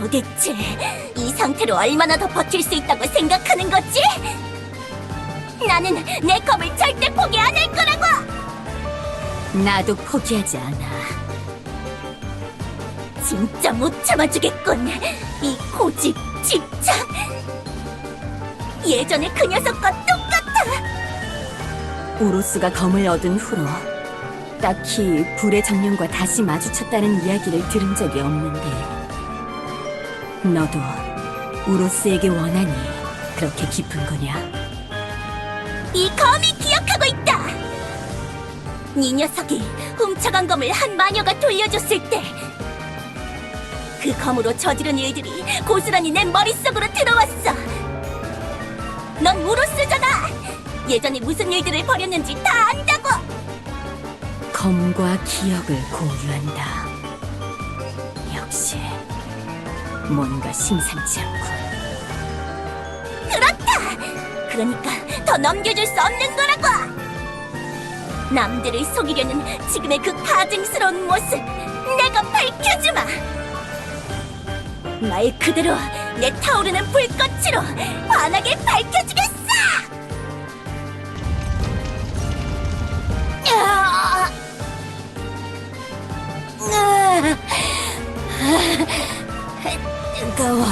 도대체 이 상태로 얼마나 더 버틸 수 있다고 생각하는 거지? 나는 내 검을 절대 포기 안 할 거라고! 나도 포기하지 않아. 진짜 못 참아주겠군. 이 고집, 집착. 예전에 그 녀석과 똑같아. 우로스가 검을 얻은 후로 딱히 불의 정령과 다시 마주쳤다는 이야기를 들은 적이 없는데, 너도 우로스에게 원하니 그렇게 깊은 거냐? 이 검이 기억하고 있다. 네 녀석이 훔쳐간 검을 한 마녀가 돌려줬을 때 그 검으로 저지른 일들이 고스란히 내 머릿속으로 들어왔어. 넌 우로스잖아. 예전에 무슨 일들을 벌였는지 다 안다고. 검과 기억을 공유한다. 역시 뭔가 심상치 않군. 그렇다. 그러니까 더 넘겨줄 수 없는 거라고. 남들을 속이려는 지금의 그 가증스러운 모습 내가 밝혀주마. 말 그대로 내 타오르는 불꽃으로 환하게 밝혀주겠어. 뜨거워.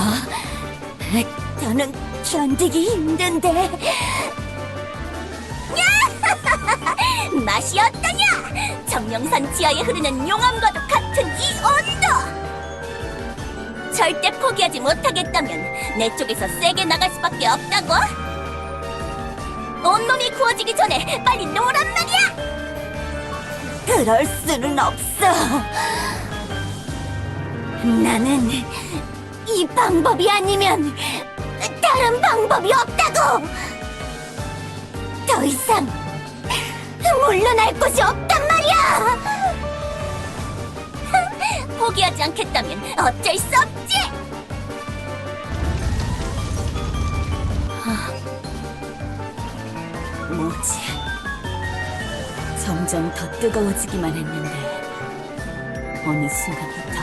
더는 견디기 힘든데. 맛이 어떠냐? 정령산 지하에 흐르는 용암과도 같은 이 온도. 절대 포기하지 못하겠다면 내 쪽에서 세게 나갈 수밖에 없다고. 온몸이 구워지기 전에 빨리 놓으란 말이야. 그럴 수는 없어. 나는 이 방법이 아니면 다른 방법이 없다고. 더 이상 물러날 곳이 없단 말이야. 포기하지 않겠다면 어쩔 수 없지. 뭐지? 점점 더 뜨거워지기만 했는데 어느 순간부터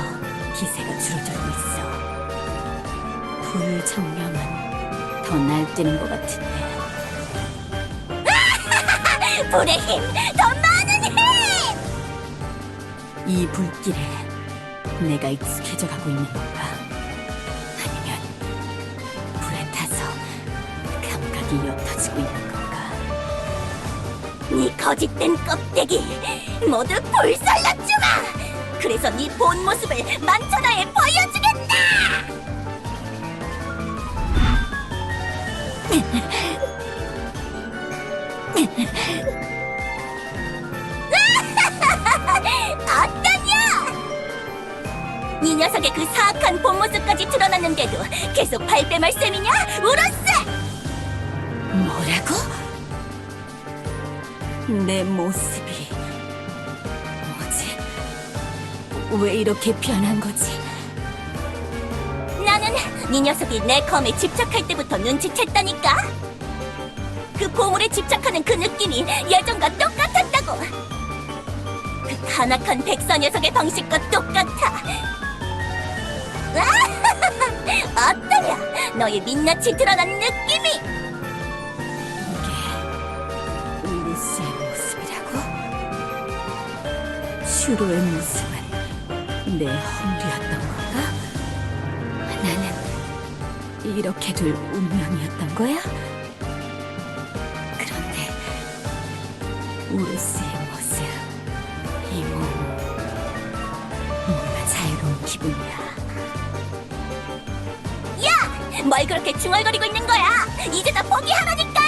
기세가 줄어들고 있어. 불 정령은 더 날뛰는 것 같은데. 불의 힘, 더 많은 힘! 이 불길에 내가 익숙해져 가고 있는 건가? 아니면 불에 타서 감각이 옅어지고 있는 건가? 네 거짓된 껍데기 모두 불살라주마! 그래서 네 본 모습을 만천하에 보여주겠다! 어떠냐? 네 녀석의 그 사악한 본 모습까지 드러났는데도 계속 발뺌할 셈이냐? 우로스! 뭐라고? 내 모습이 뭐지? 왜 이렇게 변한 거지? 나는 네 녀석이 내 검에 집착할 때부터 눈치챘다니까. 그 보물에 집착하는 그 느낌이 예전과 똑같았다고. 그 간악한 백서 녀석의 방식과 똑같아. 어떠냐? 너의 민낯이 드러난 느낌이. 이게 우루스의 모습이라고? 슈로의 모습은 내 험리였던 건가? 나는 이렇게 될 운명이었던 거야? 그런데 우루스의 모습, 이 몸, 뭔가 자유로운 기분이야. 야! 뭘 그렇게 중얼거리고 있는 거야? 이제 다 포기하라니까!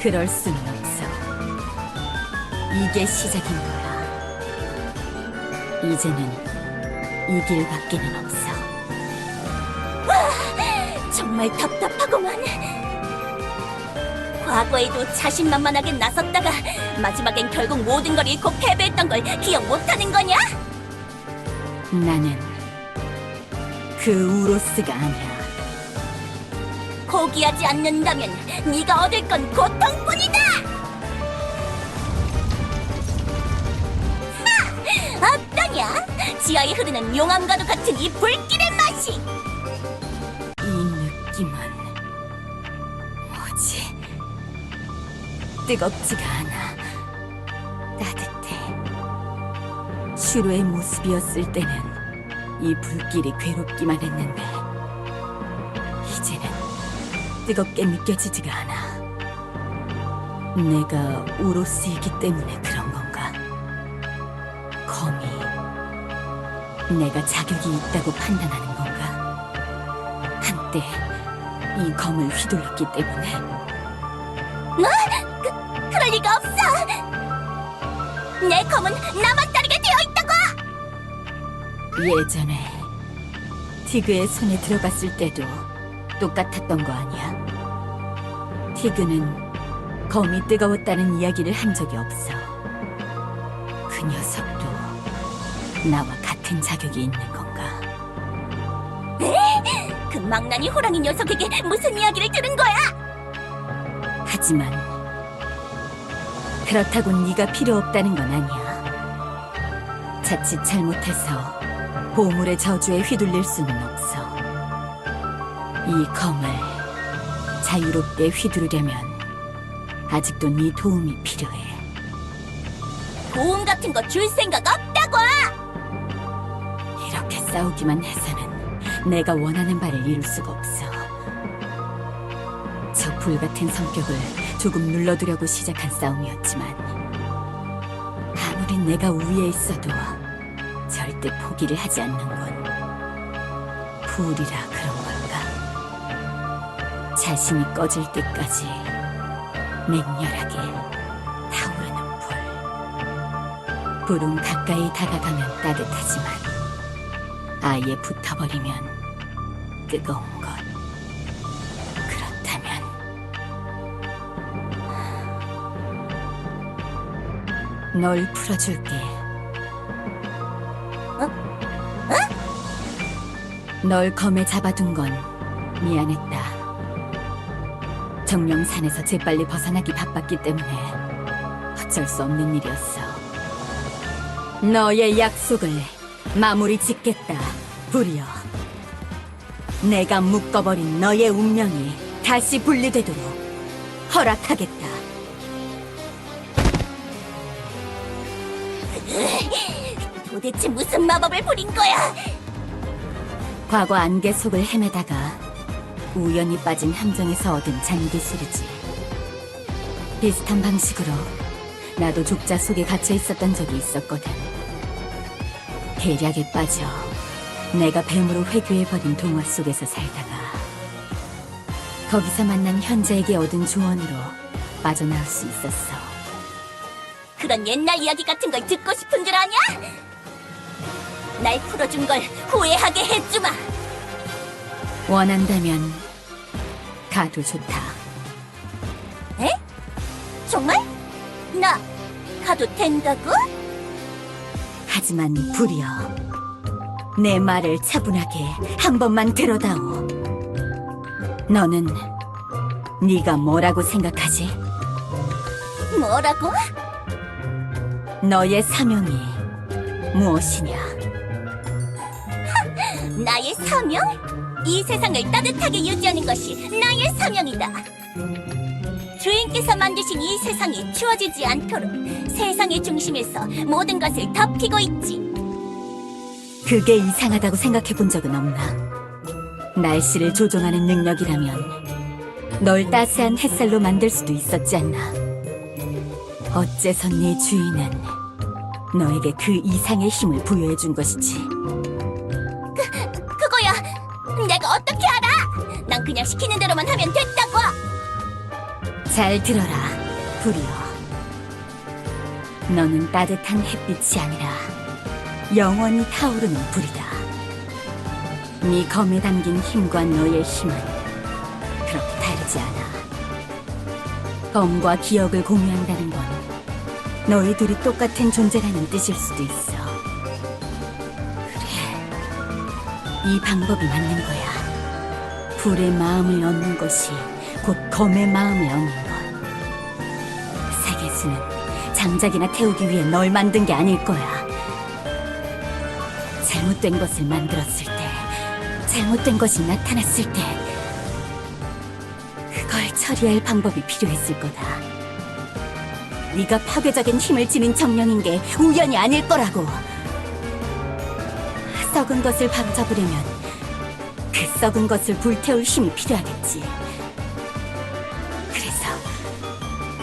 그럴 수는 없어. 이게 시작인 거야. 이제는 이 길밖에는 없어. 정말 답답하구만. 과거에도 자신만만하게 나섰다가 마지막엔 결국 모든 걸 잃고 패배했던 걸 기억 못하는 거냐? 나는 그 우로스가 아니야. 포기하지 않는다면 네가 얻을 건 고통뿐이다! 하! 어떠냐? 지하에 흐르는 용암과도 같은 이 불길의 맛! 것이. 이 느낌은 뭐지? 뜨겁지가 않아. 따뜻해. 슈로의 모습이었을 때는 이 불길이 괴롭기만 했는데 이제는 뜨겁게 느껴지지가 않아. 내가 오로스이기 때문에 그런 건가? 검이 내가 자격이 있다고 판단하는 건가? 한때 이 검을 휘둘렀기 때문에. 그럴 리가 없어. 내 검은 나만 따르게 되어 있다고. 예전에 티그의 손에 들어갔을 때도 똑같았던 거 아니야? 티그는 검이 뜨거웠다는 이야기를 한 적이 없어. 그 녀석도 나와 같은 자격이 있는 건가? 그 망나니 호랑이 녀석에게 무슨 이야기를 들은 거야? 하지만 그렇다고 네가 필요 없다는 건 아니야. 자칫 잘못해서 보물의 저주에 휘둘릴 수는 없어. 이 검을 자유롭게 휘두르려면 아직도 네 도움이 필요해. 도움 같은 거 줄 생각 없다고. 이렇게 싸우기만 해서는 내가 원하는 바를 이룰 수가 없어. 저 불같은 성격을 조금 눌러두려고 시작한 싸움이었지만 아무리 내가 우위에 있어도 절대 포기를 하지 않는 건 불이라 그런 걸까? 자신이 꺼질 때까지 맹렬하게 타오르는 불. 불은 가까이 다가가면 따뜻하지만 아예 붙어버리면 뜨거운 것. 그렇다면 널 풀어줄게. 널 검에 잡아둔 건 미안했다. 정령산에서 재빨리 벗어나기 바빴기 때문에 어쩔 수 없는 일이었어. 너의 약속을 마무리 짓겠다, 불이여. 내가 묶어버린 너의 운명이 다시 분리되도록 허락하겠다. 도대체 무슨 마법을 부린 거야? 과거 안개 속을 헤매다가 우연히 빠진 함정에서 얻은 잔기술이지. 비슷한 방식으로 나도 족자 속에 갇혀 있었던 적이 있었거든. 계략에 빠져 내가 뱀으로 회귀해버린 동화 속에서 살다가 거기서 만난 현자에게 얻은 조언으로 빠져나올 수 있었어. 그런 옛날 이야기 같은 걸 듣고 싶은 줄 아냐? 날 풀어준 걸 후회하게 해주마. 원한다면 가도 좋다. 에? 정말? 나 가도 된다고? 하지만 불이여, 내 말을 차분하게 한 번만 들어다오. 너는 네가 뭐라고 생각하지? 뭐라고? 너의 사명이 무엇이냐? 나의 사명? 이 세상을 따뜻하게 유지하는 것이 나의 사명이다. 주인께서 만드신 이 세상이 추워지지 않도록 세상의 중심에서 모든 것을 덮이고 있지. 그게 이상하다고 생각해 본 적은 없나? 날씨를 조종하는 능력이라면 널 따스한 햇살로 만들 수도 있었지 않나? 어째서 네 주인은 너에게 그 이상의 힘을 부여해 준 것이지? 그거야. 내가 어떻게 알아? 난 그냥 시키는 대로만 하면 됐다고. 잘 들어라, 불이여. 너는 따뜻한 햇빛이 아니라 영원히 타오르는 불이다. 네 검에 담긴 힘과 너의 힘은 그렇게 다르지 않아. 검과 기억을 공유한다는 건 너희 둘이 똑같은 존재라는 뜻일 수도 있어. 그래, 이 방법이 맞는 거야. 불의 마음을 얻는 것이 곧 검의 마음을 얻는 것. 세계수는 장작이나 태우기 위해 널 만든 게 아닐 거야. 잘못된 것을 만들었을 때 잘못된 것이 나타났을 때 그걸 처리할 방법이 필요했을 거다. 네가 파괴적인 힘을 지닌 정령인 게 우연이 아닐 거라고. 썩은 것을 바로잡으려면 그 썩은 것을 불태울 힘이 필요하겠지. 그래서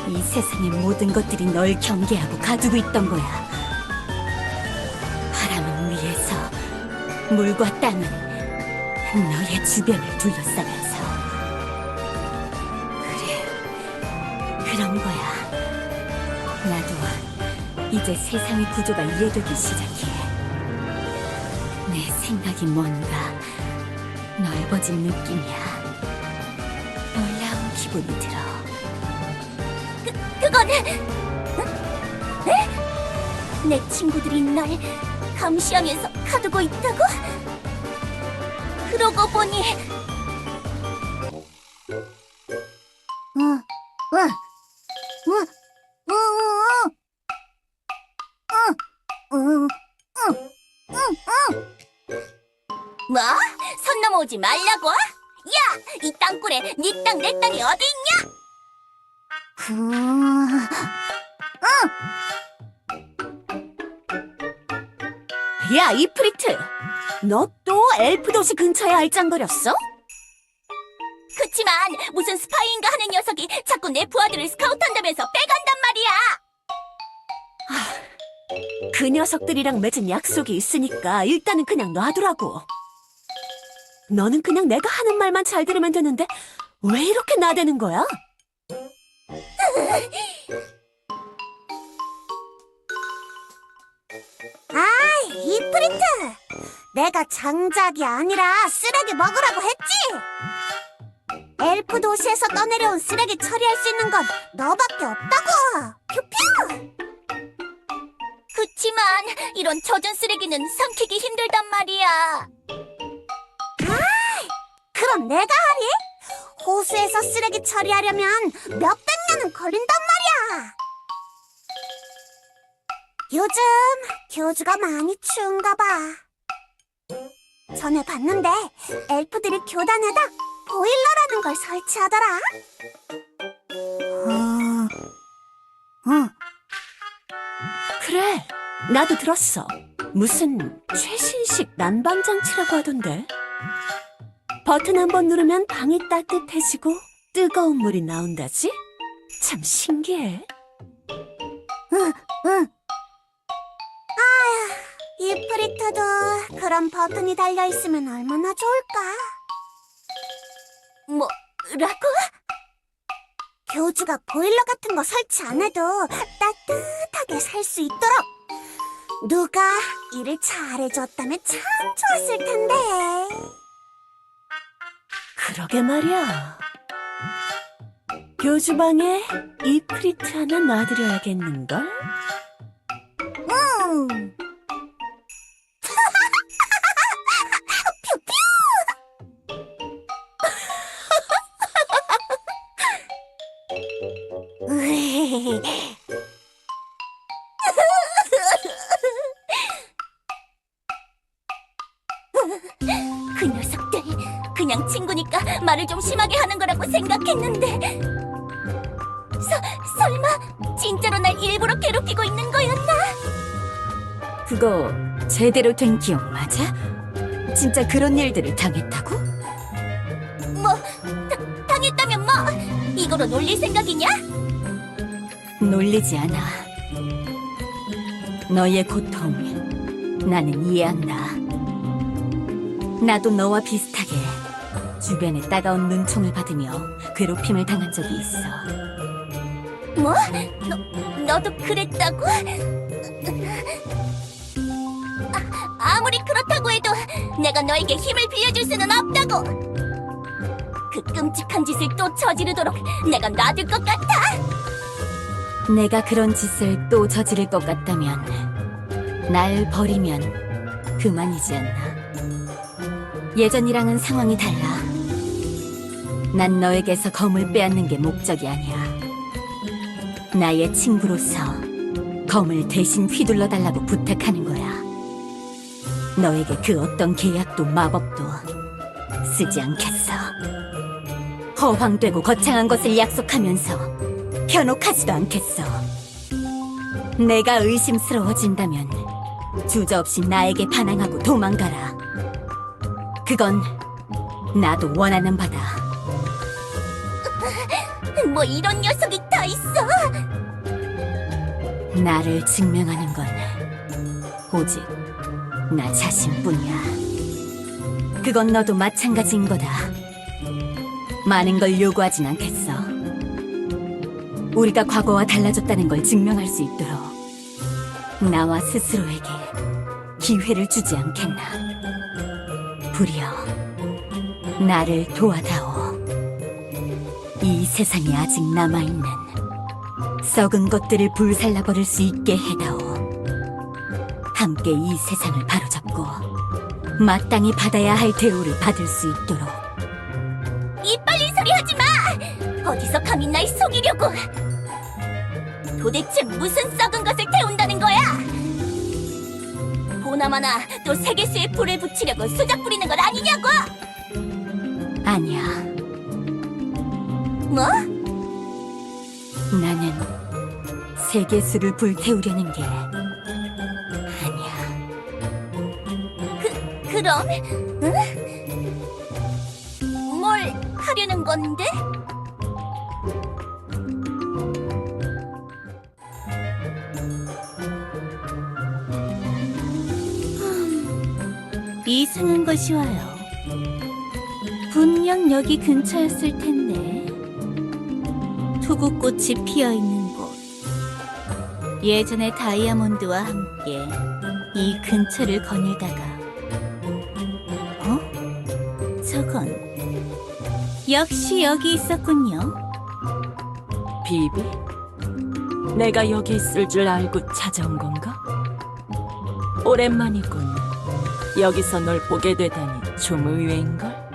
이 세상의 모든 것들이 널 경계하고 가두고 있던 거야. 바람은 위에서, 물과 땅은 너의 주변을 둘러싸면서. 그래, 그런 거야. 나도 이제 세상의 구조가 이해되기 시작해. 내 생각이 뭔가 넓어진 느낌이야. 놀라운 기분이 들어. 그건 응? 에? 내 친구들이 날 감시하면서 가두고 있다고? 그러고 보니 뭐? 선 넘어오지 말라고? 야! 이 땅굴에 네 땅 내 땅이 어디 있냐? 야, 이프리트! 너 또 엘프 도시 근처에 알짱거렸어? 그치만 무슨 스파이인가 하는 녀석이 자꾸 내 부하들을 스카우트한다면서 빼간단 말이야. 그 녀석들이랑 맺은 약속이 있으니까 일단은 그냥 놔두라고. 너는 그냥 내가 하는 말만 잘 들으면 되는데 왜 이렇게 나대는 거야? 이프리트! 내가 장작이 아니라 쓰레기 먹으라고 했지! 엘프 도시에서 떠내려온 쓰레기 처리할 수 있는 건 너밖에 없다고! 퓨퓨! 그치만 이런 젖은 쓰레기는 삼키기 힘들단 말이야. 그럼 내가 하리? 호수에서 쓰레기 처리하려면 몇백 년은 걸린단 말이야. 요즘 교주가 많이 추운가 봐. 전에 봤는데 엘프들이 교단에다 보일러라는 걸 설치하더라. 그래, 나도 들었어. 무슨 최신식 난방장치라고 하던데. 버튼 한번 누르면 방이 따뜻해지고 뜨거운 물이 나온다지? 참 신기해. 응. 이프리트도 그런 버튼이 달려있으면 얼마나 좋을까? 뭐라고? 교주가 보일러 같은 거 설치 안 해도 따뜻하게 살 수 있도록 누가 일을 잘해줬다면 참 좋았을 텐데. 그러게 말이야. 교주방에 이프리트 하나 놔드려야겠는걸? 그 녀석들 그냥 친구니까 말을 좀 심하게 하는 거라고 생각했는데 설마 진짜로 날 일부러 괴롭히고 있는 거였나? 그거 제대로 된 기억 맞아? 진짜 그런 일들을 당했다고? 당했다면 뭐? 이거로 놀릴 생각이냐? 놀리지 않아. 너의 고통 나는 이해한다. 나도 너와 비슷하게 주변에 따가운 눈총을 받으며 괴롭힘을 당한 적이 있어. 뭐? 너도 그랬다고? 아무리 그렇다고 해도 내가 너에게 힘을 빌려줄 수는 없다고! 그 끔찍한 짓을 또 저지르도록 내가 놔둘 것 같아? 내가 그런 짓을 또 저지를 것 같다면 날 버리면 그만이지 않나. 예전이랑은 상황이 달라. 난 너에게서 검을 빼앗는 게 목적이 아니야. 나의 친구로서 검을 대신 휘둘러 달라고 부탁하는 거야. 너에게 그 어떤 계약도 마법도 쓰지 않겠어. 허황되고 거창한 것을 약속하면서 현혹하지도 않겠어. 내가 의심스러워진다면 주저없이 나에게 반항하고 도망가라. 그건 나도 원하는 바다. 뭐 이런 녀석이 다 있어? 나를 증명하는 건 오직 나 자신뿐이야. 그건 너도 마찬가지인 거다. 많은 걸 요구하진 않겠어. 우리가 과거와 달라졌다는 걸 증명할 수 있도록 나와 스스로에게 기회를 주지 않겠나. 부려 나를 도와다오. 이 세상에 아직 남아있는 썩은 것들을 불살라버릴 수 있게 해다오. 함께 이 세상을 바로잡고 마땅히 받아야 할 대우를 받을 수 있도록. 이빨린 소리 하지 마! 어디서 감히 날 속이려고! 도대체 무슨 썩은 것을 태운다는 거야? 보나마나 또 세계수에 불을 붙이려고 수작 부리는 건 아니냐고! 아니야. 뭐? 나는 세계수를 불태우려는 게 아니야. 그럼? 응? 뭘 하려는 건데? 이상한 것이 와요. 분명 여기 근처였을 텐데. 투구꽃이 피어있는 곳. 예전에 다이아몬드와 함께 이 근처를 거닐다가 저건 역시 여기 있었군요. 비비? 내가 여기 있을 줄 알고 찾아온 건가? 오랜만이군. 여기서 널 보게 되다니 좀 의외인걸?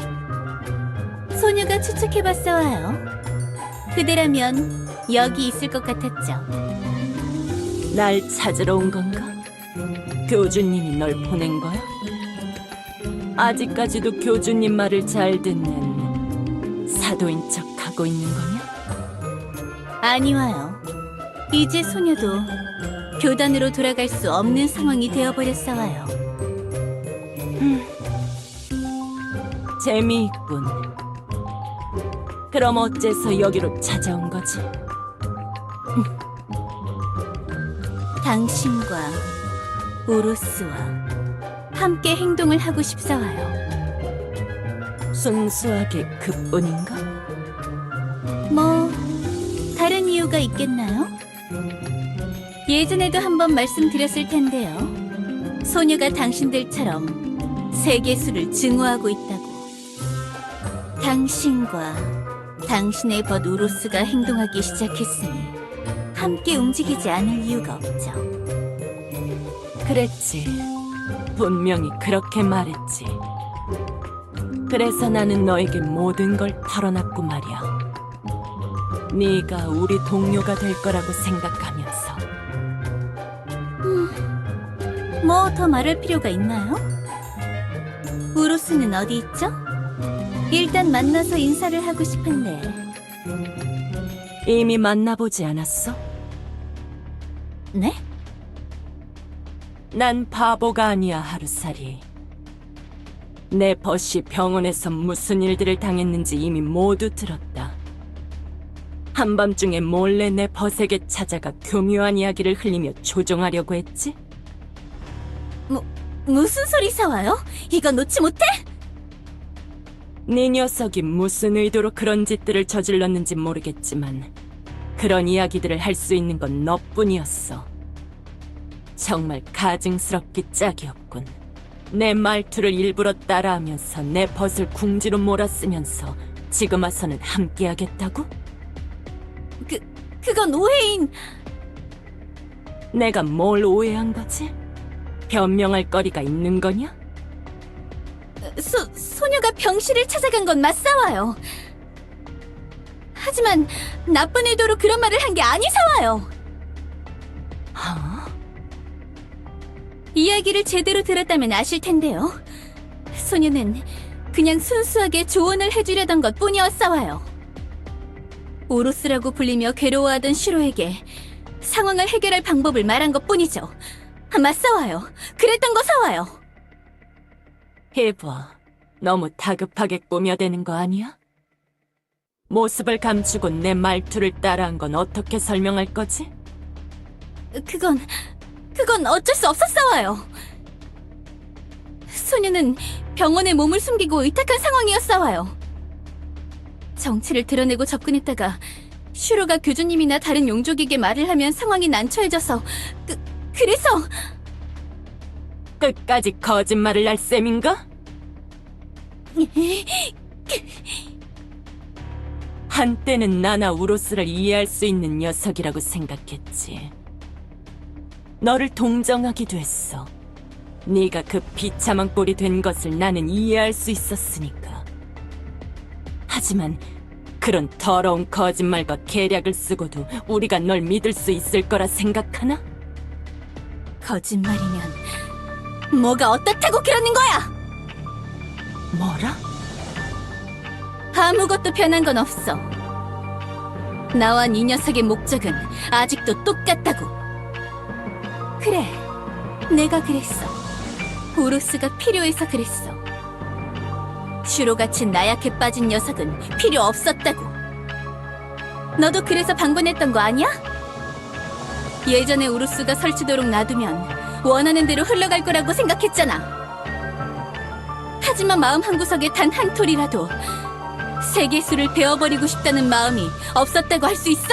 소녀가 추측해봤어 와요. 그대라면 여기 있을 것 같았죠. 날 찾으러 온 건가? 교주님이 널 보낸 거야? 아직까지도 교주님 말을 잘 듣는 사도인 척 하고 있는 거냐? 아니 와요. 이제 소녀도 교단으로 돌아갈 수 없는 상황이 되어버렸어 와요. 재미있군. 그럼 어째서 여기로 찾아온 거지? 당신과 우루스와 함께 행동을 하고 싶어 와요. 순수하게 그뿐인가? 뭐 다른 이유가 있겠나요? 예전에도 한번 말씀드렸을 텐데요. 소녀가 당신들처럼 세계수를 증오하고 있다고. 당신과 당신의 벗 우루스가 행동하기 시작했으니 함께 움직이지 않을 이유가 없죠. 그랬지. 분명히 그렇게 말했지. 그래서 나는 너에게 모든 걸 털어놨고 말이야. 네가 우리 동료가 될 거라고 생각하면서. 뭐 더 말할 필요가 있나요? 우루스는 어디 있죠? 일단 만나서 인사를 하고 싶은데. 이미 만나보지 않았어? 네? 난 바보가 아니야, 하루살이. 내 벗이 병원에서 무슨 일들을 당했는지 이미 모두 들었다. 한밤중에 몰래 내 벗에게 찾아가 교묘한 이야기를 흘리며 조종하려고 했지? 무슨 소리 사와요? 이거 놓지 못해? 네 녀석이 무슨 의도로 그런 짓들을 저질렀는지 모르겠지만 그런 이야기들을 할 수 있는 건 너뿐이었어. 정말 가증스럽기 짝이 없군. 내 말투를 일부러 따라하면서 내 벗을 궁지로 몰아쓰면서 지금 와서는 함께하겠다고? 그건 오해인. 내가 뭘 오해한 거지? 변명할 거리가 있는 거냐? 소녀가 병실을 찾아간 건 맞사와요. 하지만 나쁜 의도로 그런 말을 한 게 아니사와요. 이야기를 제대로 들었다면 아실 텐데요. 소녀는 그냥 순수하게 조언을 해주려던 것 뿐이었사와요. 오로스라고 불리며 괴로워하던 슈로에게 상황을 해결할 방법을 말한 것 뿐이죠. 맞사와요. 그랬던 거 사와요. 해봐. 너무 다급하게 꾸며대는 거 아니야? 모습을 감추고 내 말투를 따라한 건 어떻게 설명할 거지? 그건 어쩔 수 없었사와요. 소녀는 병원에 몸을 숨기고 의탁한 상황이었사와요. 정체를 드러내고 접근했다가 슈로가 교주님이나 다른 용족에게 말을 하면 상황이 난처해져서 그래서 끝까지 거짓말을 할 셈인가? 한때는 나나 우로스를 이해할 수 있는 녀석이라고 생각했지. 너를 동정하기도 했어. 네가 그 비참한 꼴이 된 것을 나는 이해할 수 있었으니까. 하지만 그런 더러운 거짓말과 계략을 쓰고도 우리가 널 믿을 수 있을 거라 생각하나? 거짓말이면 뭐가 어떻다고 그러는 거야? 뭐라? 아무것도 변한 건 없어. 나와 네 녀석의 목적은 아직도 똑같다고. 그래, 내가 그랬어. 우루스가 필요해서 그랬어. 슈로같이 나약해 빠진 녀석은 필요 없었다고. 너도 그래서 방관했던 거 아니야? 예전에 우루스가 설치도록 놔두면 원하는 대로 흘러갈 거라고 생각했잖아. 하지만 마음 한구석에 단 한 톨이라도 세계수를 베어버리고 싶다는 마음이 없었다고 할 수 있어?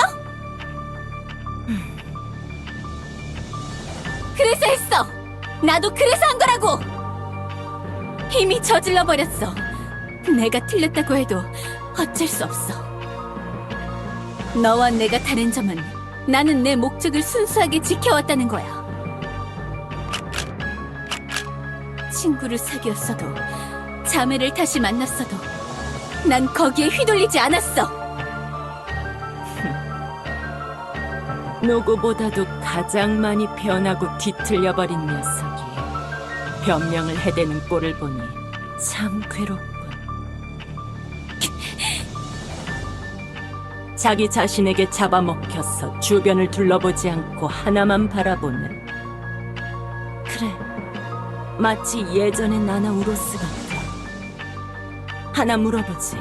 그래서 했어! 나도 그래서 한 거라고! 이미 저질러버렸어. 내가 틀렸다고 해도 어쩔 수 없어. 너와 내가 다른 점은 나는 내 목적을 순수하게 지켜왔다는 거야. 친구를 사귀었어도 자매를 다시 만났어도 난 거기에 휘둘리지 않았어. 누구보다도 가장 많이 변하고 뒤틀려버린 녀석이 변명을 해대는 꼴을 보니 참 괴롭군. 자기 자신에게 잡아먹혀서 주변을 둘러보지 않고 하나만 바라보는, 그래, 마치 예전의 나나 우로스 같아. 하나 물어보지.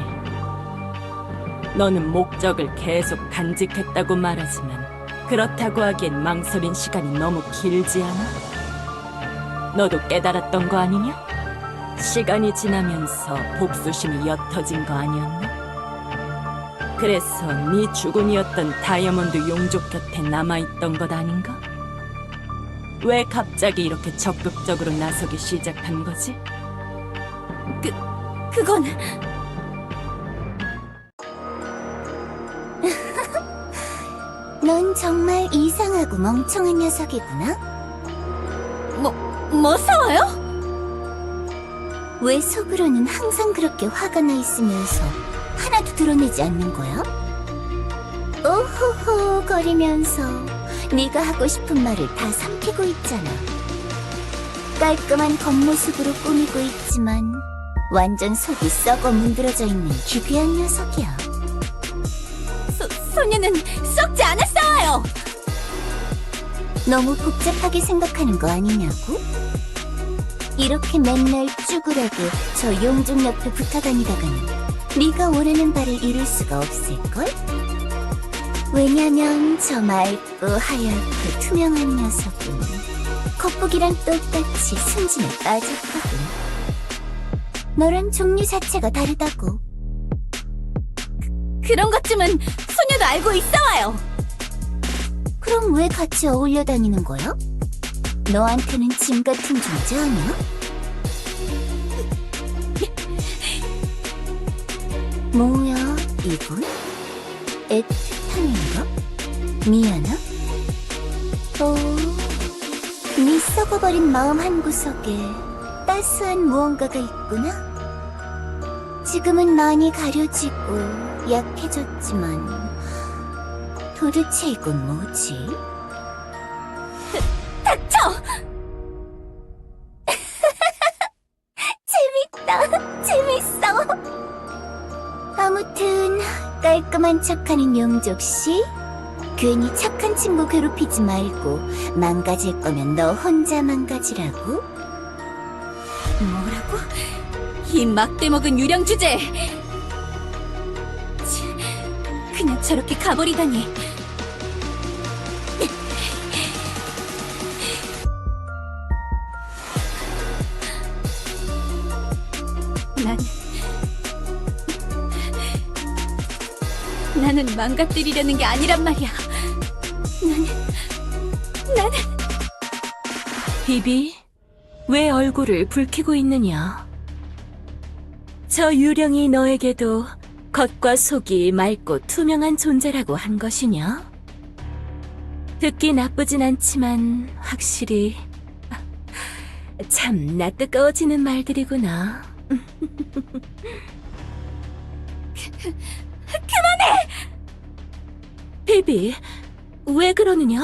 너는 목적을 계속 간직했다고 말하지만 그렇다고 하기엔 망설인 시간이 너무 길지 않아? 너도 깨달았던 거 아니냐? 시간이 지나면서 복수심이 옅어진 거 아니었나? 그래서 네 주군이었던 다이아몬드 용족 곁에 남아있던 것 아닌가? 왜 갑자기 이렇게 적극적으로 나서기 시작한 거지? 그건 넌 정말 이상하고 멍청한 녀석이구나. 뭐 사와요? 왜 속으로는 항상 그렇게 화가 나 있으면서 하나도 드러내지 않는 거야? 오호호 거리면서 네가 하고 싶은 말을 다 삼키고 있잖아. 깔끔한 겉모습으로 꾸미고 있지만 완전 속이 썩어 문드러져 있는 기괴한 녀석이야. 소녀는 썩지 않았어요. 너무 복잡하게 생각하는 거 아니냐고? 이렇게 맨날 쭈그라고 저 용종 옆에 붙어 다니다가는 네가 원하는 바를 이룰 수가 없을걸? 왜냐면 저 맑고 하얗고 투명한 녀석은 겉보기랑 똑같이 순진에 빠졌거든. 너랑 종류 자체가 다르다고. 그런 것쯤은 소녀도 알고 있어와요. 그럼 왜 같이 어울려 다니는 거야? 너한테는 짐 같은 존재 아니야? 뭐야, 이분? 애틋함인가? 미안하? 네 썩어버린 마음 한구석에 따스한 무언가가 있구나? 지금은 많이 가려지고 약해졌지만 도대체 이건 뭐지? 닥쳐! 재밌다. 재밌어. 깔끔한 척하는 용족씨? 괜히 착한 친구 괴롭히지 말고 망가질 거면 너 혼자 망가지라고? 뭐라고? 이 막대 먹은 유령 주제! 그냥 저렇게 가버리다니. 나는 망가뜨리려는 게 아니란 말이야. 나는 비비, 왜 얼굴을 붉히고 있느냐? 저 유령이 너에게도 겉과 속이 맑고 투명한 존재라고 한 것이냐? 듣기 나쁘진 않지만 확실히 참 낯뜨거워지는 말들이구나. 그만해! 비비, 왜 그러느냐?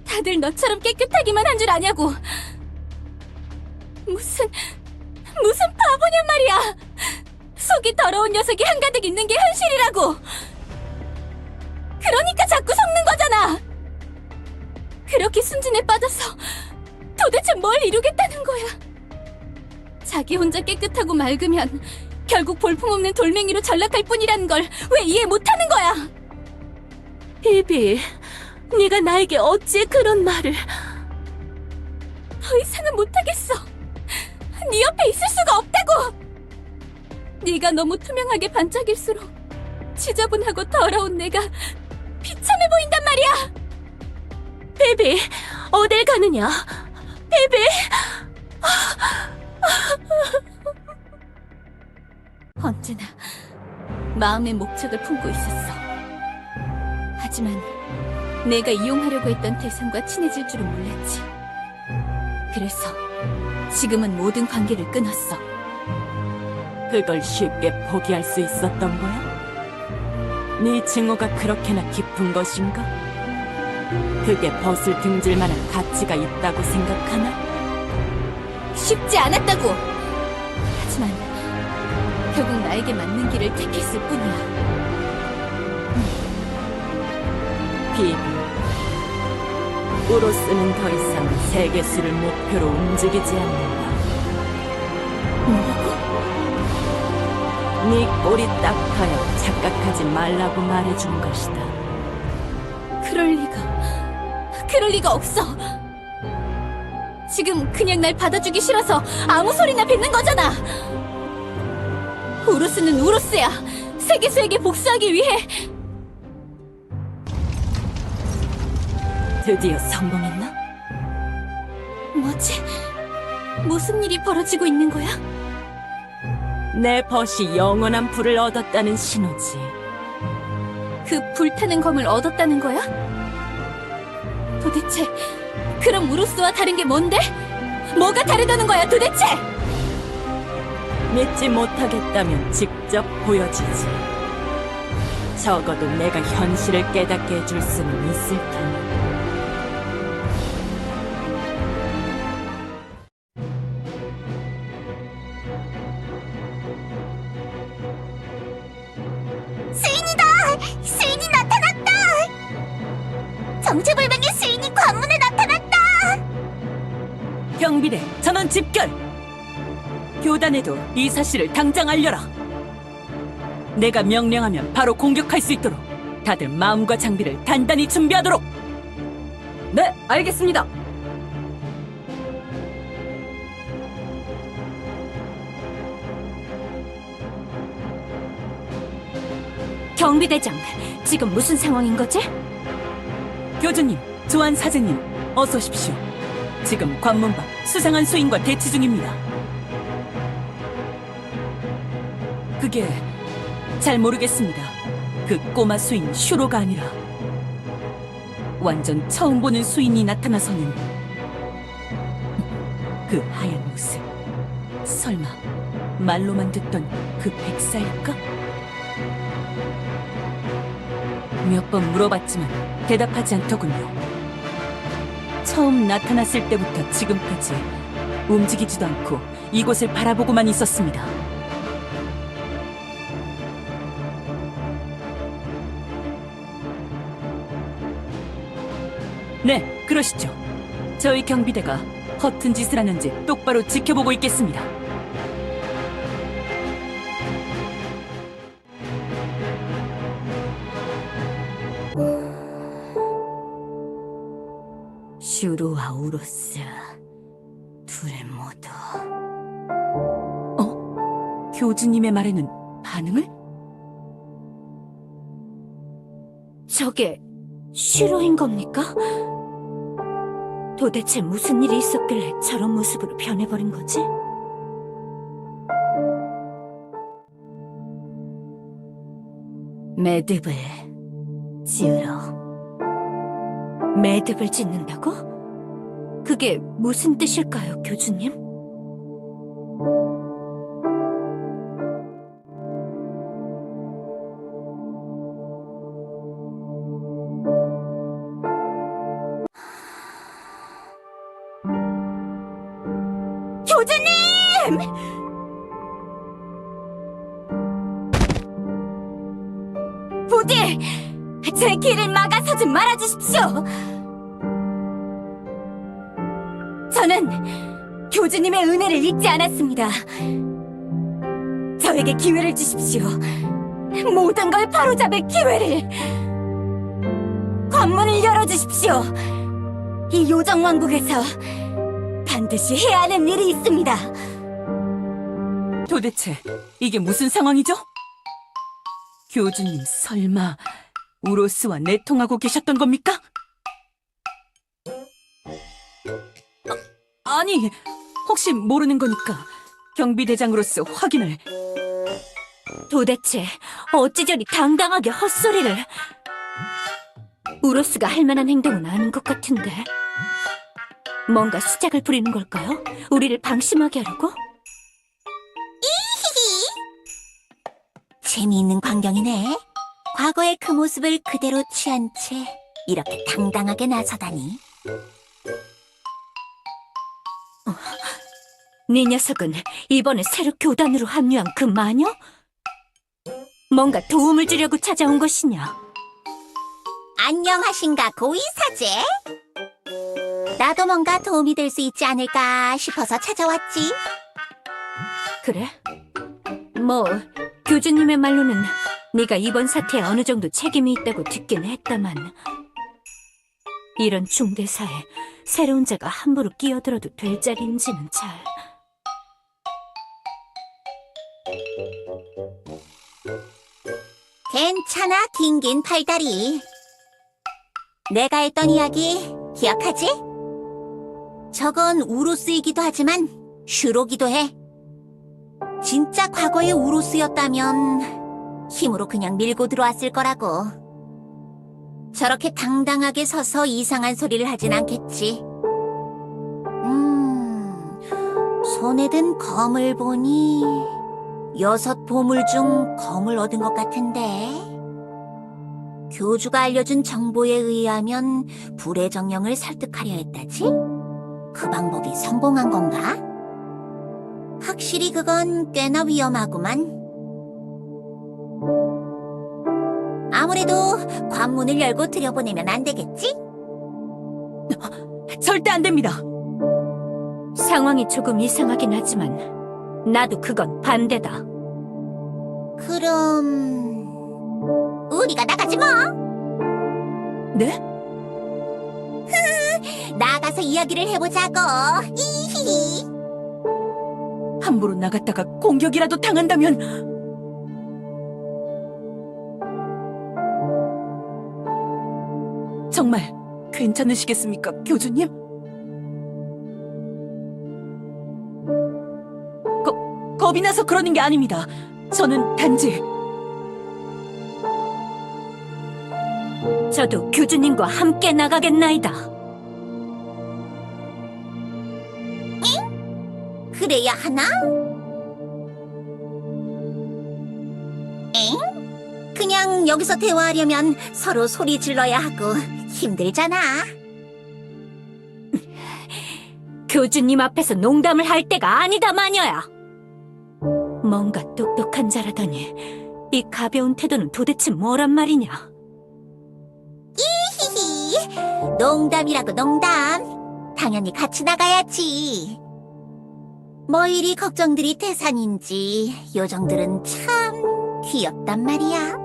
다들 너처럼 깨끗하기만 한 줄 아냐고. 무슨 바보냔 말이야. 속이 더러운 녀석이 한가득 있는 게 현실이라고. 그러니까 자꾸 속는 거잖아. 그렇게 순진에 빠져서 도대체 뭘 이루겠다는 거야. 자기 혼자 깨끗하고 맑으면 결국 볼품없는 돌멩이로 전락할 뿐이라는 걸 왜 이해 못하는 거야. 비비, 네가 나에게 어찌 그런 말을... 더 이상은 못하겠어. 네 옆에 있을 수가 없다고. 네가 너무 투명하게 반짝일수록 지저분하고 더러운 내가 비참해 보인단 말이야. 비비, 어딜 가느냐? 비비! 언제나 마음의 목적을 품고 있었어. 하지만 내가 이용하려고 했던 대상과 친해질 줄은 몰랐지. 그래서 지금은 모든 관계를 끊었어. 그걸 쉽게 포기할 수 있었던 거야? 네 증오가 그렇게나 깊은 것인가? 그게 벗을 등질 만한 가치가 있다고 생각하나? 쉽지 않았다고! 하지만 결국 나에게 맞는 길을 택했을 뿐이야. 비비, 우로스는 더 이상 세계수를 목표로 움직이지 않는다. 뭐라고? 네 꼴이 딱하여 착각하지 말라고 말해준 것이다. 그럴 리가 없어. 지금 그냥 날 받아주기 싫어서 아무 소리나 뱉는 거잖아. 우루스는 우루스야. 세계수에게 복수하기 위해. 드디어 성공했나? 뭐지? 무슨 일이 벌어지고 있는 거야? 내 벗이 영원한 불을 얻었다는 신호지. 그 불타는 검을 얻었다는 거야? 도대체 그럼 우루스와 다른 게 뭔데? 뭐가 다르다는 거야 도대체? 믿지 못하겠다면 직접 보여주지. 적어도 내가 현실을 깨닫게 해줄 수는 있을 테니. 수인이 나타났다! 정체불명의 수인이 관문에 나타났다! 경비대 전원 집결! 교단에도 이 사실을 당장 알려라! 내가 명령하면 바로 공격할 수 있도록 다들 마음과 장비를 단단히 준비하도록! 네, 알겠습니다! 경비대장, 지금 무슨 상황인 거지? 교주님, 조한 사제님, 어서 오십시오. 지금 관문 밖 수상한 수인과 대치 중입니다. 그게 잘 모르겠습니다. 그 꼬마 수인 슈로가 아니라 완전 처음 보는 수인이 나타나서는 그 하얀 모습. 설마 말로만 듣던 그 백사일까? 몇 번 물어봤지만 대답하지 않더군요. 처음 나타났을 때부터 지금까지 움직이지도 않고 이곳을 바라보고만 있었습니다. 네, 그러시죠. 저희 경비대가 허튼 짓을 하는지 똑바로 지켜보고 있겠습니다. 슈루와 우로스 둘 모두. 교주님의 말에는 반응을? 저게 슈로인 겁니까? 도대체 무슨 일이 있었길래 저런 모습으로 변해버린 거지? 매듭을 지으러. 매듭을 짓는다고? 그게 무슨 뜻일까요, 교주님? 교주님! 부디 제 길을 막아서지 말아주십시오. 저는 교주님의 은혜를 잊지 않았습니다. 저에게 기회를 주십시오. 모든 걸 바로잡을 기회를. 관문을 열어주십시오. 이 요정왕국에서 반드시 해야 하는 일이 있습니다. 도대체 이게 무슨 상황이죠? 교주님 설마 우로스와 내통하고 계셨던 겁니까? 아니, 혹시 모르는 거니까 경비대장으로서 확인을. 도대체 어찌 저리 당당하게 헛소리를. 우로스가 할 만한 행동은 아닌 것 같은데. 뭔가 수작을 부리는 걸까요? 우리를 방심하게 하려고? 재미있는 광경이네. 과거의 그 모습을 그대로 취한 채 이렇게 당당하게 나서다니. 네 녀석은 이번에 새로 교단으로 합류한 그 마녀? 뭔가 도움을 주려고 찾아온 것이냐? 안녕하신가 고위사제? 나도 뭔가 도움이 될 수 있지 않을까 싶어서 찾아왔지. 그래? 뭐 교주님의 말로는 네가 이번 사태에 어느 정도 책임이 있다고 듣긴 했다만 이런 중대사에 새로운 자가 함부로 끼어들어도 될 자리인지는 잘... 괜찮아, 긴긴 팔다리. 내가 했던 이야기 기억하지? 저건 우로스이기도 하지만 슈로기도 해. 진짜 과거의 우로스였다면 힘으로 그냥 밀고 들어왔을 거라고. 저렇게 당당하게 서서 이상한 소리를 하진 않겠지. 손에 든 검을 보니 6 보물 중 검을 얻은 것 같은데. 교주가 알려준 정보에 의하면 불의 정령을 설득하려 했다지? 그 방법이 성공한 건가? 확실히 그건 꽤나 위험하구만. 아무래도 관문을 열고 들여보내면 안 되겠지? 절대 안 됩니다. 상황이 조금 이상하긴 하지만 나도 그건 반대다. 그럼... 우리가 나가지 뭐! 네? 나가서 이야기를 해보자고. 이히히. 함부로 나갔다가 공격이라도 당한다면... 정말 괜찮으시겠습니까, 교주님? 겁이 나서 그러는 게 아닙니다. 저는 단지... 저도 교주님과 함께 나가겠나이다. 그래야 하나? 엥? 그냥 여기서 대화하려면 서로 소리 질러야 하고 힘들잖아. 교주님 앞에서 농담을 할 때가 아니다, 마녀야. 뭔가 똑똑한 자라더니 이 가벼운 태도는 도대체 뭐란 말이냐? 히히. 농담이라고 농담. 당연히 같이 나가야지. 뭐 이리 걱정들이 태산인지 요정들은 참 귀엽단 말이야.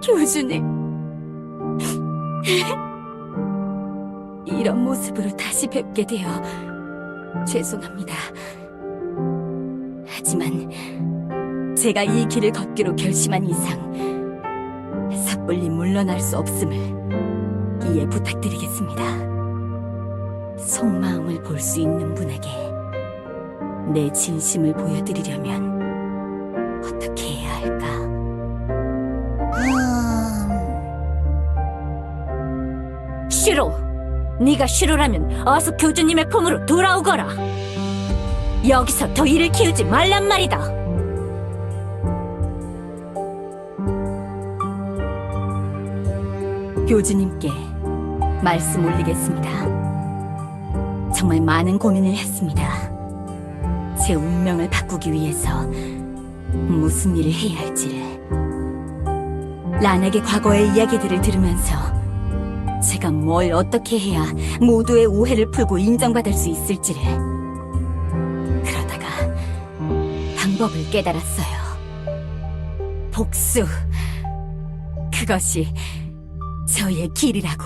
교주님, 이런 모습으로 다시 뵙게 되어 죄송합니다. 하지만 제가 이 길을 걷기로 결심한 이상 섣불리 물러날 수 없음을 이해 부탁드리겠습니다. 속마음을 볼 수 있는 분에게 내 진심을 보여드리려면 어떻게 해야 할까? 싫어! 네가 싫어라면 어서 교주님의 품으로 돌아오거라! 여기서 더 일을 키우지 말란 말이다! 교주님께 말씀 올리겠습니다. 정말 많은 고민을 했습니다. 제 운명을 바꾸기 위해서 무슨 일을 해야 할지를. 란에게 과거의 이야기들을 들으면서 제가 뭘 어떻게 해야 모두의 오해를 풀고 인정받을 수 있을지를. 그러다가 방법을 깨달았어요. 복수. 그것이 저의 길이라고.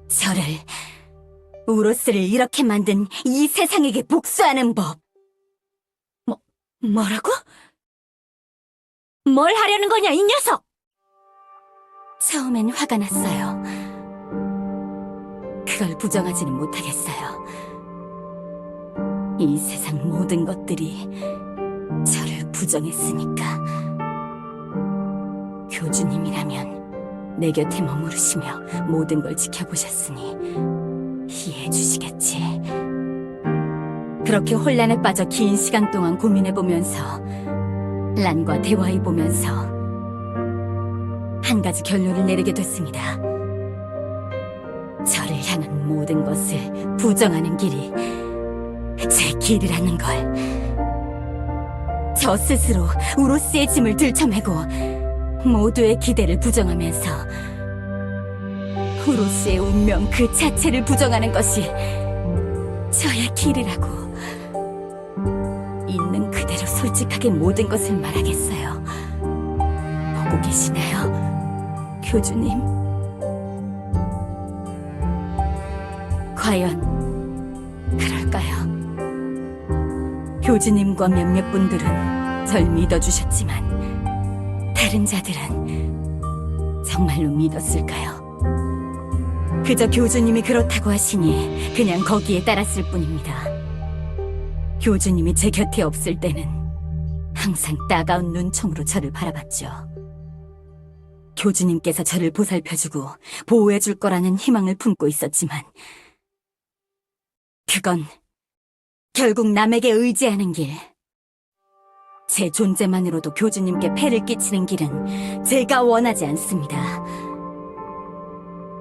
저를, 우로스를 이렇게 만든 이 세상에게 복수하는 법. 뭐라고? 뭘 하려는 거냐, 이 녀석! 처음엔 화가 났어요. 그걸 부정하지는 못하겠어요. 이 세상 모든 것들이 저를 부정했으니까. 교주님이라면 내 곁에 머무르시며 모든 걸 지켜보셨으니 이해해 주시겠지. 그렇게 혼란에 빠져 긴 시간 동안 고민해보면서 란과 대화해보면서 한 가지 결론을 내리게 됐습니다. 저를 향한 모든 것을 부정하는 길이 제 길이라는 걸. 저 스스로 우로스의 짐을 들쳐매고 모두의 기대를 부정하면서 우로스의 운명 그 자체를 부정하는 것이 저의 길이라고. 있는 그대로 솔직하게 모든 것을 말하겠어요. 보고 계시나요, 교주님? 과연 그럴까요? 교주님과 몇몇 분들은 절 믿어주셨지만 다른 자들은 정말로 믿었을까요? 그저 교주님이 그렇다고 하시니 그냥 거기에 따랐을 뿐입니다. 교주님이 제 곁에 없을 때는 항상 따가운 눈총으로 저를 바라봤죠. 교주님께서 저를 보살펴주고 보호해줄 거라는 희망을 품고 있었지만 그건 결국 남에게 의지하는 길. 제 존재만으로도 교주님께 폐를 끼치는 길은 제가 원하지 않습니다.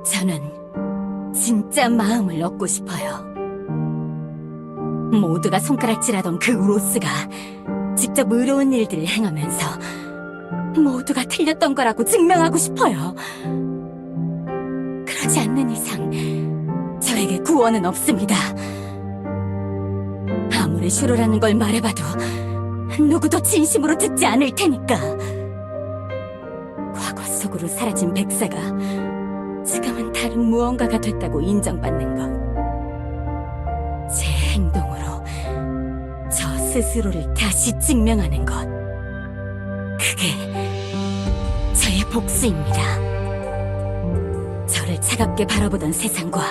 저는 진짜 마음을 얻고 싶어요. 모두가 손가락질하던 그 우로스가 직접 의로운 일들을 행하면서 모두가 틀렸던 거라고 증명하고 싶어요. 그러지 않는 이상 저에게 구원은 없습니다. 아무리 슈로라는 걸 말해봐도 누구도 진심으로 듣지 않을 테니까. 과거 속으로 사라진 백사가 지금은 다른 무언가가 됐다고 인정받는 것. 제 행동으로 저 스스로를 다시 증명하는 것. 그게 저의 복수입니다. 저를 차갑게 바라보던 세상과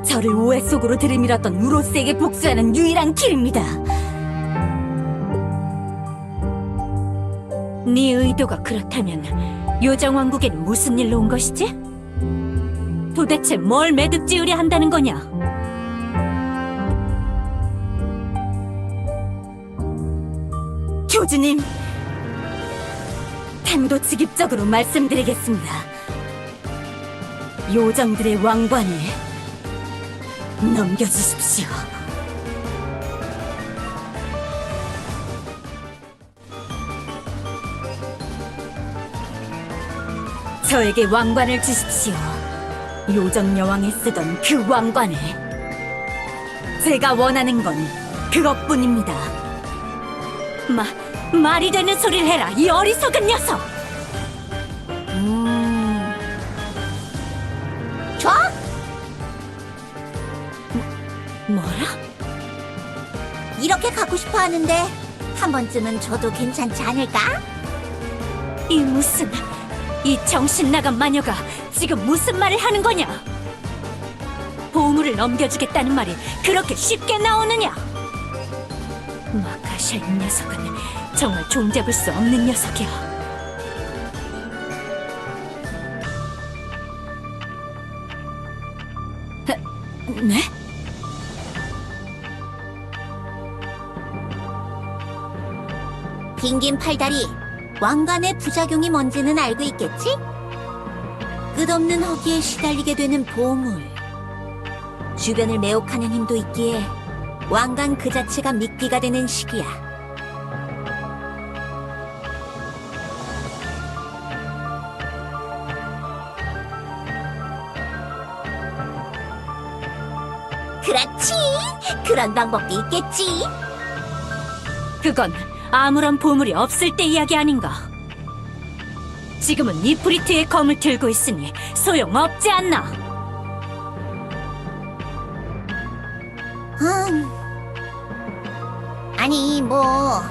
저를 오해 속으로 들이밀었던 우로스에게 복수하는 유일한 길입니다. 네 의도가 그렇다면 요정왕국에는 무슨 일로 온 것이지? 도대체 뭘 매듭 지으려 한다는 거냐? 교주님, 단도직입적으로 말씀드리겠습니다. 요정들의 왕관을 넘겨주십시오. 저에게 왕관을 주십시오. 요정 여왕이 쓰던 그 왕관을. 제가 원하는 건 그것뿐입니다. 말이 되는 소리를 해라, 이 어리석은 녀석! 줘? 뭐라? 이렇게 갖고 싶어 하는데 한 번쯤은 줘도 괜찮지 않을까? 이 정신 나간 마녀가 지금 무슨 말을 하는 거냐? 보물을 넘겨주겠다는 말이 그렇게 쉽게 나오느냐? 마카샤 이 녀석은 정말 종잡을 수 없는 녀석이야. 네? 빙긴 팔다리, 왕관의 부작용이 뭔지는 알고 있겠지? 끝없는 허기에 시달리게 되는 보물. 주변을 매혹하는 힘도 있기에 왕관 그 자체가 미끼가 되는 시기야. 그렇지! 그런 방법도 있겠지! 그건 아무런 보물이 없을 때 이야기 아닌가? 지금은 니프리트의 검을 들고 있으니 소용없지 않나? 아니, 뭐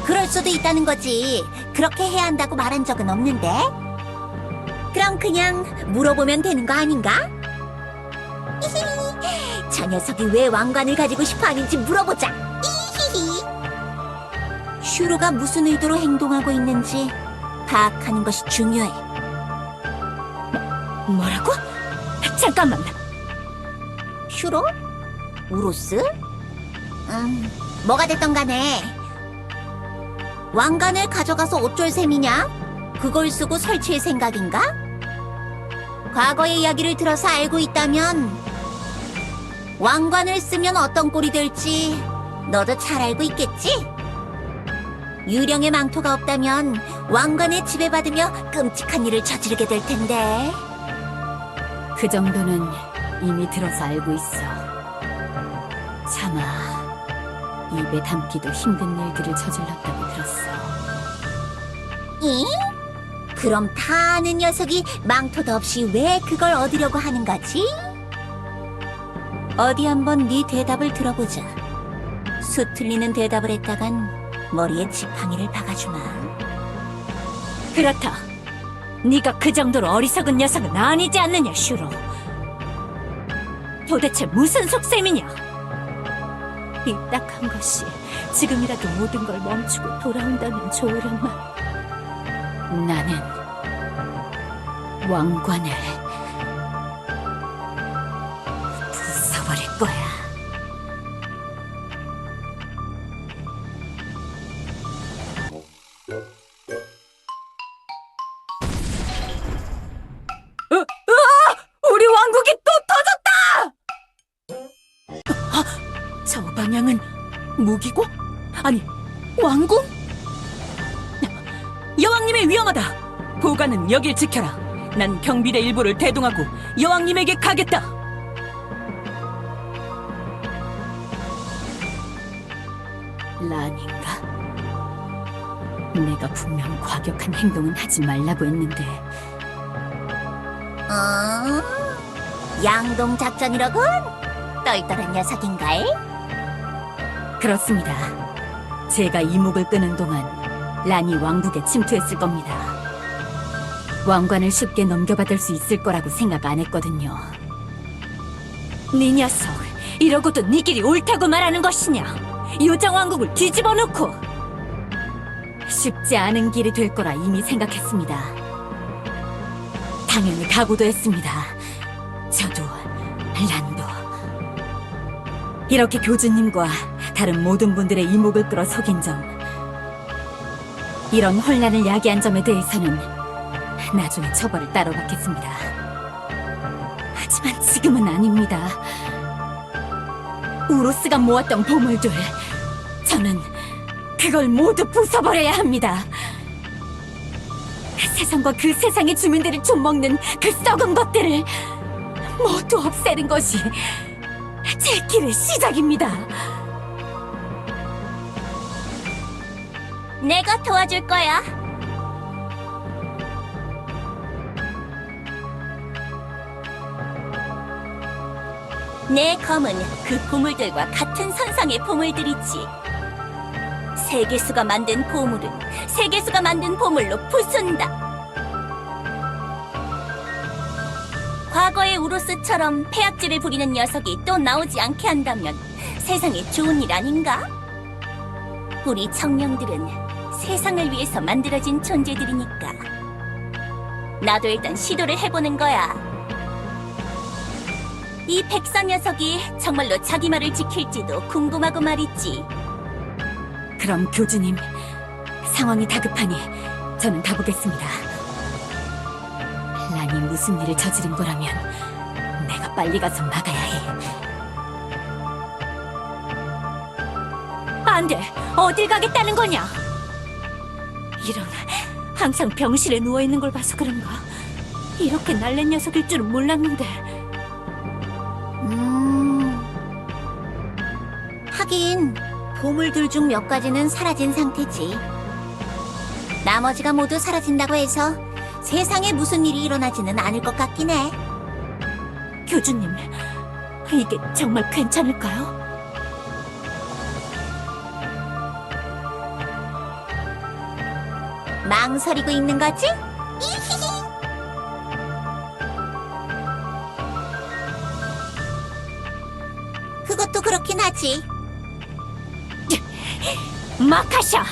그럴 수도 있다는 거지. 그렇게 해야 한다고 말한 적은 없는데. 그럼 그냥 물어보면 되는 거 아닌가? 저 녀석이 왜 왕관을 가지고 싶어 하는지 물어보자. 슈로가 무슨 의도로 행동하고 있는지 파악하는 것이 중요해. 뭐라고? 잠깐만. 슈로? 우로스? 뭐가 됐던 간에 왕관을 가져가서 어쩔 셈이냐? 그걸 쓰고 설치할 생각인가? 과거의 이야기를 들어서 알고 있다면 왕관을 쓰면 어떤 꼴이 될지 너도 잘 알고 있겠지? 유령의 망토가 없다면 왕관에 지배받으며 끔찍한 일을 저지르게 될 텐데. 그 정도는 이미 들어서 알고 있어. 차마 입에 담기도 힘든 일들을 저질렀다고 들었어. 이? 그럼 다 아는 녀석이 망토도 없이 왜 그걸 얻으려고 하는 거지? 어디 한번 네 대답을 들어보자. 수 틀리는 대답을 했다간 머리에 지팡이를 박아주마. 그렇다. 네가 그 정도로 어리석은 녀석은 아니지 않느냐, 슈로. 도대체 무슨 속셈이냐? 이 딱한 것이 지금이라도 모든 걸 멈추고 돌아온다면 좋으련만. 나는 왕관을 부숴버릴 거야. 우리 왕국이 또 터졌다! 저 방향은 무기고? 아니, 왕궁? 여왕님이 위험하다! 보관은 여길 지켜라. 난 경비대 일부를 대동하고 여왕님에게 가겠다. 란인가? 내가 분명 과격한 행동은 하지 말라고 했는데. 양동 작전이로군. 똘똘한 녀석인걸? 그렇습니다. 제가 이목을 끄는 동안 란이 왕국에 침투했을 겁니다. 왕관을 쉽게 넘겨받을 수 있을 거라고 생각 안 했거든요. 네 녀석, 이러고도 네 길이 옳다고 말하는 것이냐? 요정 왕국을 뒤집어 놓고! 쉽지 않은 길이 될 거라 이미 생각했습니다. 당연히 각오도 했습니다. 저도, 란도. 이렇게 교주님과 다른 모든 분들의 이목을 끌어 속인 점, 이런 혼란을 야기한 점에 대해서는 나중에 처벌을 따로 받겠습니다. 하지만 지금은 아닙니다. 우로스가 모았던 보물들, 저는 그걸 모두 부숴버려야 합니다. 세상과 그 세상의 주민들을 좀먹는 그 썩은 것들을 모두 없애는 것이 제 길의 시작입니다. 내가 도와줄 거야. 내 검은 그 보물들과 같은 선상의 보물들이지. 세계수가 만든 보물은 세계수가 만든 보물로 부순다. 과거의 우로스처럼 폐악질을 부리는 녀석이 또 나오지 않게 한다면 세상에 좋은 일 아닌가? 우리 청명들은 세상을 위해서 만들어진 존재들이니까. 나도 일단 시도를 해보는 거야. 이 백사 녀석이 정말로 자기 말을 지킬지도 궁금하고 말이지. 그럼 교주님, 상황이 다급하니 저는 가보겠습니다. 란이 무슨 일을 저지른 거라면 내가 빨리 가서 막아야 해. 안 돼! 어딜 가겠다는 거냐? 이런, 항상 병실에 누워있는 걸 봐서 그런가? 이렇게 날랜 녀석일 줄은 몰랐는데. 하긴 보물들 중 몇 가지는 사라진 상태지. 나머지가 모두 사라진다고 해서 세상에 무슨 일이 일어나지는 않을 것 같긴 해. 교주님, 이게 정말 괜찮을까요? 망설이고 있는 거지? 그것도 그렇긴 하지. 마카샤!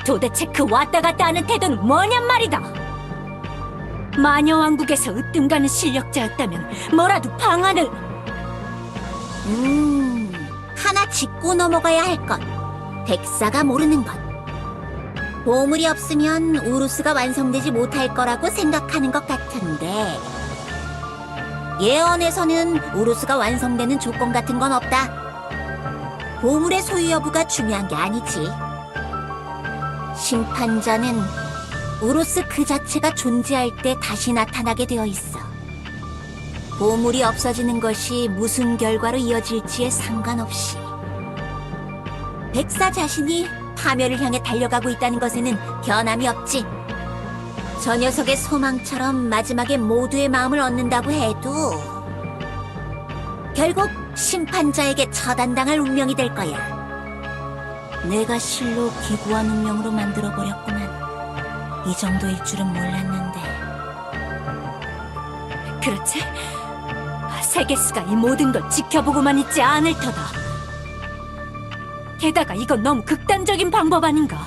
도대체 그 왔다 갔다 하는 태도는 뭐냔 말이다! 마녀왕국에서 으뜸가는 실력자였다면 뭐라도 방안을... 하나 짚고 넘어가야 할 것. 백사가 모르는 것. 보물이 없으면 우루스가 완성되지 못할 거라고 생각하는 것 같은데, 예언에서는 우루스가 완성되는 조건 같은 건 없다. 보물의 소유 여부가 중요한 게 아니지. 심판자는 우루스 그 자체가 존재할 때 다시 나타나게 되어 있어. 보물이 없어지는 것이 무슨 결과로 이어질지에 상관없이. 백사 자신이 파멸을 향해 달려가고 있다는 것에는 변함이 없지. 저 녀석의 소망처럼 마지막에 모두의 마음을 얻는다고 해도 결국 심판자에게 처단당할 운명이 될 거야. 내가 실로 기구한 운명으로 만들어버렸구만. 이 정도일 줄은 몰랐는데. 그렇지? 세계수가 이 모든 걸 지켜보고만 있지 않을 터다. 게다가 이건 너무 극단적인 방법 아닌가?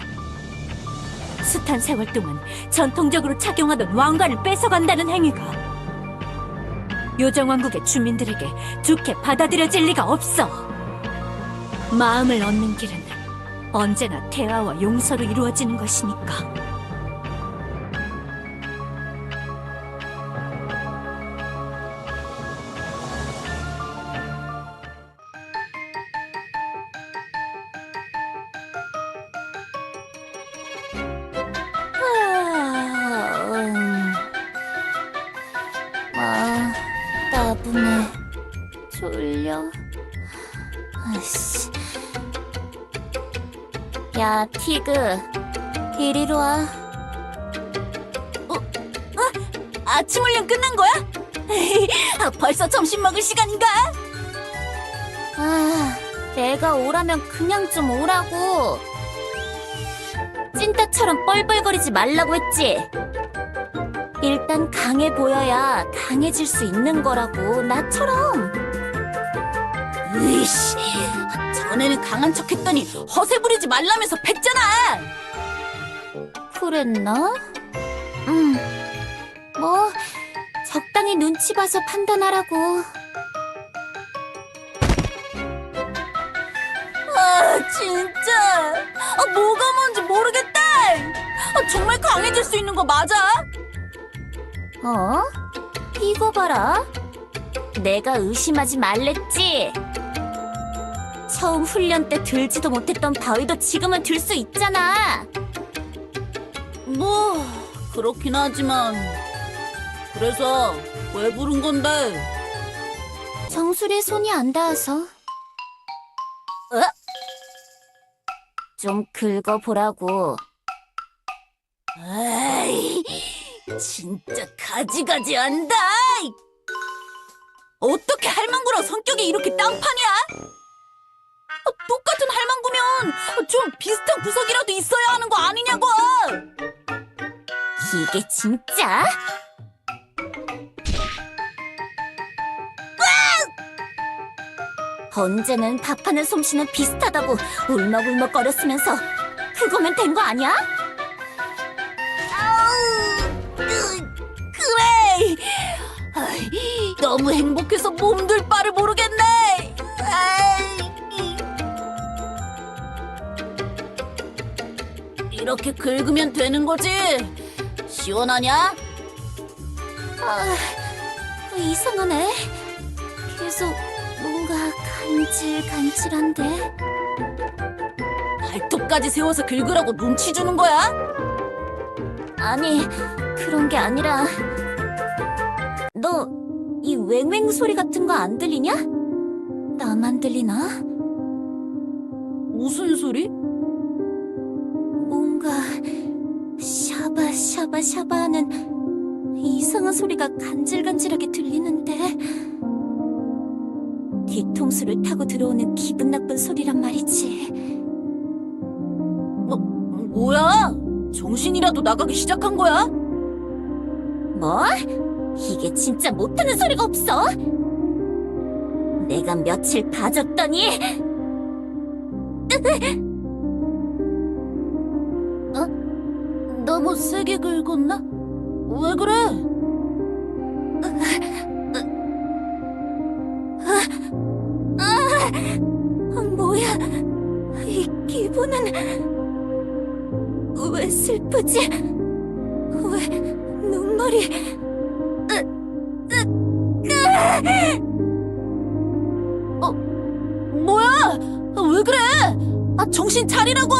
숱한 세월 동안 전통적으로 착용하던 왕관을 뺏어간다는 행위가 요정왕국의 주민들에게 좋게 받아들여질 리가 없어. 마음을 얻는 길은 언제나 대화와 용서로 이루어지는 것이니까. 따분해. 졸려. 아이씨. 야, 티그. 이리로 와. 아침 훈련 끝난 거야? 벌써 점심 먹을 시간인가? 아, 내가 오라면 그냥 좀 오라고. 찐따처럼 뻘뻘거리지 말라고 했지? 일단 강해 보여야 강해질 수 있는 거라고, 나처럼. 으이씨, 전에는 강한 척 했더니 허세 부리지 말라면서 팼잖아! 그랬나? 뭐, 적당히 눈치 봐서 판단하라고. 아, 진짜! 뭐가 뭔지 모르겠다! 정말 강해질 수 있는 거 맞아? 이거 봐라. 내가 의심하지 말랬지? 처음 훈련 때 들지도 못했던 바위도 지금은 들 수 있잖아. 뭐 그렇긴 하지만 그래서 왜 부른 건데? 정수리에 손이 안 닿아서. 좀 긁어보라고. 에이, 진짜 가지가지 한다. 어떻게 할망구랑 성격이 이렇게 땅판이야? 똑같은 할망구면 좀 비슷한 구석이라도 있어야 하는 거 아니냐고. 이게 진짜? 언제는 밥하는 솜씨는 비슷하다고 울먹울먹거렸으면서 그거면 된 거 아니야? 그래. 아이, 너무 행복해서 몸둘 바를 모르겠네. 이렇게 긁으면 되는 거지? 시원하냐? 이상하네. 계속 뭔가 간질간질한데. 발톱까지 세워서 긁으라고 눈치 주는 거야? 아니, 그런 게 아니라 너 이 웽웽 소리 같은 거 안 들리냐? 나만 들리나? 무슨 소리? 뭔가 샤바샤바샤바 하는 이상한 소리가 간질간질하게 들리는데 뒤통수를 타고 들어오는 기분 나쁜 소리란 말이지. 뭐야? 정신이라도 나가기 시작한 거야? 뭐? 이게 진짜 못하는 소리가 없어? 내가 며칠 봐줬더니 너무 세게 긁었나? 왜 그래? 뭐야? 이 기분은 왜 슬프지? 왜 눈물이? 뭐야? 왜 그래? 정신 차리라고!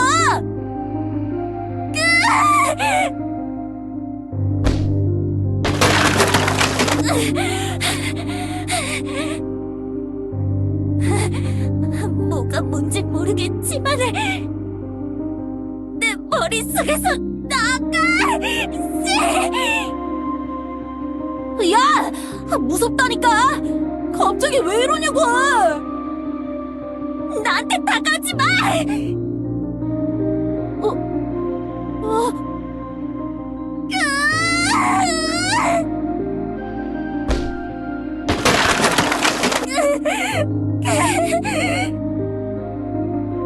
뭐가 뭔진 모르겠지만 내 머릿속에서 나가! 야! 무섭다니까! 갑자기 왜 이러냐고! 나한테 다가오지 마!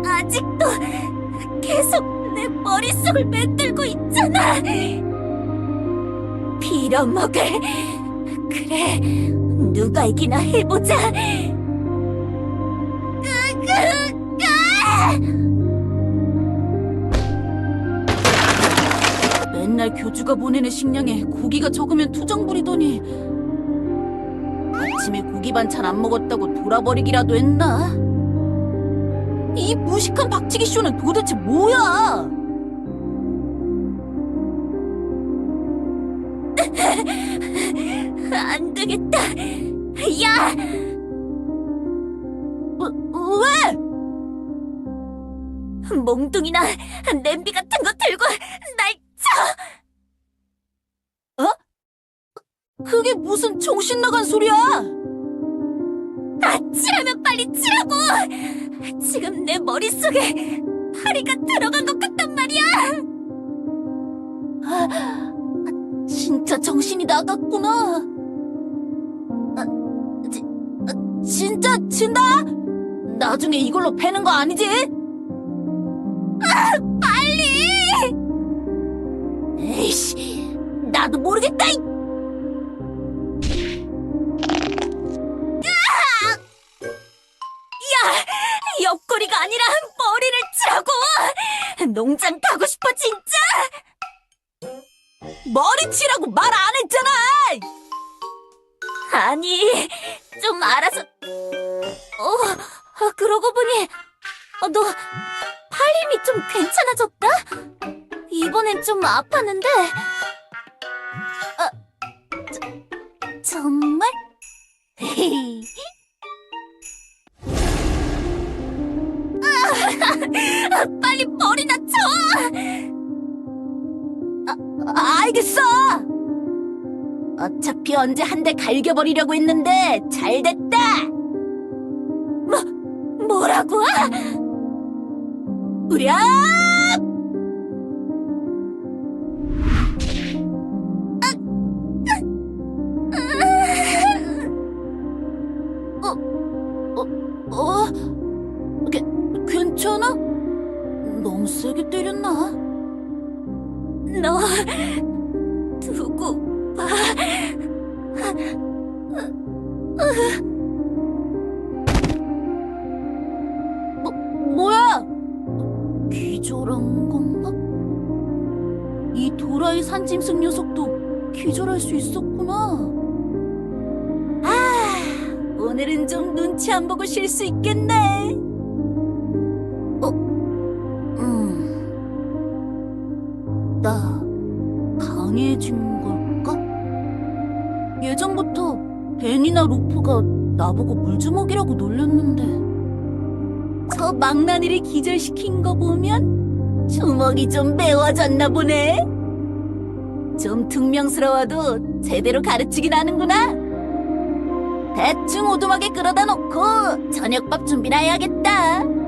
아직도 계속 내 머릿속을 맴돌고 있잖아. 빌어먹을. 그래, 누가 이기나 해보자. 맨날 교주가 보내는 식량에 고기가 적으면 투정 부리더니 아침에 고기 반찬 안 먹었다고 돌아버리기라도 했나? 이 무식한 박치기 쇼는 도대체 뭐야? 안 되겠다. 야! 왜? 몽둥이나 냄비 같은 거 들고 날 쳐! 그게 무슨 정신 나간 소리야? 치라면 빨리 치라고! 지금 내 머릿속에 파리가 들어간 것 같단 말이야! 진짜 정신이 나갔구나. 진짜 친다? 나중에 이걸로 패는 거 아니지? 빨리! 에이씨, 나도 모르겠다. 옆구리가 아니라 머리를 치라고! 농장 가고 싶어 진짜! 머리 치라고 말 안 했잖아. 아니, 좀 알아서... 그러고 보니 너 팔 힘이 좀 괜찮아졌다? 이번엔 좀 아팠는데 정말? 빨리 머리나 쳐! 알겠어! 어차피 언제 한 대 갈겨버리려고 했는데 잘 됐다! 뭐라고? 우랴! 괜찮아? 너무 세게 때렸나? 너 두고 봐. 뭐야? 기절한 건가? 이 도라이 산짐승 녀석도 기절할 수 있었구나. 오늘은 좀 눈치 안 보고 쉴 수 있겠네. 나 강해진 걸까? 예전부터 벤이나 루프가 나보고 물주먹이라고 놀렸는데 저 망나니를 기절시킨 거 보면 주먹이 좀 매워졌나 보네. 좀 퉁명스러워도 제대로 가르치긴 하는구나. 대충 오두막에 끌어다 놓고 저녁밥 준비나 해야겠다.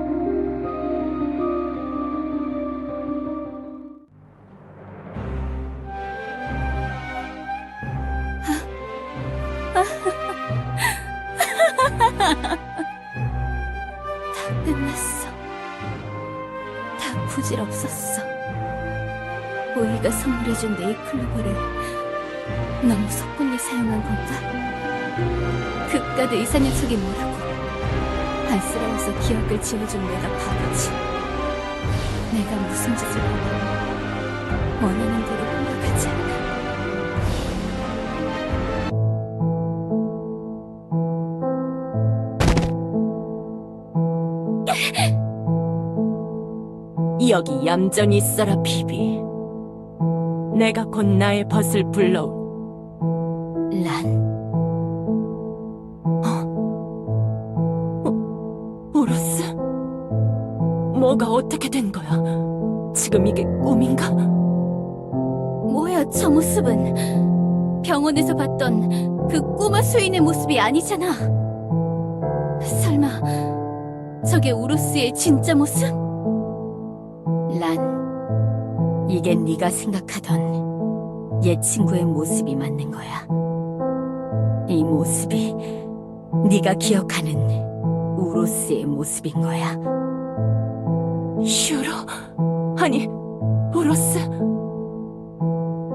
다 끝났어. 다 부질없었어. 오이가 선물해준 네잎클로버를 너무 섣불리 사용한 건가? 그깟 의사 녀석이 뭐라고? 안쓰러워서 기억을 지워준 내가 바보지. 내가 무슨 짓을 하고 원하는 대로 흘러가지 않아. 여기 얌전히 있어라, 비비. 내가 곧 나의 벗을 불러올. 란, 오로스? 뭐가 어떻게 된 거야? 지금 이게 꿈인가? 뭐야 저 모습은? 병원에서 봤던 그 꼬마 수인의 모습이 아니잖아. 설마 저게 우루스의 진짜 모습? 란, 이게 네가 생각하던 옛 친구의 모습이 맞는 거야. 이 모습이 네가 기억하는 우루스의 모습인 거야. 슈로? 아니, 오로스?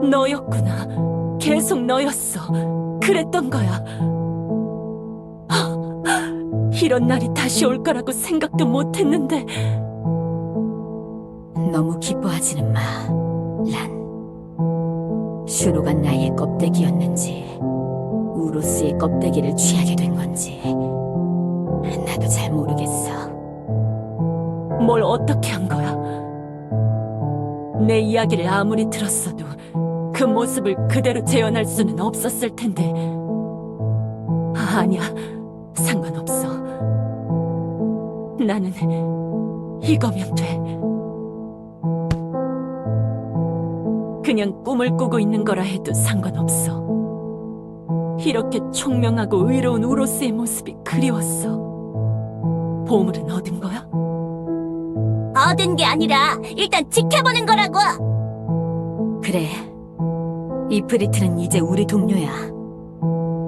너였구나. 계속 너였어. 그랬던 거야. 이런 날이 다시 올 거라고 생각도 못했는데. 너무 기뻐하지는 마, 란. 슈로가 나의 껍데기였는지 우루스의 껍데기를 취하게 된 건지 나도 잘 모르겠어. 뭘 어떻게 한 거야? 내 이야기를 아무리 들었어도 그 모습을 그대로 재현할 수는 없었을 텐데. 아니야, 상관없어. 나는 이거면 돼. 그냥 꿈을 꾸고 있는 거라 해도 상관없어. 이렇게 총명하고 의로운 우로스의 모습이 그리웠어. 보물은 얻은 거야? 얻은 게 아니라 일단 지켜보는 거라고. 그래, 이프리트는 이제 우리 동료야.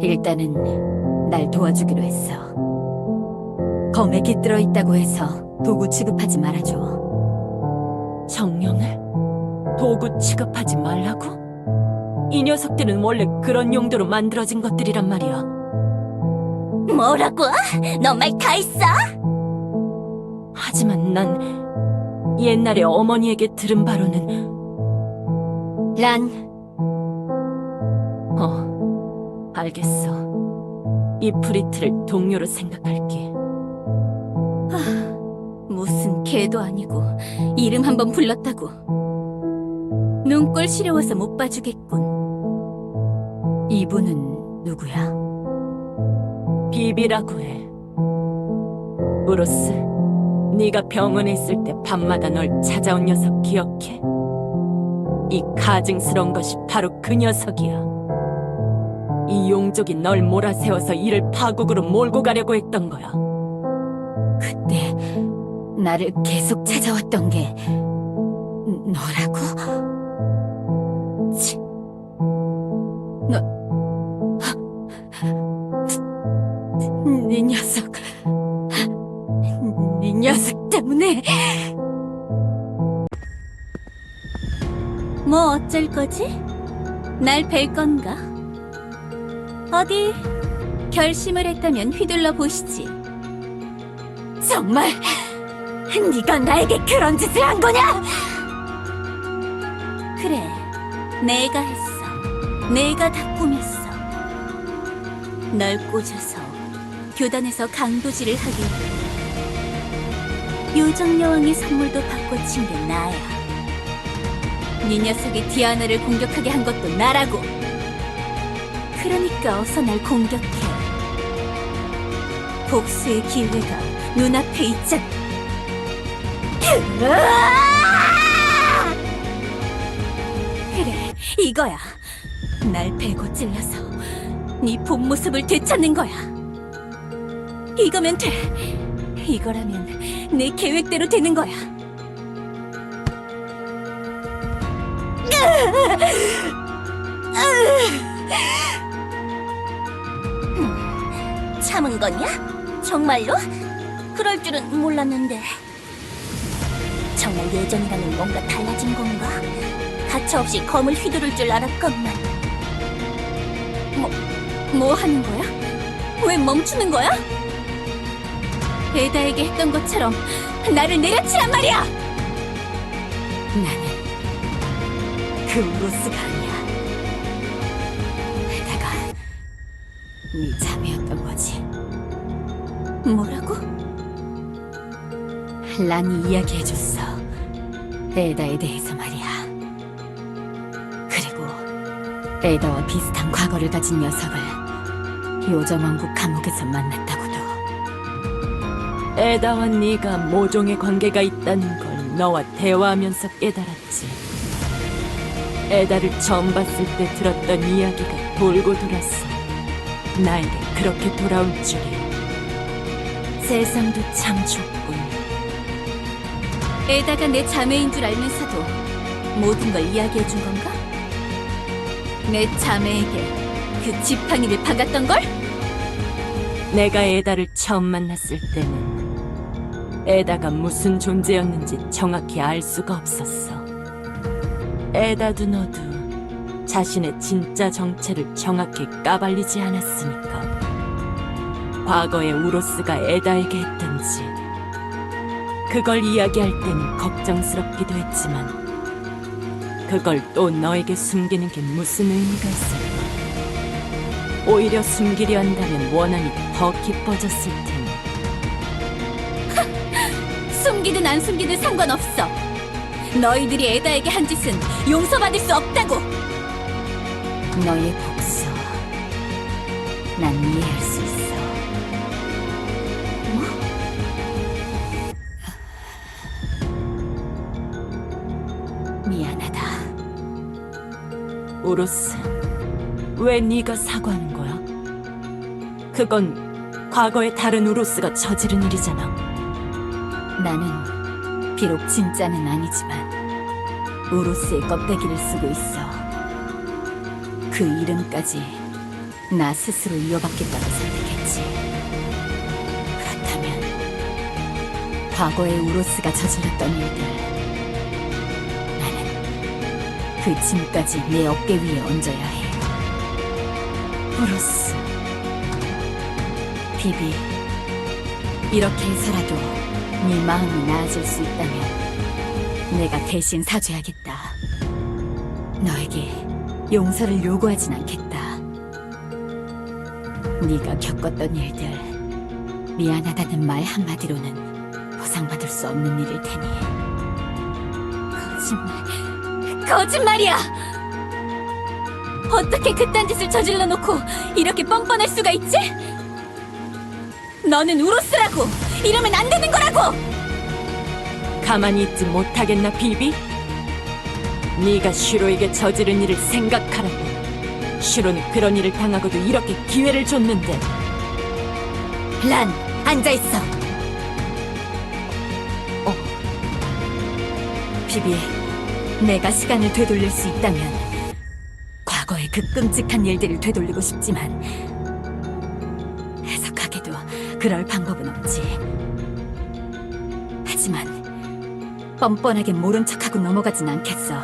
일단은 날 도와주기로 했어. 검에 깃들어 있다고 해서 도구 취급하지 말아줘. 정령을? 도구 취급하지 말라고? 이 녀석들은 원래 그런 용도로 만들어진 것들이란 말이야. 뭐라고? 너 말 다 했어? 하지만 난 옛날에 어머니에게 들은 바로는 란, 알겠어. 이프리트를 동료로 생각할게. 무슨 개도 아니고 이름 한번 불렀다고. 눈꼴 시려워서 못 봐주겠군. 이분은 누구야? 비비라고 해. 우로스, 네가 병원에 있을 때 밤마다 널 찾아온 녀석 기억해? 이 가증스러운 것이 바로 그 녀석이야. 이 용족이 널 몰아세워서 이를 파국으로 몰고 가려고 했던 거야. 그때 나를 계속 찾아왔던 게 너라고? 치, 네 녀석, 네 녀석 때문에. 뭐 어쩔 거지? 날 뵐 건가? 어디 결심을 했다면 휘둘러 보시지. 정말 네가 나에게 그런 짓을 한 거냐? 그래, 내가 했어. 내가 다 꾸몄어. 널 꽂아서 교단에서 강도질을 하게 했고, 요정여왕의 선물도 바꿔친 게 나야. 네 녀석이 디아나를 공격하게 한 것도 나라고. 그러니까 어서 날 공격해. 복수의 기회가 눈앞에 있잖아. 그래, 이거야. 날 베고 찔러서 네 본 모습을 되찾는 거야. 이거면 돼. 이거라면 내 계획대로 되는 거야. 참은 거냐? 정말로? 그럴 줄은 몰랐는데. 정말 예전이랑은 뭔가 달라진 건가? 가차없이 검을 휘두를 줄 알았건만. 뭐 하는 거야? 왜 멈추는 거야? 에다에게 했던 것처럼 나를 내려치란 말이야! 나는 그 우로스가 아니야. 에다가 네 자매였던 거지. 뭐라고? 란이 이야기해줬어. 에다에 대해서 말이야. 그리고 에다와 비슷한 과거를 가진 녀석을 요정왕국 감옥에서 만났다고도. 에다와 네가 모종의 관계가 있다는 걸 너와 대화하면서 깨달았지. 에다를 처음 봤을 때 들었던 이야기가 돌고 돌았어. 나에게 그렇게 돌아올 줄이. 세상도 참 좁군. 에다가 내 자매인 줄 알면서도 모든 걸 이야기해 준 건가? 내 자매에게 그 지팡이를 박았던 걸? 내가 에다를 처음 만났을 때는 에다가 무슨 존재였는지 정확히 알 수가 없었어. 에다도 너도 자신의 진짜 정체를 정확히 까발리지 않았으니까. 과거에 우로스가 에다에게 했던지 그걸 이야기할 땐 걱정스럽기도 했지만 그걸 또 너에게 숨기는 게 무슨 의미가 있을까? 오히려 숨기려 한다면 원한이 더 깊어졌을 테니. 숨기든 안 숨기든 상관없어. 너희들이 에다에게 한 짓은 용서받을 수 없다고. 너의 복수, 난 이해할 수 있어. 미안하다. 우로스, 왜 네가 사과하는 거야? 그건 과거의 다른 우로스가 저지른 일이잖아. 나는 비록 진짜는 아니지만 우로스의 껍데기를 쓰고 있어. 그 이름까지 나 스스로 이어받겠다고 선택했지. 그렇다면 과거의 우로스가 저질렀던 일들, 나는 그 짐까지 내 어깨 위에 얹어야 해. 우로스, 비비, 이렇게 해서라도 네 마음이 나아질 수 있다면 내가 대신 사죄하겠다. 너에게 용서를 요구하진 않겠다. 네가 겪었던 일들, 미안하다는 말 한마디로는 보상받을 수 없는 일일 테니. 거짓말이야! 어떻게 그딴 짓을 저질러 놓고 이렇게 뻔뻔할 수가 있지? 너는 우로스라고! 이러면 안 되는 거라고! 가만히 있지 못하겠나, 비비? 네가 슈로에게 저지른 일을 생각하라고. 슈로는 그런 일을 당하고도 이렇게 기회를 줬는데. 란, 앉아있어. 비비, 내가 시간을 되돌릴 수 있다면 과거의 그 끔찍한 일들을 되돌리고 싶지만 해석하게도 그럴 방법은 없지. 하지만 뻔뻔하게 모른 척하고 넘어가진 않겠어.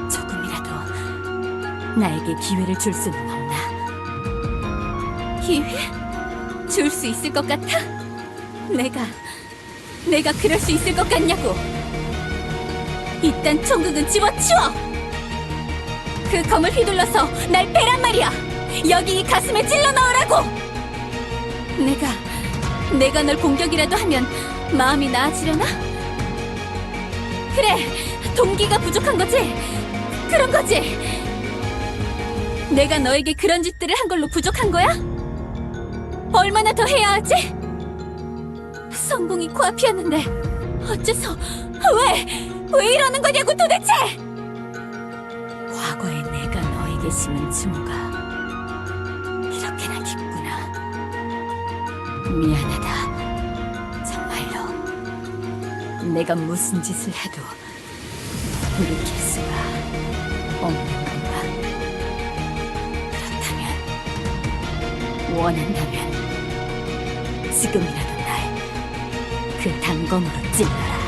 조금이라도 나에게 기회를 줄 수는 없나? 기회? 줄 수 있을 것 같아? 내가 그럴 수 있을 것 같냐고! 이딴 총극은 집어치워! 그 검을 휘둘러서 날 패란 말이야! 여기 이 가슴에 찔러 넣으라고! 내가 널 공격이라도 하면 마음이 나아지려나? 그래, 동기가 부족한 거지? 그런 거지? 내가 너에게 그런 짓들을 한 걸로 부족한 거야? 얼마나 더 해야 하지? 성공이 코앞이었는데 어째서 왜 이러는 거냐고 도대체! 과거에 내가 너에게 심은 증오가 이렇게나 깊구나. 미안하다. 정말로 내가 무슨 짓을 해도 돌이킬 수가 없는 건가? 그렇다면, 원한다면 지금이라도 날 그 단검으로 찔러라.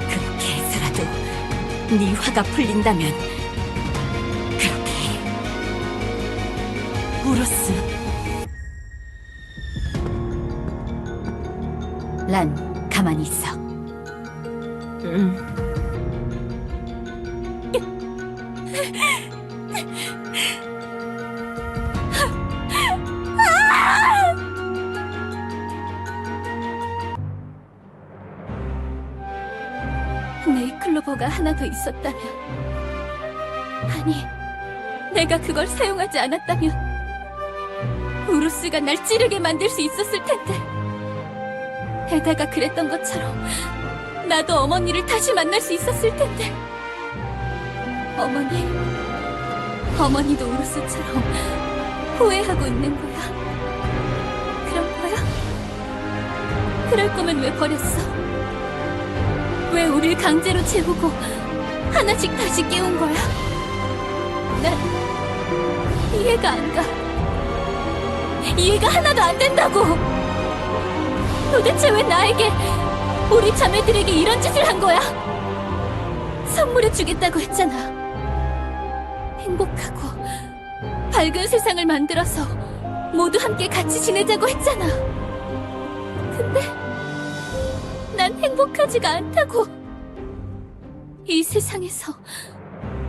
그렇게 해서라도 네 화가 풀린다면 그렇게 해. 우로스, 란, 가만히 있어. 네이클로버가 하나 더 있었다면, 아니, 내가 그걸 사용하지 않았다면 우루스가 날 찌르게 만들 수 있었을 텐데. 에다가 그랬던 것처럼 나도 어머니를 다시 만날 수 있었을 텐데. 어머니도 우루스처럼 후회하고 있는 거야. 그런 거야? 그럴 거면 왜 버렸어? 왜 우릴 강제로 재우고 하나씩 다시 깨운 거야? 난 이해가 안 가. 이해가 하나도 안 된다고. 도대체 왜 나에게, 우리 자매들에게 이런 짓을 한 거야? 선물해 주겠다고 했잖아. 행복하고 밝은 세상을 만들어서 모두 함께 같이 지내자고 했잖아. 근데 난 행복하지가 않다고. 이 세상에서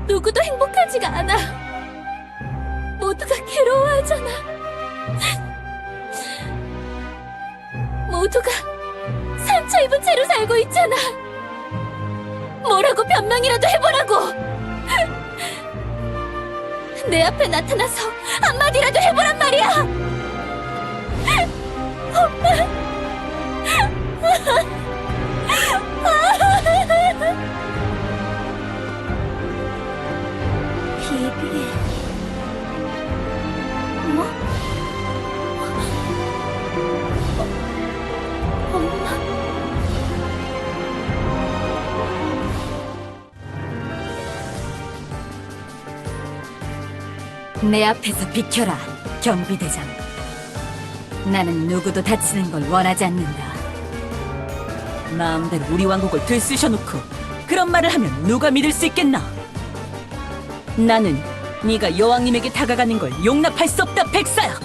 누구도 행복하지가 않아. 모두가 괴로워하잖아. 모두가 상처 입은 채로 살고 있잖아. 뭐라고 변명이라도 해보라고. 내 앞에 나타나서 한마디라도 해보란 말이야. 엄마. 비비. 뭐? 엄마? 내 앞에서 비켜라, 경비대장. 나는 누구도 다치는 걸 원하지 않는다. 마음대로 우리 왕국을 들쑤셔놓고 그런 말을 하면 누가 믿을 수 있겠나? 나는 네가 여왕님에게 다가가는 걸 용납할 수 없다, 백사야!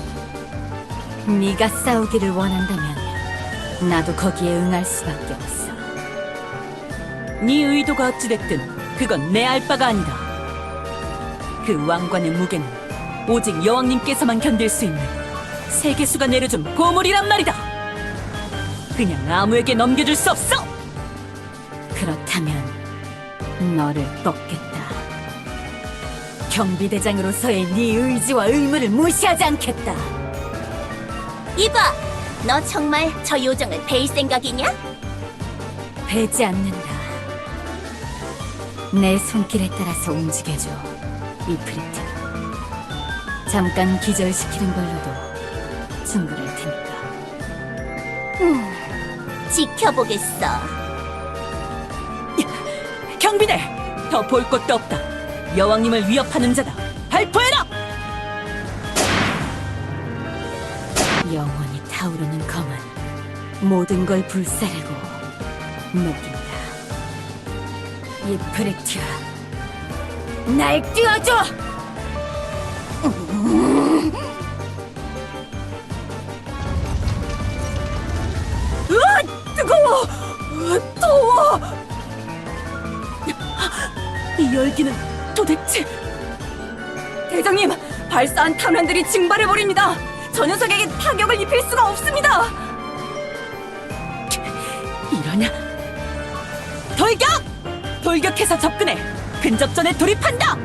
네가 싸우기를 원한다면 나도 거기에 응할 수밖에 없어. 네 의도가 어찌됐든 그건 내 알 바가 아니다. 그 왕관의 무게는 오직 여왕님께서만 견딜 수 있는 세계수가 내려준 보물이란 말이다! 그냥 아무에게 넘겨줄 수 없어! 그렇다면 너를 뽑겠다. 경비대장으로서의 네 의지와 의무를 무시하지 않겠다. 이봐, 너 정말 저 요정을 베일 생각이냐? 배지 않는다. 내 손길에 따라서 움직여줘, 이프리트. 잠깐 기절시키는 걸로도 충분할 테니까. 지켜보겠어. 경비대! 더 볼 것도 없다. 여왕님을 위협하는 자다. 발포해라! 영원히 타오르는 검은 모든 걸 불사르고 녹인다. 이프리트야, 날 띄워줘! 뜨거워! 더워! 이 열기는 도대체... 대장님! 발사한 탐란들이 징발해버립니다! 저 녀석에게 타격을 입힐 수가 없습니다! 이러냐? 돌격! 돌격해서 접근해! 근접전에 돌입한다!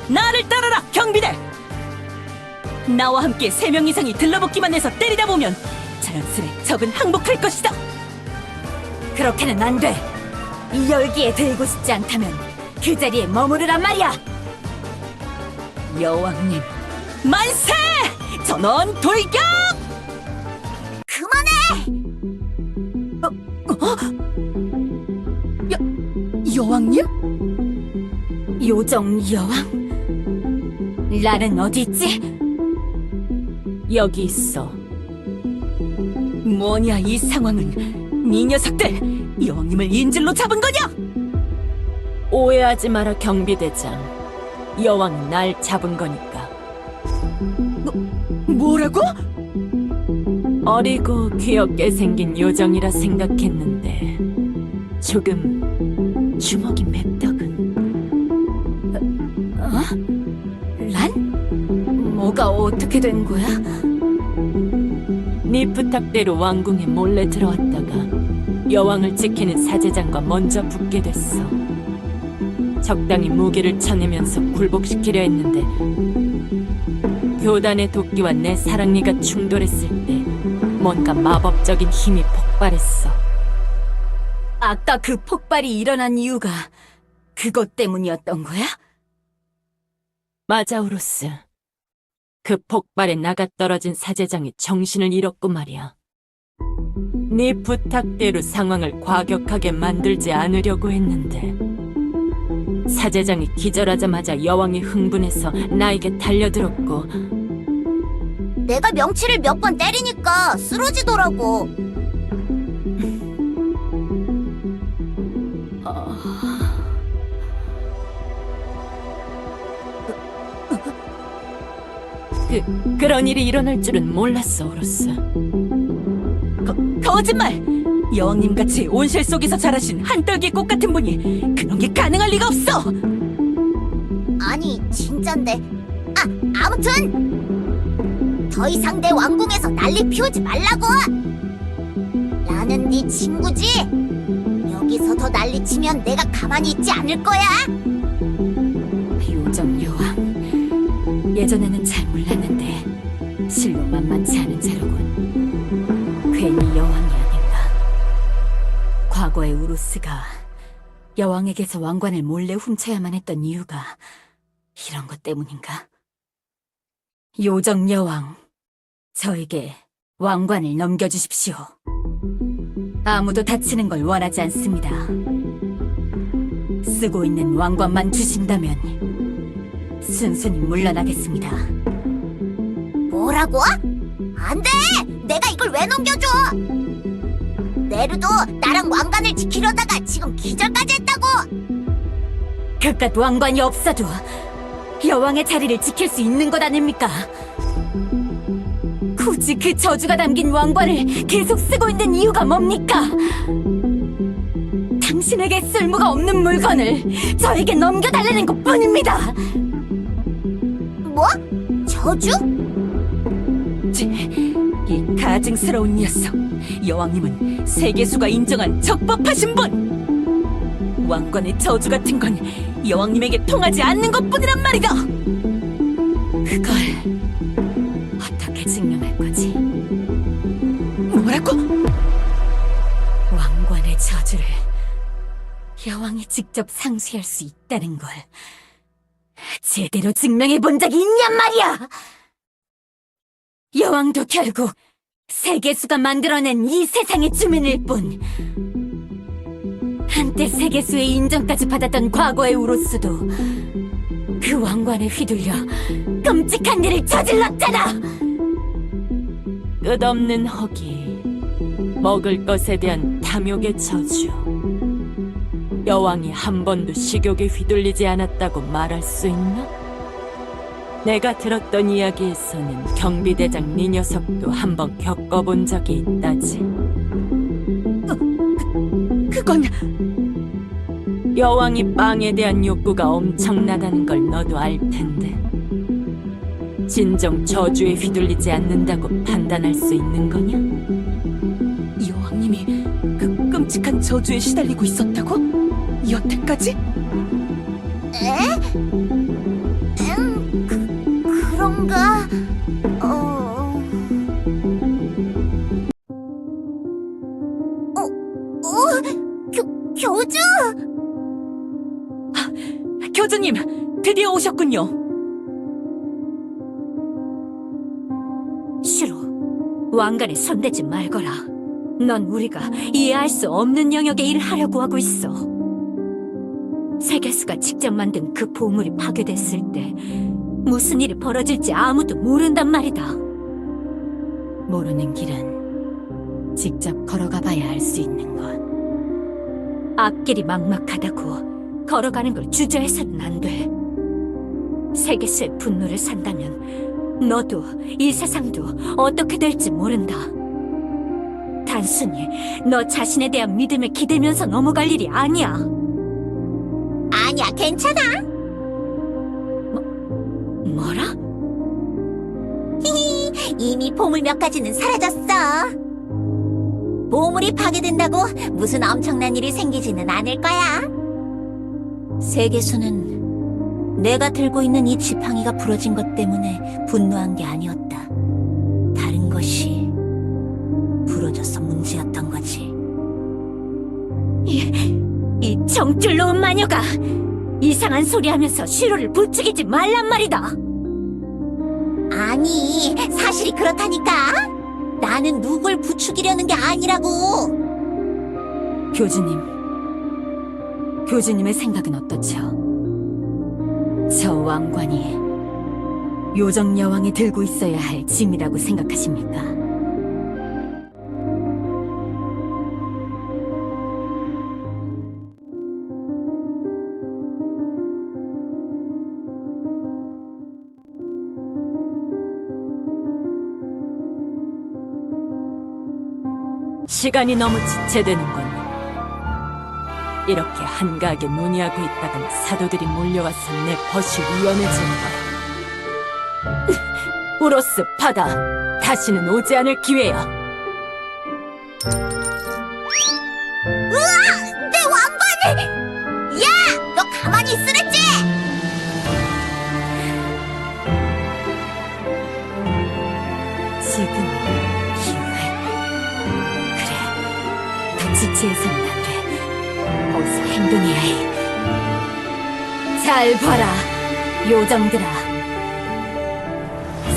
나를 따라라, 경비대! 나와 함께 3명 이상이 들러붙기만 해서 때리다 보면 자연스레 적은 항복할 것이다! 그렇게는 안 돼! 이 열기에 들고 싶지 않다면 그 자리에 머무르란 말이야! 여왕님, 만세! 전원 돌격! 그만해! 여왕님? 요정 여왕? 나는 어디 있지? 여기 있어. 뭐냐 이 상황은? 이 녀석들! 여왕님을 인질로 잡은 거냐? 오해하지 마라, 경비대장. 여왕이 날 잡은 거니까. 뭐라고? 어리고 귀엽게 생긴 요정이라 생각했는데 조금 주먹이 맵더군. 란? 뭐가 어떻게 된 거야? 네 부탁대로 왕궁에 몰래 들어왔다가 여왕을 지키는 사제장과 먼저 붙게 됐어. 적당히 무기를 쳐내면서 굴복시키려 했는데 교단의 도끼와 내 사랑니가 충돌했을 때 뭔가 마법적인 힘이 폭발했어. 아까 그 폭발이 일어난 이유가 그것 때문이었던 거야? 마자우루스. 그 폭발에 나가떨어진 사제장이 정신을 잃었고 말이야. 네 부탁대로 상황을 과격하게 만들지 않으려고 했는데 사제장이 기절하자마자 여왕이 흥분해서 나에게 달려들었고 내가 명치를 몇 번 때리니까 쓰러지더라고. 그런 일이 일어날 줄은 몰랐어, 오로스. 거짓말! 여왕님같이 온실 속에서 자라신 한떨기 꽃 같은 분이 그런 게 가능할 리가 없어! 아니, 진짠데. 아무튼 더 이상 내 왕궁에서 난리 피우지 말라고. 나는 네 친구지. 여기서 더 난리 치면 내가 가만히 있지 않을 거야. 요정 여왕, 예전에는 잘 몰랐는데 실로 만만치 않은 자로군. 괜히 여왕이 아닌가. 과거의 우루스가 여왕에게서 왕관을 몰래 훔쳐야만 했던 이유가 이런 것 때문인가? 요정 여왕, 저에게 왕관을 넘겨주십시오. 아무도 다치는 걸 원하지 않습니다. 쓰고 있는 왕관만 주신다면 순순히 물러나겠습니다. 뭐라고? 안 돼! 내가 이걸 왜 넘겨줘? 네르도 나랑 왕관을 지키려다가 지금 기절까지 했다고! 그깟 왕관이 없어도 여왕의 자리를 지킬 수 있는 것 아닙니까? 굳이 그 저주가 담긴 왕관을 계속 쓰고 있는 이유가 뭡니까? 당신에게 쓸모가 없는 물건을 저에게 넘겨달라는 것뿐입니다. 뭐? 저주? 이 가증스러운 녀석. 여왕님은 세계수가 인정한 적법하신 분. 왕관의 저주 같은 건 여왕님에게 통하지 않는 것뿐이란 말이다. 그걸 어떻게 증명할 거지? 뭐라고? 왕관의 저주를 여왕이 직접 상수할 수 있다는 걸 제대로 증명해 본 적이 있냔 말이야! 여왕도 결국 세계수가 만들어낸 이 세상의 주민일 뿐. 한때 세계수의 인정까지 받았던 과거의 우로스도 그 왕관에 휘둘려 끔찍한 일을 저질렀잖아! 끝없는 허기, 먹을 것에 대한 탐욕의 저주. 여왕이 한 번도 식욕에 휘둘리지 않았다고 말할 수 있나? 내가 들었던 이야기에서는 경비대장 네 녀석도 한 번 겪어본 적이 있다지. 그건 여왕이 빵에 대한 욕구가 엄청나다는 걸 너도 알 텐데. 진정 저주에 휘둘리지 않는다고 판단할 수 있는 거냐? 여왕님이 그 끔찍한 저주에 시달리고 있었다고? 여태까지? 그런가? 교주! 교주님, 드디어 오셨군요. 싫어. 왕관에 손대지 말거라. 넌 우리가 이해할 수 없는 영역의 일을 하려고 하고 있어. 세계수가 직접 만든 그 보물이 파괴됐을 때 무슨 일이 벌어질지 아무도 모른단 말이다. 모르는 길은 직접 걸어가 봐야 알 수 있는 것. 앞길이 막막하다고 걸어가는 걸 주저해서는 안 돼. 세계수의 분노를 산다면 너도 이 세상도 어떻게 될지 모른다. 단순히 너 자신에 대한 믿음에 기대면서 넘어갈 일이 아니야. 아니야, 괜찮아. 뭐라? 이미 보물 몇 가지는 사라졌어. 보물이 파괴된다고 무슨 엄청난 일이 생기지는 않을 거야. 세계수는 내가 들고 있는 이 지팡이가 부러진 것 때문에 분노한 게 아니었다. 다른 것이 부러져서 문제였던 거지. 이 정줄 놓은 마녀가 이상한 소리 하면서 시로를 부추기지 말란 말이다. 아니, 사실이 그렇다니까. 나는 누굴 부추기려는 게 아니라고. 교주님의 생각은 어떻죠? 저 왕관이 요정 여왕이 들고 있어야 할 짐이라고 생각하십니까? 시간이 너무 지체되는군. 이렇게 한가하게 논의하고 있다간 사도들이 몰려와서 내 벗이 위험해지는 거야. 우로스, 받아. 다시는 오지 않을 기회야. 내 왕관을! 야! 너 가만히 있으랬지? 지금 기회. 그래, 더 지체해서는 안 돼. 어서 행동해야 해. 잘 봐라, 요정들아.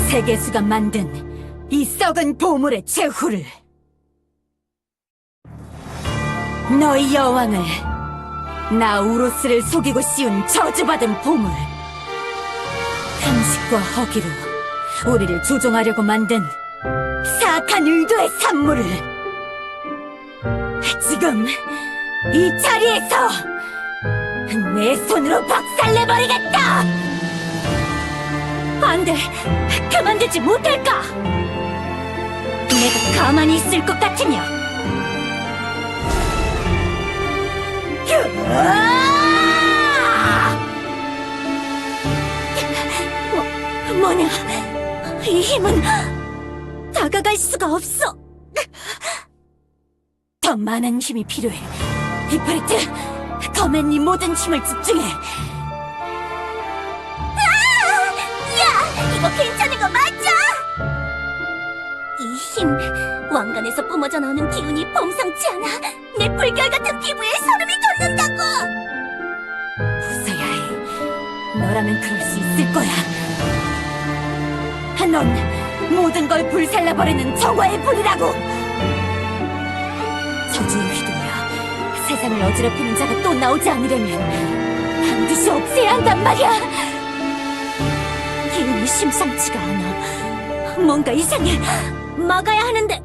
세계수가 만든 이 썩은 보물의 최후를. 너희 여왕을, 나 우로스를 속이고 씌운 저주받은 보물, 탐식과 허기로 우리를 조종하려고 만든 사악한 의도의 산물을 지금 이 자리에서 내 손으로 박살내버리겠다! 안 돼! 가만두지 못할까? 내가 가만히 있을 것 같으냐? 뭐냐? 이 힘은 다가갈 수가 수가 없어. 더 많은 힘이 필요해. 이프리트, 검에 네 모든 힘을 집중해. 야, 이거 괜찮은 거 맞아? 이 힘, 왕관에서 뿜어져 나오는 기운이 범상치 않아. 내 불결 같은 피부에 소름이 돋는다고. 웃어야 해. 너라면 그럴 수 있을 거야. 넌 모든 걸 불살라버리는 정화의 불이라고. 저주에 휘둘려 세상을 어지럽히는 자가 또 나오지 않으려면 반드시 없애야 한단 말이야. 기운이 심상치가 않아. 뭔가 이상해. 막아야 하는데.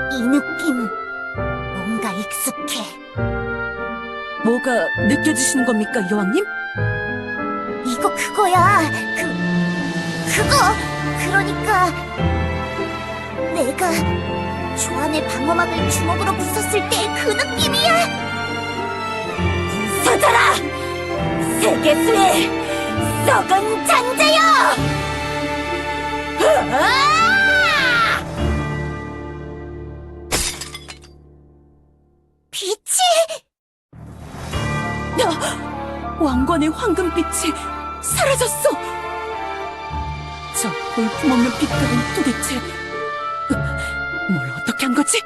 이 느낌, 뭔가 익숙해. 뭐가 느껴지시는 겁니까, 여왕님? 이거 그거야. 그러니까 내가 조안의 방어막을 주먹으로 부쉈을 때 그 느낌이야. 서져라! 세계수의 썩은 장자여! 빛이 왕관의 황금빛이 사라졌어! 저 볼품없는 빛깔은 도대체 뭘 어떻게 한 거지?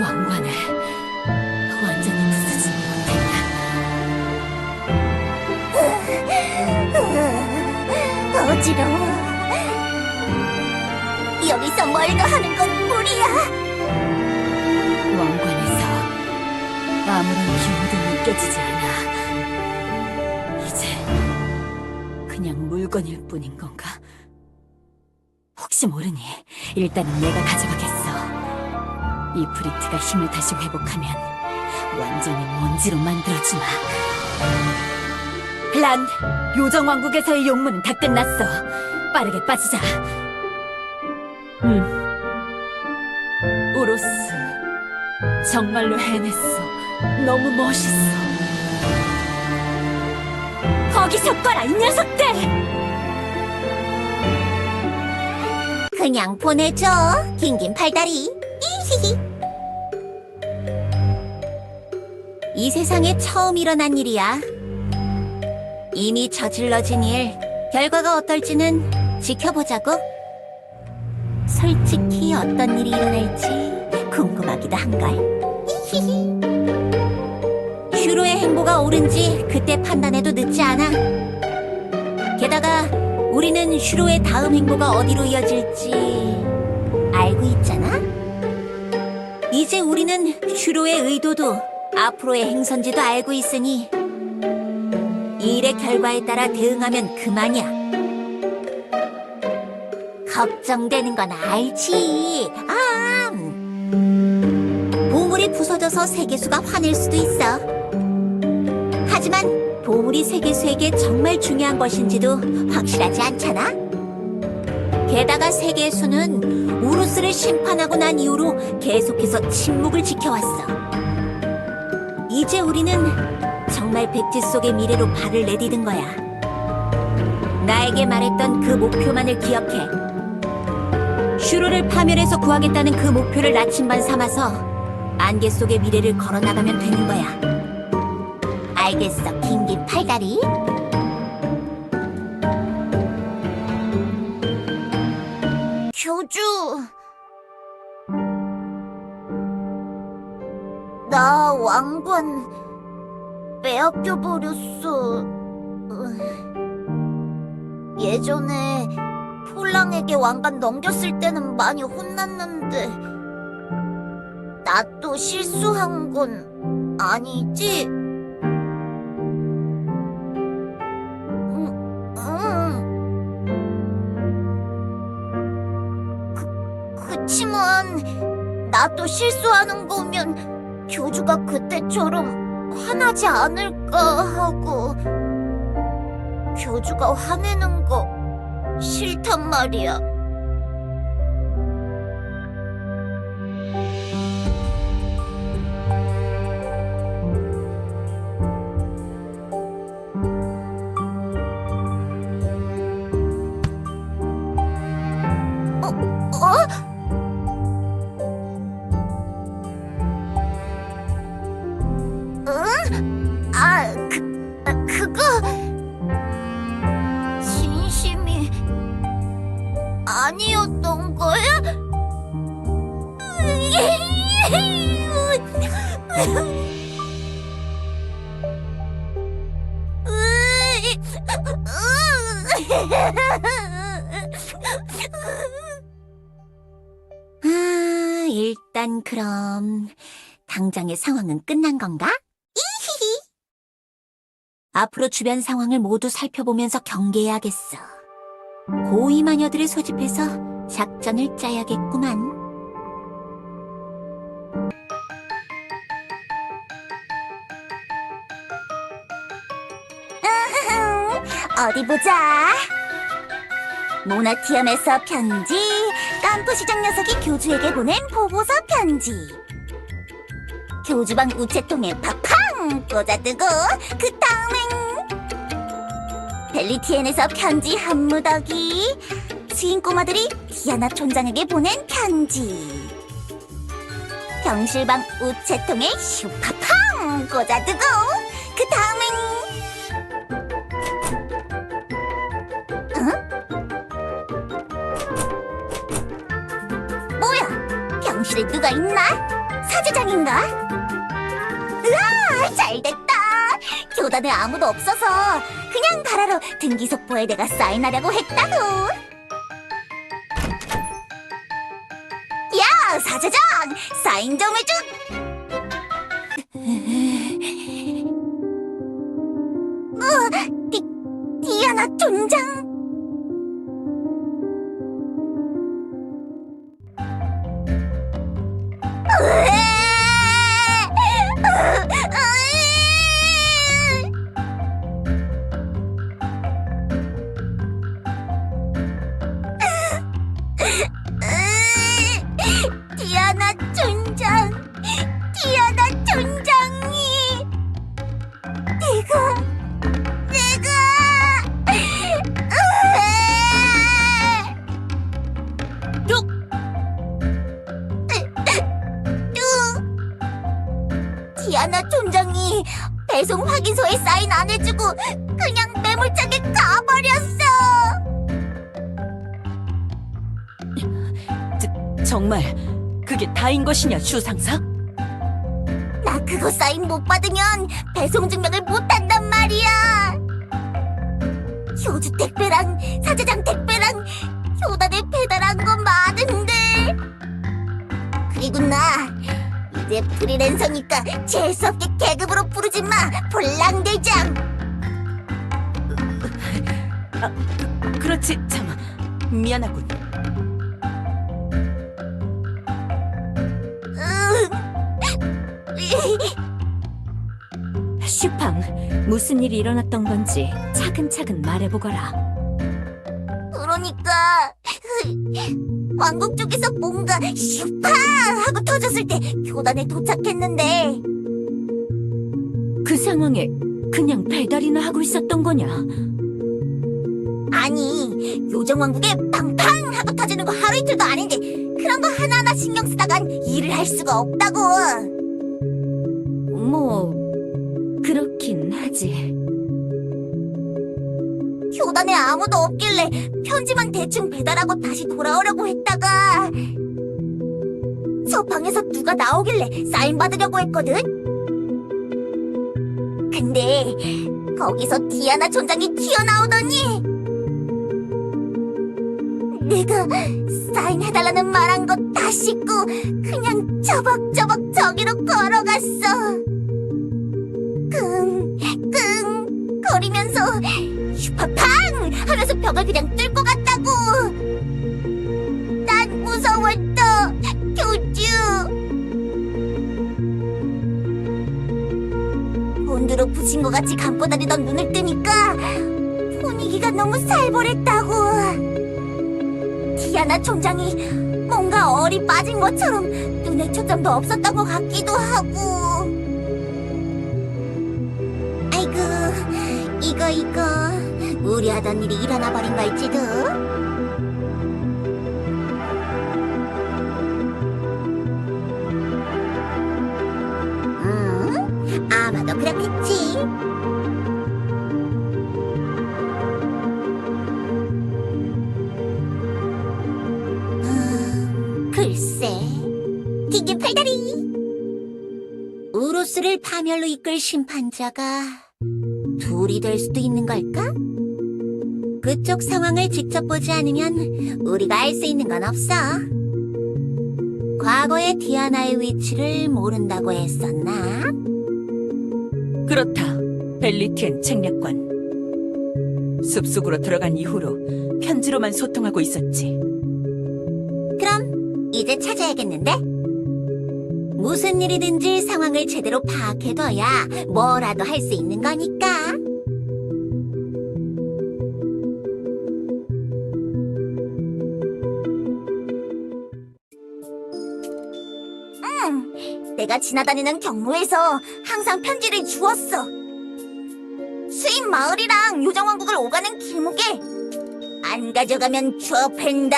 왕관을 완전히 부수지 못했나? 어지러워. 여기서 뭘가 하는 건 무리야. 왕관에서 아무런 기운도 느껴지지 않아. 이제 그냥 물건일 뿐인 건가? 혹시 모르니 일단은 내가 가져가겠어. 이 프리트가 힘을 다시 회복하면 완전히 먼지로 만들어주마. 플란, 요정왕국에서의 용무는 다 끝났어. 빠르게 빠지자. 우로스, 정말로 해냈어. 너무 멋있어. 거기서 꺼라, 이 녀석들! 그냥 보내줘, 긴긴 팔다리. 이히히. 이 세상에 처음 일어난 일이야. 이미 저질러진 일, 결과가 어떨지는 지켜보자고. 솔직히 어떤 일이 일어날지 궁금하기도 한걸. 히히히. 슈로의 행보가 옳은지 그때 판단해도 늦지 않아. 게다가 우리는 슈로의 다음 행보가 어디로 이어질지 알고 있잖아. 이제 우리는 슈로의 의도도 앞으로의 행선지도 알고 있으니 이 일의 결과에 따라 대응하면 그만이야. 걱정되는 건 알지. 보물이 부서져서 세계수가 화낼 수도 있어. 하지만 보물이 세계수에게 정말 중요한 것인지도 확실하지 않잖아. 게다가 세계수는 우루스를 심판하고 난 이후로 계속해서 침묵을 지켜왔어. 이제 우리는 정말 백지 속의 미래로 발을 내디딘 거야. 나에게 말했던 그 목표만을 기억해. 슈로를 파멸해서 구하겠다는 그 목표를 나침반 삼아서 안개 속의 미래를 걸어나가면 되는 거야. 알겠어, 긴긴 팔다리. 교주, 나 왕관 빼앗겨버렸어. 예전에 폴랑에게 왕관 넘겼을 때는 많이 혼났는데 나 또 실수한 건 아니지? 그치만 나도 실수하는 거면 교주가 그때처럼 화나지 않을까 하고. 교주가 화내는 거 싫단 말이야. 그거 진심이 아니었던 거야? 일단 그럼 당장의 상황은 끝난 건가? 앞으로 주변 상황을 모두 살펴보면서 경계해야겠어. 고위 마녀들을 소집해서 작전을 짜야겠구만. 어디 보자. 모나티엄에서 편지, 깜푸시장 녀석이 교주에게 보낸 보고서 편지. 교주방 우체통에 팡팡 꽂아두고 그 다음엔 벨리티엔에서 편지 한 무더기, 스인 꼬마들이 디아나 촌장에게 보낸 편지. 병실방 우체통에 슈파팡 꽂아두고 그 다음엔 뭐야? 병실에 누가 있나? 사제장인가? 으아, 잘됐다. 교단에 아무도 없어서 그냥 가라로 등기속보에 내가 사인하려고 했다고. 야, 사제장, 사인 좀 해줘. 디아나 촌장. 디아나 촌장, 디아나 촌장이 내가 디아나 촌장이 배송 확인서에 사인 안 해주고 그냥 매몰차게 가버렸어. 정말 그게 다인 것이냐, 주상사? 나 그거 사인 못 받으면 배송 증명을 못 한단 말이야. 효주 택배랑 사제장 택배랑 효단에 배달한 거 많은데. 그리고 나 이제 프리랜서니까 재수없게 계급으로 부르지 마, 볼랑대장. 그렇지, 참 미안하군. 슈팡, 무슨 일이 일어났던 건지 차근차근 말해보거라. 그러니까 왕국 쪽에서 뭔가 슈파 하고 터졌을 때 교단에 도착했는데 그 상황에 그냥 배달이나 하고 있었던 거냐? 아니, 요정왕국에 팡팡 하고 터지는 거 하루 이틀도 아닌데 그런 거 하나하나 신경 쓰다간 일을 할 수가 없다고. 뭐 그렇긴 하지. 교단에 아무도 없길래 편지만 대충 배달하고 다시 돌아오려고 했다가 서방에서 누가 나오길래 사인 받으려고 했거든? 근데 거기서 디아나 촌장이 튀어나오더니 내가 사인해달라는 말한 거 다 씻고 그냥 저벅저벅 저기로 걸어갔어. 끙끙 거리면서 슈퍼팡 하면서 벽을 그냥 뚫고 갔다고. 난 무서웠어, 교주. 본드로 부신 것 같이 감고 다니던 눈을 뜨니까 분위기가 너무 살벌했다고. 디아나 총장이 뭔가 얼이 빠진 것처럼 눈에 초점도 없었던 것 같기도 하고. 아이고, 이거 우려하던 일이 일어나 버린 걸지도. 아마도 그렇겠지. 글쎄, 튀김 팔다리. 우루스를 파멸로 이끌 심판자가 둘이 될 수도 있는 걸까? 그쪽 상황을 직접 보지 않으면 우리가 알 수 있는 건 없어. 과거의 디아나의 위치를 모른다고 했었나? 그렇다. 벨리티엔 책략관. 숲속으로 들어간 이후로 편지로만 소통하고 있었지. 그럼 이제 찾아야겠는데? 무슨 일이든지 상황을 제대로 파악해둬야 뭐라도 할 수 있는 거니까. 내가 지나다니는 경로에서 항상 편지를 주웠어. 수입 마을이랑 요정왕국을 오가는 길목에 안 가져가면 추업한다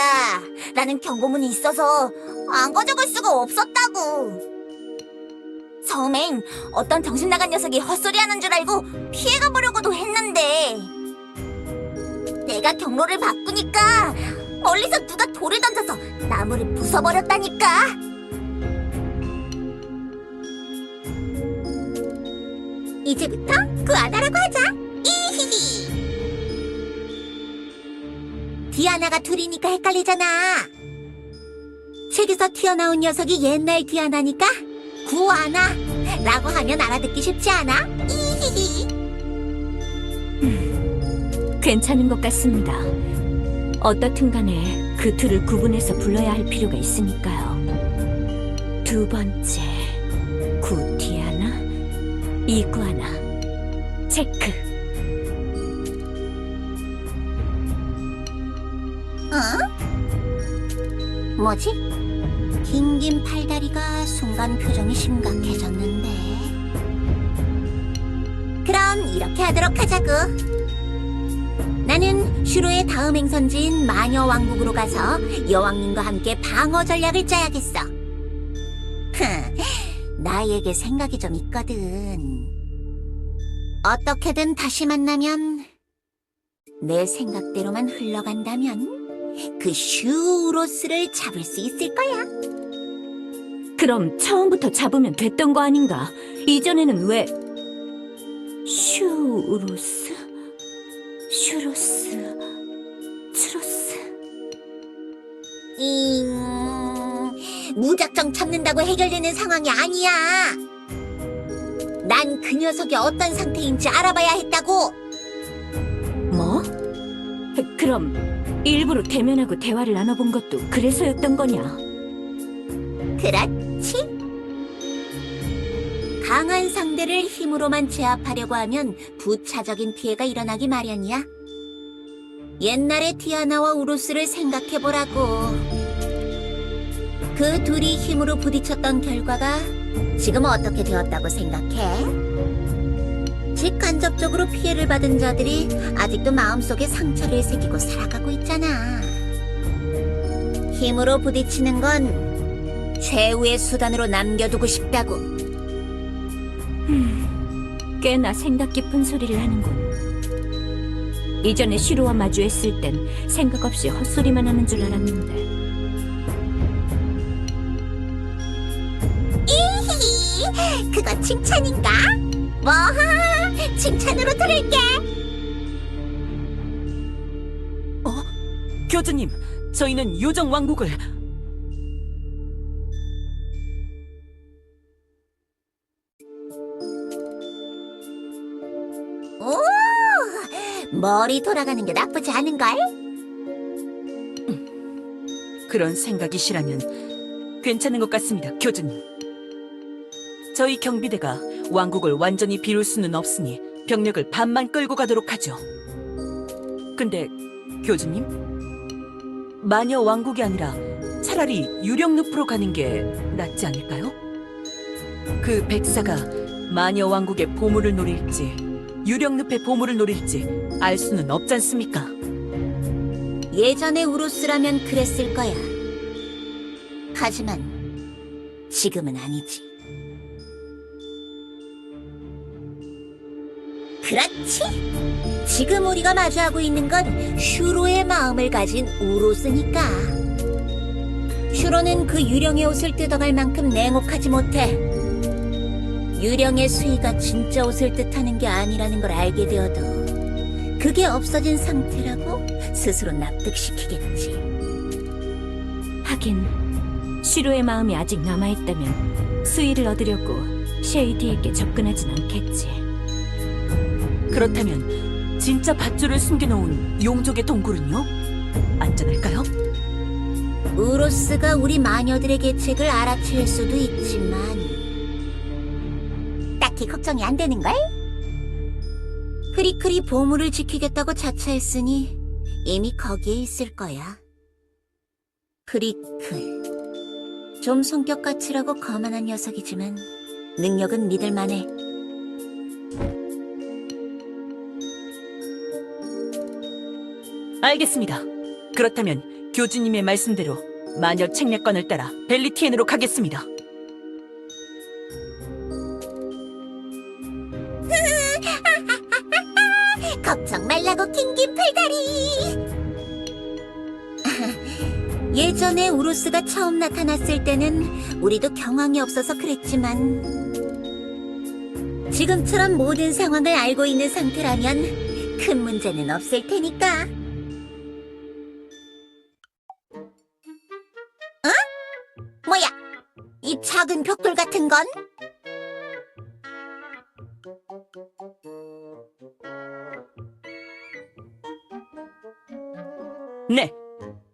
라는 경고문이 있어서 안 가져갈 수가 없었다고. 처음엔 어떤 정신나간 녀석이 헛소리하는 줄 알고 피해가 보려고도 했는데 내가 경로를 바꾸니까 멀리서 누가 돌을 던져서 나무를 부숴버렸다니까. 이제부터 구하다라고 하자. 이히히. 디아나가 둘이니까 헷갈리잖아. 책에서 튀어나온 녀석이 옛날 디아나니까 구아나라고 하면 알아듣기 쉽지 않아? 이히히. 괜찮은 것 같습니다. 어떻든 간에 그 둘을 구분해서 불러야 할 필요가 있으니까요. 두 번째, 구디아나, 이구아나, 체크. 뭐지? 긴긴 팔다리가 순간 표정이 심각해졌는데. 그럼 이렇게 하도록 하자고. 나는 슈로의 다음 행선지인 마녀 왕국으로 가서 여왕님과 함께 방어 전략을 짜야겠어. 나에게 생각이 좀 있거든. 어떻게든 다시 만나면, 내 생각대로만 흘러간다면 그 슈우로스를 잡을 수 있을 거야. 그럼 처음부터 잡으면 됐던 거 아닌가? 이전에는 왜... 슈우로스? 슈로스... 트로스... 무작정 잡는다고 해결되는 상황이 아니야. 난 그 녀석이 어떤 상태인지 알아봐야 했다고. 뭐? 그럼 일부러 대면하고 대화를 나눠본 것도 그래서였던 거냐? 그렇지. 강한 상대를 힘으로만 제압하려고 하면 부차적인 피해가 일어나기 마련이야. 옛날의 디아나와 우루스를 생각해보라고. 그 둘이 힘으로 부딪혔던 결과가 지금 어떻게 되었다고 생각해? 직간접적으로 피해를 받은 자들이 아직도 마음속에 상처를 새기고 살아가고 있잖아. 힘으로 부딪히는 건 최후의 수단으로 남겨두고 싶다고. 꽤나 생각 깊은 소리를 하는군. 이전에 시로와 마주했을 땐 생각 없이 헛소리만 하는 줄 알았는데. 이히히, 그거 칭찬인가? 뭐, 칭찬으로 들을게. 교주님, 저희는 요정 왕국을... 오, 머리 돌아가는 게 나쁘지 않은걸? 그런 생각이시라면 괜찮은 것 같습니다, 교주님. 저희 경비대가 왕국을 완전히 비울 수는 없으니 병력을 반만 끌고 가도록 하죠. 근데 교주님, 마녀 왕국이 아니라 차라리 유령늪으로 가는 게 낫지 않을까요? 그 백사가 마녀 왕국의 보물을 노릴지 유령늪의 보물을 노릴지 알 수는 없지 않습니까? 예전에 우로스라면 그랬을 거야. 하지만 지금은 아니지. 그렇지. 지금 우리가 마주하고 있는 건 슈로의 마음을 가진 우로스니까. 슈로는 그 유령의 옷을 뜯어갈 만큼 냉혹하지 못해. 유령의 수위가 진짜 옷을 뜻하는 게 아니라는 걸 알게 되어도 그게 없어진 상태라고 스스로 납득시키겠지. 하긴 슈로의 마음이 아직 남아있다면 수위를 얻으려고 쉐이디에게 접근하진 않겠지. 그렇다면 진짜 밧줄을 숨겨놓은 용족의 동굴은요? 안전할까요? 우로스가 우리 마녀들의 계책을 알아챌 수도 있지만 딱히 걱정이 안 되는걸? 크리크리 보물을 지키겠다고 자처했으니 이미 거기에 있을 거야. 크리클. 좀 성격 까칠하고 거만한 녀석이지만 능력은 믿을만해. 알겠습니다. 그렇다면 교주님의 말씀대로 마녀 책략관을 따라 벨리티엔으로 가겠습니다. 걱정 말라고 킹긴 팔다리. 예전에 우루스가 처음 나타났을 때는 우리도 경황이 없어서 그랬지만 지금처럼 모든 상황을 알고 있는 상태라면 큰 문제는 없을 테니까. 어? 뭐야? 이 작은 벽돌 같은 건? 네,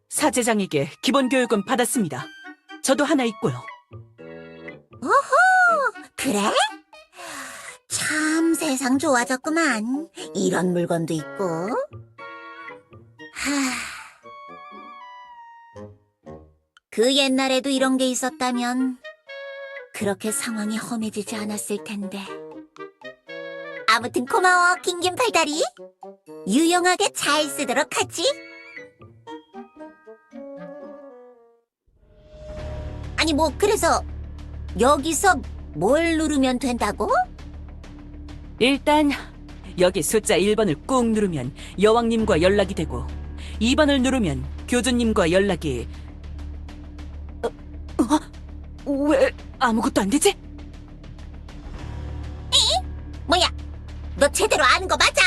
사제장에게 기본 교육은 받았습니다. 저도 하나 있고요. 그래? 참 세상 좋아졌구만. 이런 물건도 있고. 그 옛날에도 이런 게 있었다면 그렇게 상황이 험해지지 않았을 텐데. 아무튼 고마워, 킹긴 팔다리. 유용하게 잘 쓰도록 하지. 아니 뭐 그래서 여기서 뭘 누르면 된다고? 일단 여기 숫자 1번을 꾹 누르면 여왕님과 연락이 되고 2번을 누르면 교주님과 연락이... 왜 아무것도 안 되지? 뭐야? 너 제대로 아는 거 맞아?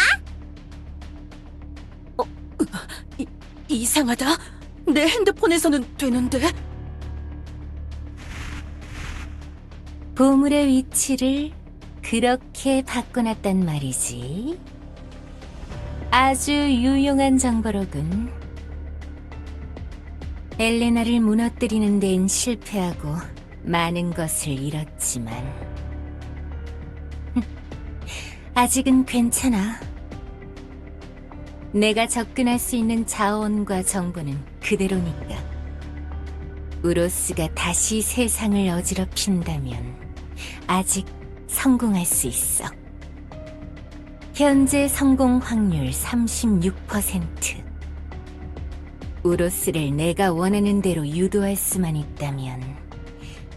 이상하다. 내 핸드폰에서는 되는데... 보물의 위치를 그렇게 바꿔놨단 말이지. 아주 유용한 정보로군. 엘레나를 무너뜨리는 데엔 실패하고 많은 것을 잃었지만 아직은 괜찮아. 내가 접근할 수 있는 자원과 정보는 그대로니까. 우로스가 다시 세상을 어지럽힌다면 아직 성공할 수 있어. 현재 성공 확률 36%. 우로스를 내가 원하는 대로 유도할 수만 있다면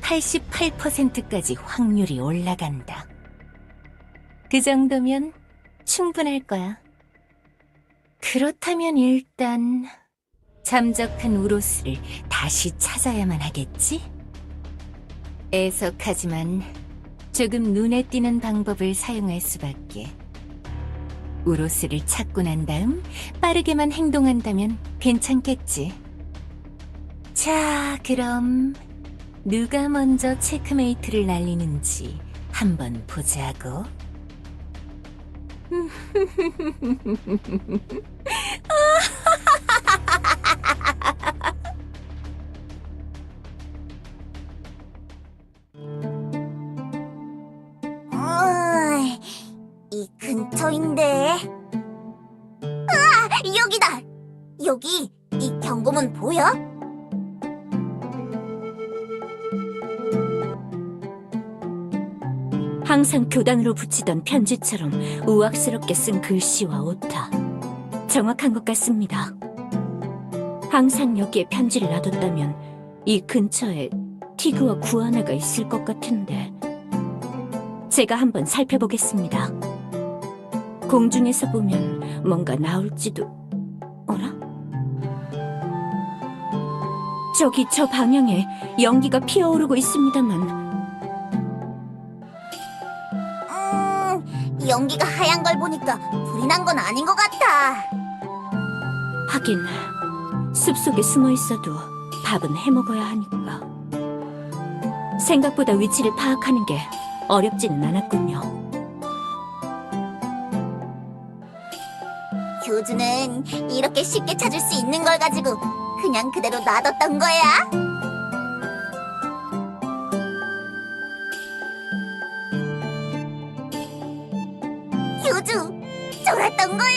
88%까지 확률이 올라간다. 그 정도면 충분할 거야. 그렇다면 일단 잠적한 우로스를 다시 찾아야만 하겠지? 애석하지만 조금 눈에 띄는 방법을 사용할 수밖에. 우로스를 찾고 난 다음 빠르게만 행동한다면 괜찮겠지. 자, 그럼 누가 먼저 체크메이트를 날리는지 한번 보자고. 이 근처인데. 아, 여기 여기 이 경고문 보여? 항상 교단으로 붙이던 편지처럼 우악스럽게 쓴 글씨와 오타. 정확한 것 같습니다. 항상 여기에 편지를 놔뒀다면 이 근처에 티그와 구아나가 있을 것 같은데. 제가 한번 살펴보겠습니다. 공중에서 보면 뭔가 나올지도. 어라? 저기 저 방향에 연기가 피어오르고 있습니다만 연기가 하얀 걸 보니까 불이 난 건 아닌 것 같아. 하긴 숲속에 숨어 있어도 밥은 해먹어야 하니까. 생각보다 위치를 파악하는 게 어렵지는 않았군요. 교주는 이렇게 쉽게 찾을 수 있는 걸 가지고 그냥 그대로 놔뒀던 거야? 교주, 쫄았던 거야?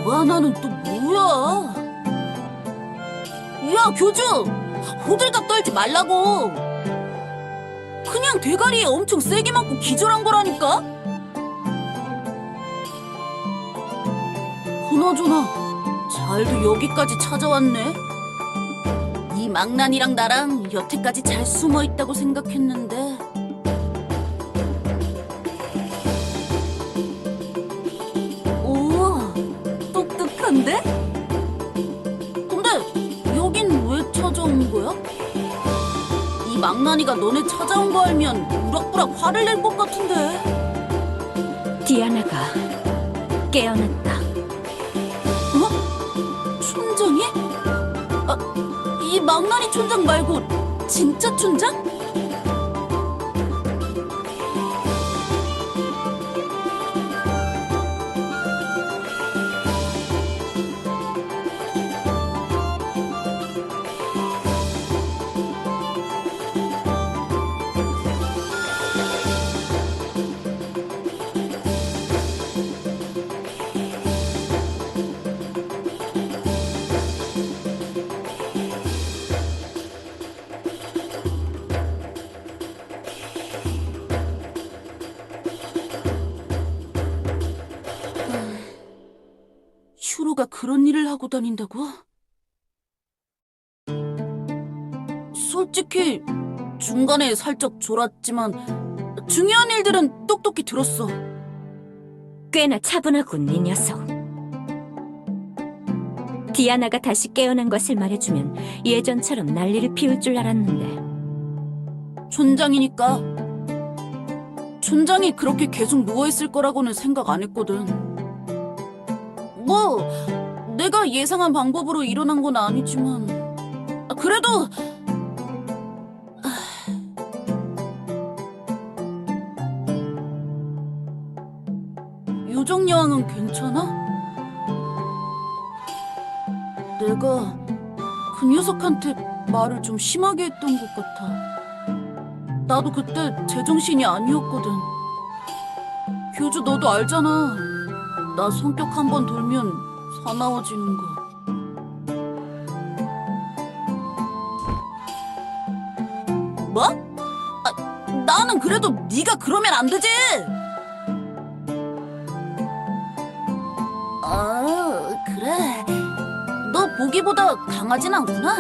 구아나는 또 뭐야? 야, 교주! 호들갑 떨지 말라고! 그냥 대가리에 엄청 세게 맞고 기절한 거라니까? 그나저나 잘도 여기까지 찾아왔네. 이 망난이랑 나랑 여태까지 잘 숨어 있다고 생각했는데. 오, 똑똑한데? 근데 여긴 왜 찾아온 거야? 이 망나니가 너네 찾아온 거 알면 우락부락 화를 낼 것 같은데. 디아나가 깨어났다. 촌장이? 아, 이 망나니 촌장 말고 진짜 촌장? 슈로가 그런 일을 하고 다닌다고? 솔직히 중간에 살짝 졸았지만 중요한 일들은 똑똑히 들었어. 꽤나 차분하군, 이 녀석. 디아나가 다시 깨어난 것을 말해주면 예전처럼 난리를 피울 줄 알았는데. 촌장이니까. 촌장이 그렇게 계속 누워있을 거라고는 생각 안 했거든. 뭐 내가 예상한 방법으로 일어난 건 아니지만 그래도 요정 여왕은 괜찮아? 내가 그 녀석한테 말을 좀 심하게 했던 것 같아. 나도 그때 제정신이 아니었거든. 교주 너도 알잖아. 나 성격 한번 돌면 사나워지는 거. 뭐? 나는 그래도 네가 그러면 안 되지. 그래. 너 보기보다 강하진 않구나.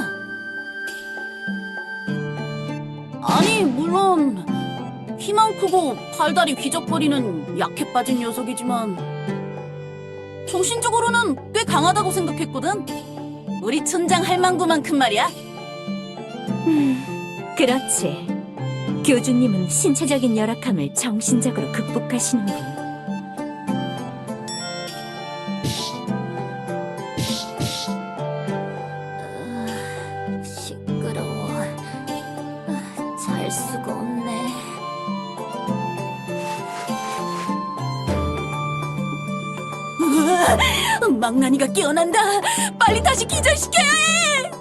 아니, 물론 키만 크고 팔다리 휘적거리는 약해 빠진 녀석이지만 정신적으로는 꽤 강하다고 생각했거든. 우리 촌장 할망구만큼 말이야. 그렇지. 교주님은 신체적인 열악함을 정신적으로 극복하시는군. 시끄러워. 잘 수가 없네. 망나니가 깨어난다. 빨리 다시 기절시켜야 해.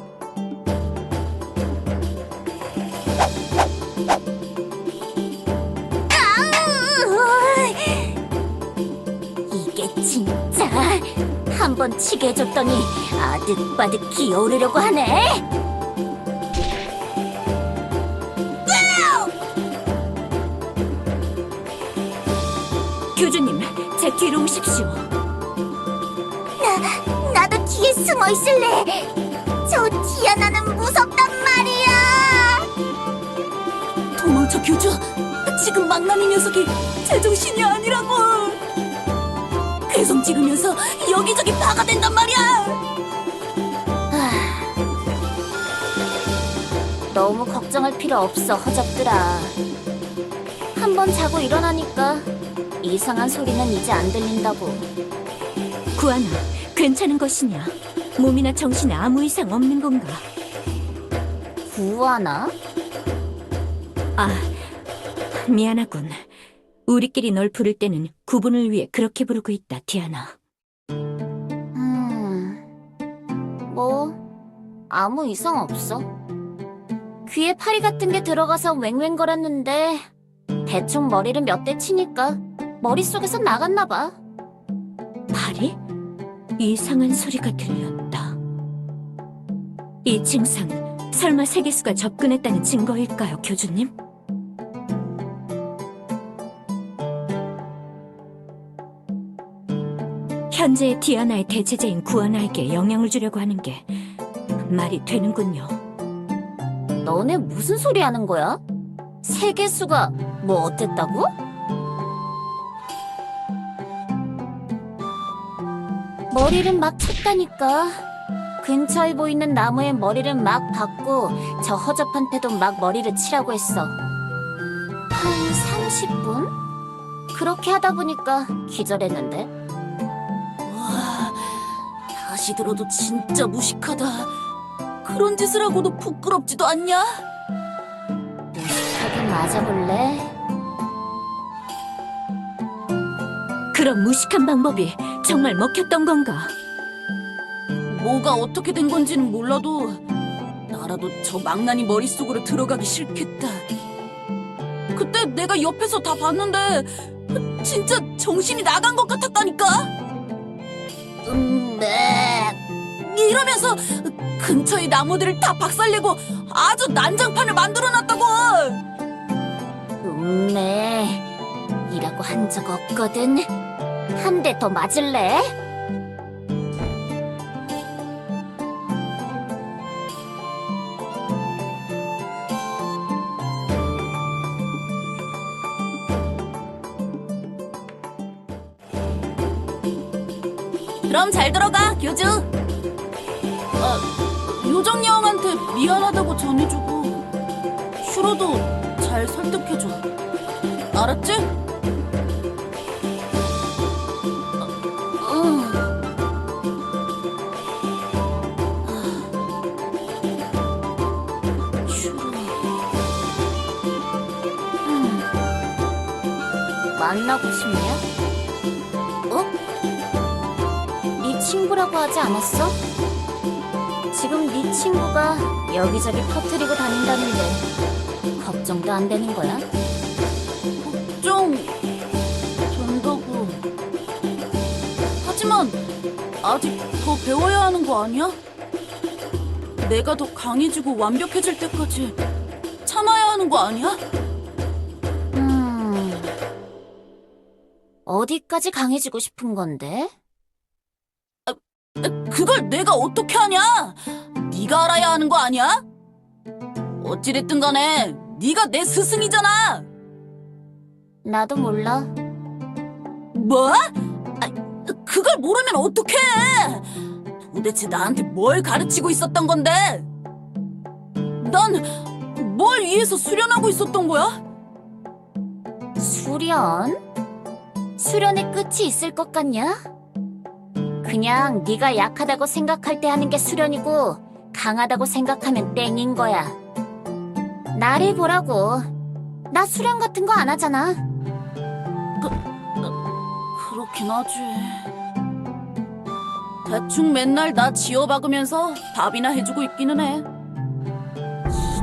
이게 진짜 한 번 치게 해줬더니 아득바득 기어오르려고 하네. 교주님, 제 뒤로 오십시오. 나도 뒤에 숨어 있을래. 저 디아나는 무섭단 말이야. 도망쳐, 교주. 지금 망나니 녀석이 제정신이 아니라고. 괴성 지르면서 여기저기 파가 된단 말이야. 너무 걱정할 필요 없어, 허접들아. 한 번 자고 일어나니까 이상한 소리는 이제 안 들린다고. 구하나, 괜찮은 것이냐? 몸이나 정신에 아무 이상 없는 건가? 구하나? 아, 미안하군. 우리끼리 널 부를 때는 구분을 위해 그렇게 부르고 있다, 디아나. 뭐 아무 이상 없어. 귀에 파리 같은 게 들어가서 웽웽거렸는데 대충 머리를 몇 대 치니까 머릿속에서 나갔나 봐. 파리? 이상한 소리가 들렸다. 이 증상, 설마 세계수가 접근했다는 증거일까요, 교주님? 현재의 디아나의 대체제인 구하나에게 영향을 주려고 하는 게 말이 되는군요. 너네 무슨 소리 하는 거야? 세계수가 뭐 어땠다고? 머리를 막 쳤다니까. 근처에 보이는 나무에 머리를 막 박고 저 허접한테도 막 머리를 치라고 했어. 한 30분? 그렇게 하다 보니까 기절했는데. 와, 다시 들어도 진짜 무식하다. 그런 짓을 하고도 부끄럽지도 않냐? 무식하게 맞아볼래? 그런 무식한 방법이 정말 먹혔던 건가? 뭐가 어떻게 된 건지는 몰라도 나라도 저 망나니 머릿속으로 들어가기 싫겠다. 그때 내가 옆에서 다 봤는데 진짜 정신이 나간 것 같았다니까? 네. 이러면서 근처의 나무들을 다 박살내고 아주 난장판을 만들어놨다고! 네. 이라고 한 적 없거든. 한 대 더 맞을래? 그럼 잘 들어가, 교주. 요정 여왕한테 미안하다고 전해주고 슈로도 잘 설득해줘. 알았지? 슈로. 만나고 싶냐? 네 친구라고 하지 않았어? 지금 네 친구가 여기저기 퍼뜨리고 다닌다는데 걱정도 안 되는 거야? 걱정 된다고. 하지만 아직 더 배워야 하는 거 아니야? 내가 더 강해지고 완벽해질 때까지 참아야 하는 거 아니야? 어디까지 강해지고 싶은 건데? 그걸 내가 어떻게 하냐? 네가 알아야 하는 거 아니야? 어찌됐든 간에 네가 내 스승이잖아. 나도 몰라. 뭐? 그걸 모르면 어떡해? 도대체 나한테 뭘 가르치고 있었던 건데? 난 뭘 위해서 수련하고 있었던 거야? 수련? 수련의 끝이 있을 것 같냐? 그냥 네가 약하다고 생각할 때 하는 게 수련이고 강하다고 생각하면 땡인 거야. 나를 보라고. 나 수련 같은 거 안 하잖아. 그렇긴 하지. 대충 맨날 나 지어박으면서 밥이나 해주고 있기는 해.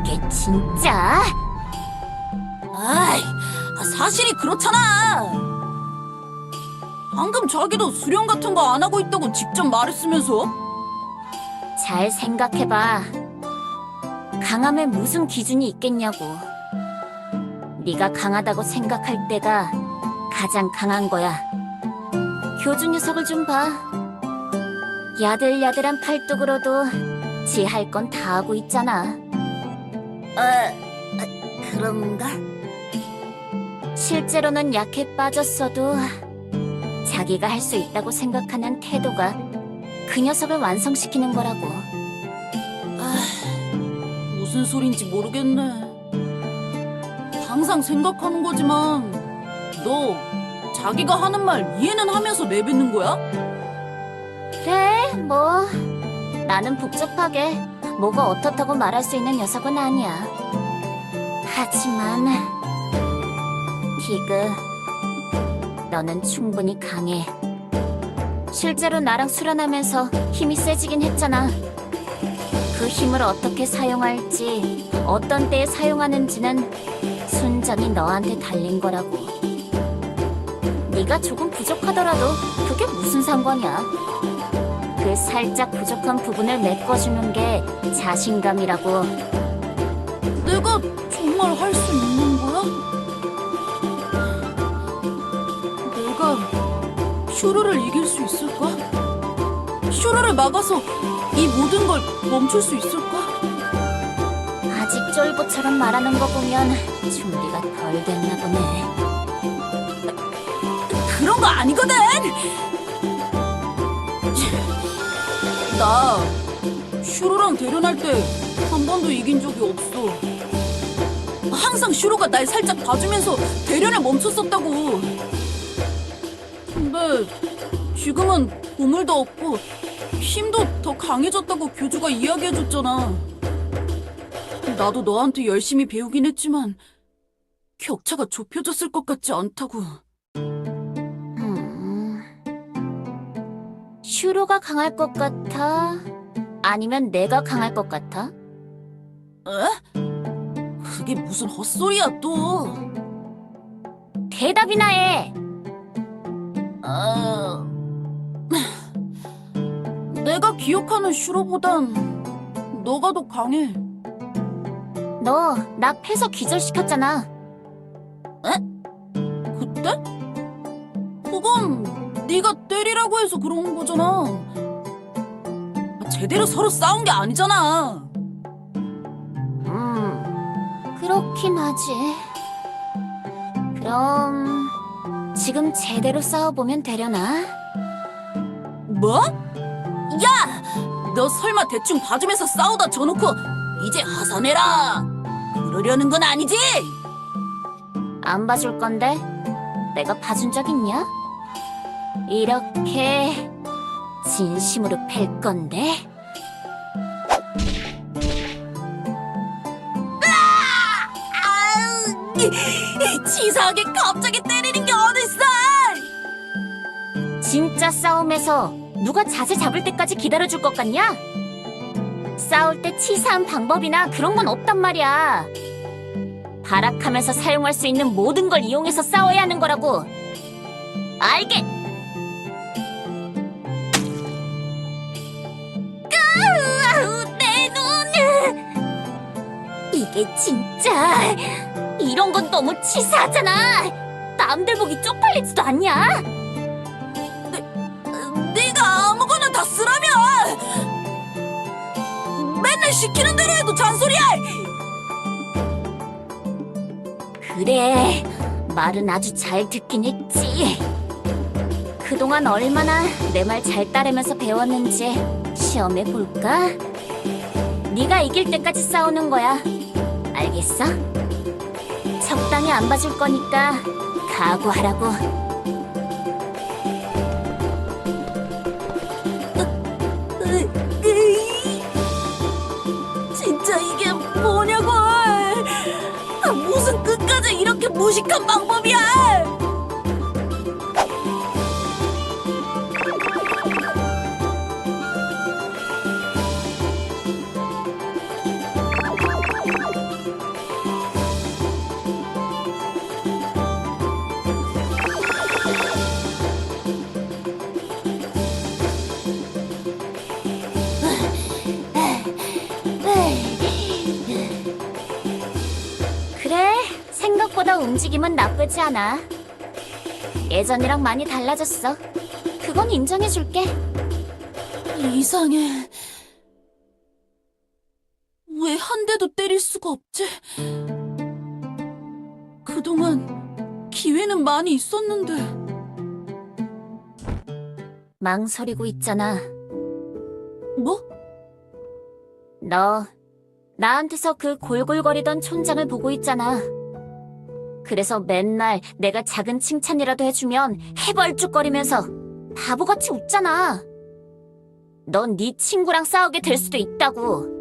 이게 진짜? 아이, 사실이 그렇잖아. 방금 자기도 수련 같은 거 안 하고 있다고 직접 말했으면서. 잘 생각해봐. 강함에 무슨 기준이 있겠냐고. 네가 강하다고 생각할 때가 가장 강한 거야. 교주 녀석을 좀 봐. 야들야들한 팔뚝으로도 지 할 건 다 하고 있잖아. 그런가? 실제로는 약해 빠졌어도 자기가 할 수 있다고 생각하는 태도가 그 녀석을 완성시키는 거라고. 무슨 소린지 모르겠네. 항상 생각하는 거지만 너 자기가 하는 말 이해는 하면서 내뱉는 거야? 그래, 뭐 나는 복잡하게 뭐가 어떻다고 말할 수 있는 녀석은 아니야. 하지만 디그, 너는 충분히 강해. 실제로 나랑 수련하면서 힘이 세지긴 했잖아. 그 힘을 어떻게 사용할지, 어떤 때에 사용하는지는 순전히 너한테 달린 거라고. 네가 조금 부족하더라도 그게 무슨 상관이야. 그 살짝 부족한 부분을 메꿔주는 게 자신감이라고. 내가 정말 할 수 있는 거야? 내가 슈르를 이길 수 있을까? 슈르를 막아서 이 모든 걸 멈출 수 있을까? 아직 쫄보처럼 말하는 거 보면 준비가 덜 됐나 보네. 그런 거 아니거든! 나 슈로랑 대련할 때 한 번도 이긴 적이 없어. 항상 슈로가 날 살짝 봐주면서 대련을 멈췄었다고. 근데 지금은 보물도 없고 힘도 더 강해졌다고 교주가 이야기해줬잖아. 나도 너한테 열심히 배우긴 했지만 격차가 좁혀졌을 것 같지 않다고. 슈로가 강할 것 같아? 아니면 내가 강할 것 같아? 에? 그게 무슨 헛소리야 또. 대답이나 해! 내가 기억하는 슈로보단 너가 더 강해. 너 나 패서 기절시켰잖아. 그때? 그건 네가 때리라고 해서 그런 거잖아. 제대로 서로 싸운 게 아니잖아. 그렇긴 하지. 그럼 지금 제대로 싸워보면 되려나? 뭐? 야! 너 설마 대충 봐주면서 싸우다 져놓고 이제 하산해라 그러려는 건 아니지? 안 봐줄 건데? 내가 봐준 적 있냐? 이렇게 진심으로 팰 건데? 치사하게 갑자기 때리는 게 어딨어! 진짜 싸움에서 누가 자세 잡을 때까지 기다려줄 것 같냐? 싸울 때 치사한 방법이나 그런 건 없단 말이야. 발악하면서 사용할 수 있는 모든 걸 이용해서 싸워야 하는 거라고. 알게? 내 눈! 이게 진짜 이런 건 너무 치사하잖아. 남들 보기 쪽팔리지도 않냐? 네가 아무거나 다 쓰라며! 맨날 시키는 대로 해도 잔소리야! 그래, 말은 아주 잘 듣긴 했지. 그동안 얼마나 내 말 잘 따르면서 배웠는지 시험해 볼까? 네가 이길 때까지 싸우는 거야. 알겠어? 적당히 안 봐줄 거니까 각오하라고. 진짜 이게 뭐냐고! 무슨 끝까지 이렇게 무식한 방법이야! 생각보다 움직임은 나쁘지 않아. 예전이랑 많이 달라졌어. 그건 인정해줄게. 이상해. 왜 한 대도 때릴 수가 없지? 그동안 기회는 많이 있었는데. 망설이고 있잖아. 뭐? 너 나한테서 그 골골거리던 촌장을 보고 있잖아. 그래서 맨날 내가 작은 칭찬이라도 해주면 해벌쭉거리면서 바보같이 웃잖아. 넌 네 친구랑 싸우게 될 수도 있다고.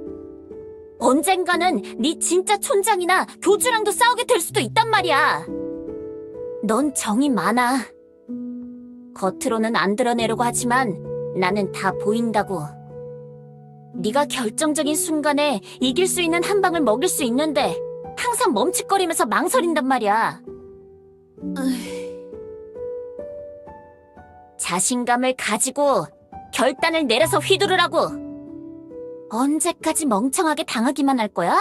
언젠가는 네 진짜 촌장이나 교주랑도 싸우게 될 수도 있단 말이야. 넌 정이 많아. 겉으로는 안 드러내려고 하지만 나는 다 보인다고. 네가 결정적인 순간에 이길 수 있는 한 방을 먹일 수 있는데 항상 멈칫거리면서 망설인단 말이야. 자신감을 가지고 결단을 내려서 휘두르라고. 언제까지 멍청하게 당하기만 할 거야?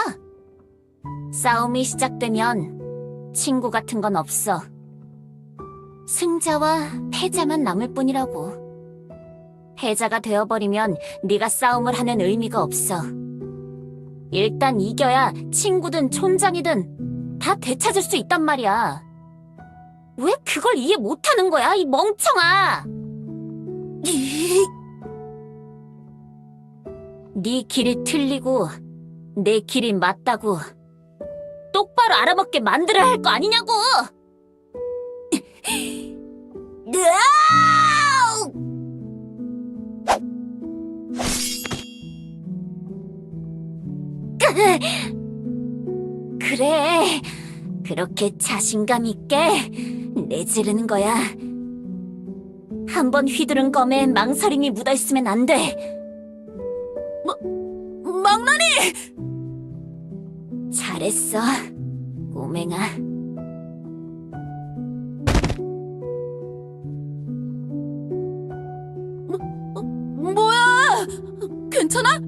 싸움이 시작되면 친구 같은 건 없어. 승자와 패자만 남을 뿐이라고. 패자가 되어버리면 네가 싸움을 하는 의미가 없어. 일단 이겨야 친구든 촌장이든 다 되찾을 수 있단 말이야. 왜 그걸 이해 못하는 거야, 이 멍청아! 네 길이 틀리고 내 길이 맞다고 똑바로 알아먹게 만들어야 할 거 아니냐고! 그래, 그렇게 자신감 있게 내지르는 거야. 한번 휘두른 검에 망설임이 묻어있으면 안 돼. 망나니! 잘했어, 꼬맹아. 뭐야? 괜찮아?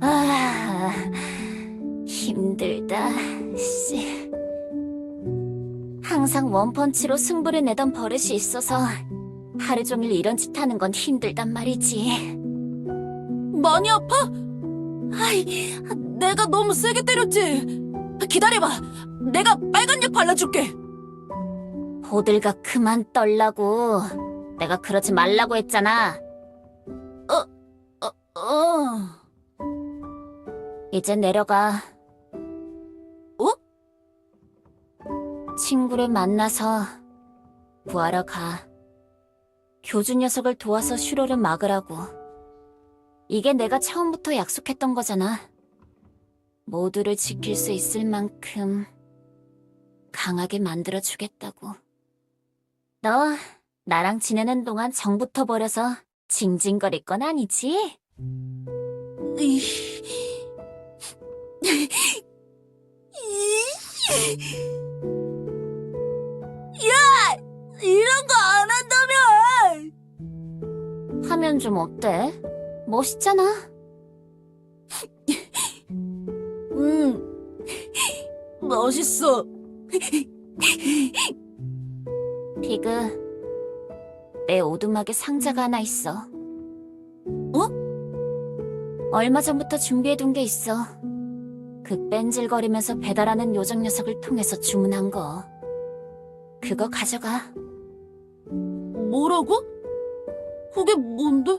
아, 힘들다, 씨. 항상 원펀치로 승부를 내던 버릇이 있어서 하루 종일 이런 짓 하는 건 힘들단 말이지. 많이 아파? 아이, 내가 너무 세게 때렸지. 기다려봐. 내가 빨간 약 발라줄게. 호들갑 그만 떨라고. 내가 그러지 말라고 했잖아. 이제 내려가. 친구를 만나서 구하러 가. 교주 녀석을 도와서 슈로를 막으라고. 이게 내가 처음부터 약속했던 거잖아. 모두를 지킬 수 있을 만큼 강하게 만들어주겠다고. 너 나랑 지내는 동안 정부터 버려서 징징거릴 건 아니지? 야! 이런 거 안 한다며! 하면 좀 어때? 멋있잖아. 멋있어. 피그, 내 오두막에 상자가 하나 있어. 얼마 전부터 준비해둔 게 있어. 그 뺀질거리면서 배달하는 요정 녀석을 통해서 주문한 거. 그거 가져가. 뭐라고? 그게 뭔데?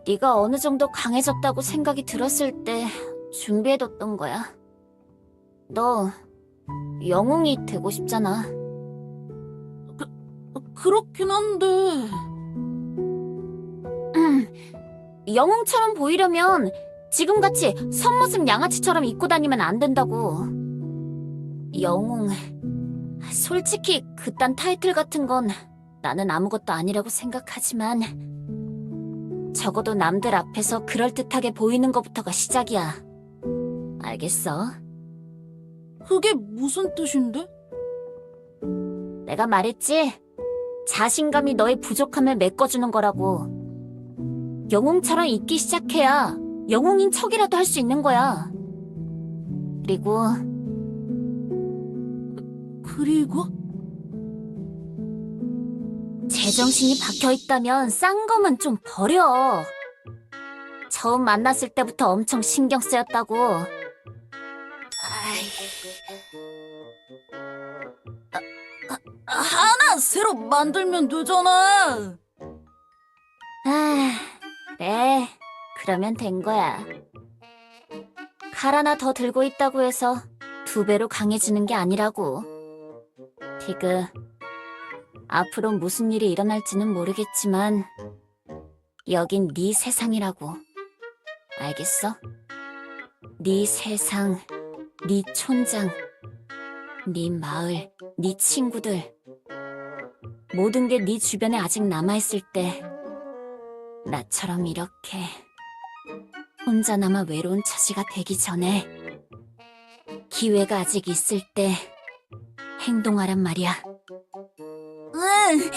네가 어느 정도 강해졌다고 생각이 들었을 때 준비해뒀던 거야. 너 영웅이 되고 싶잖아. 그렇긴 한데... 영웅처럼 보이려면 지금같이 선모습 양아치처럼 입고 다니면 안 된다고. 영웅... 솔직히 그딴 타이틀 같은 건 나는 아무것도 아니라고 생각하지만 적어도 남들 앞에서 그럴듯하게 보이는 것부터가 시작이야. 알겠어? 그게 무슨 뜻인데? 내가 말했지? 자신감이 너의 부족함을 메꿔주는 거라고. 영웅처럼 있기 시작해야 영웅인 척이라도 할 수 있는 거야. 그리고 그리고? 제정신이 박혀있다면 싼 거만 좀 버려. 처음 만났을 때부터 엄청 신경 쓰였다고. 하나 새로 만들면 되잖아. 아, 그래. 그러면 된 거야. 칼 하나 더 들고 있다고 해서 2배로 강해지는 게 아니라고. 티그, 앞으로 무슨 일이 일어날지는 모르겠지만 여긴 네 세상이라고. 알겠어? 네 세상, 네 촌장, 네 마을, 네 친구들. 모든 게 네 주변에 아직 남아있을 때 나처럼 이렇게 혼자 남아 외로운 처지가 되기 전에 기회가 아직 있을 때 행동하란 말이야. 응.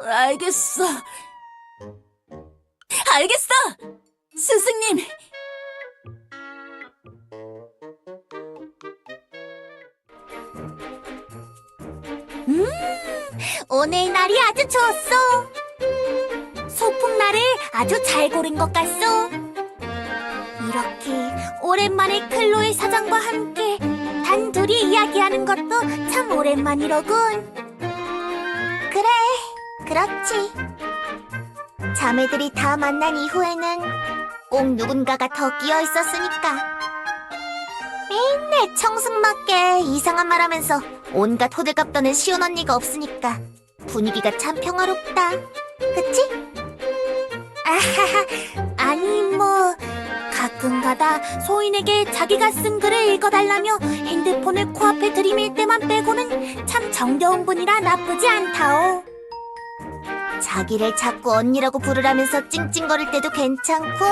알겠어. 알겠어! 스승님! 오늘 날이 아주 좋았어. 소풍날을 아주 잘 고른 것 같소. 이렇게 오랜만에 클로에 사장과 함께 단둘이 이야기하는 것도 참 오랜만이로군. 그래, 그렇지. 자매들이 다 만난 이후에는 꼭 누군가가 더 끼어 있었으니까. 맨날 청승맞게 이상한 말 하면서 온갖 호들갑 떠는 시온 언니가 없으니까 분위기가 참 평화롭다. 그치? 아하하, 아니 뭐 가끔가다 소인에게 자기가 쓴 글을 읽어달라며 핸드폰을 코앞에 들이밀 때만 빼고는 참 정겨운 분이라 나쁘지 않다오. 자기를 자꾸 언니라고 부르라면서 찡찡거릴 때도 괜찮고,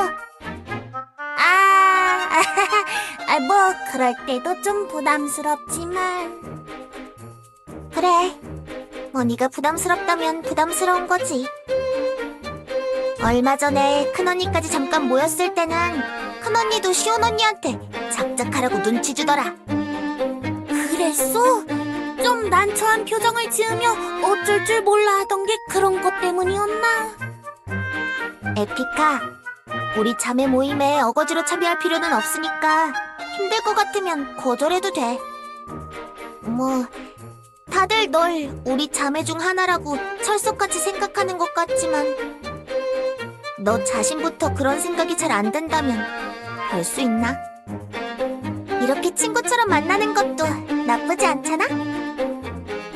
뭐 그럴 때도 좀 부담스럽지만. 그래, 뭐 네가 부담스럽다면 부담스러운 거지. 얼마 전에 큰언니까지 잠깐 모였을 때는 큰언니도 시온언니한테 작작하라고 눈치 주더라. 그랬어? 좀 난처한 표정을 지으며 어쩔 줄 몰라 하던 게 그런 것 때문이었나? 에피카, 우리 자매 모임에 어거지로 참여할 필요는 없으니까 힘들 것 같으면 거절해도 돼. 뭐 다들 널 우리 자매 중 하나라고 철석같이 생각하는 것 같지만 너 자신부터 그런 생각이 잘 안 든다면 별 수 있나? 이렇게 친구처럼 만나는 것도 나쁘지 않잖아?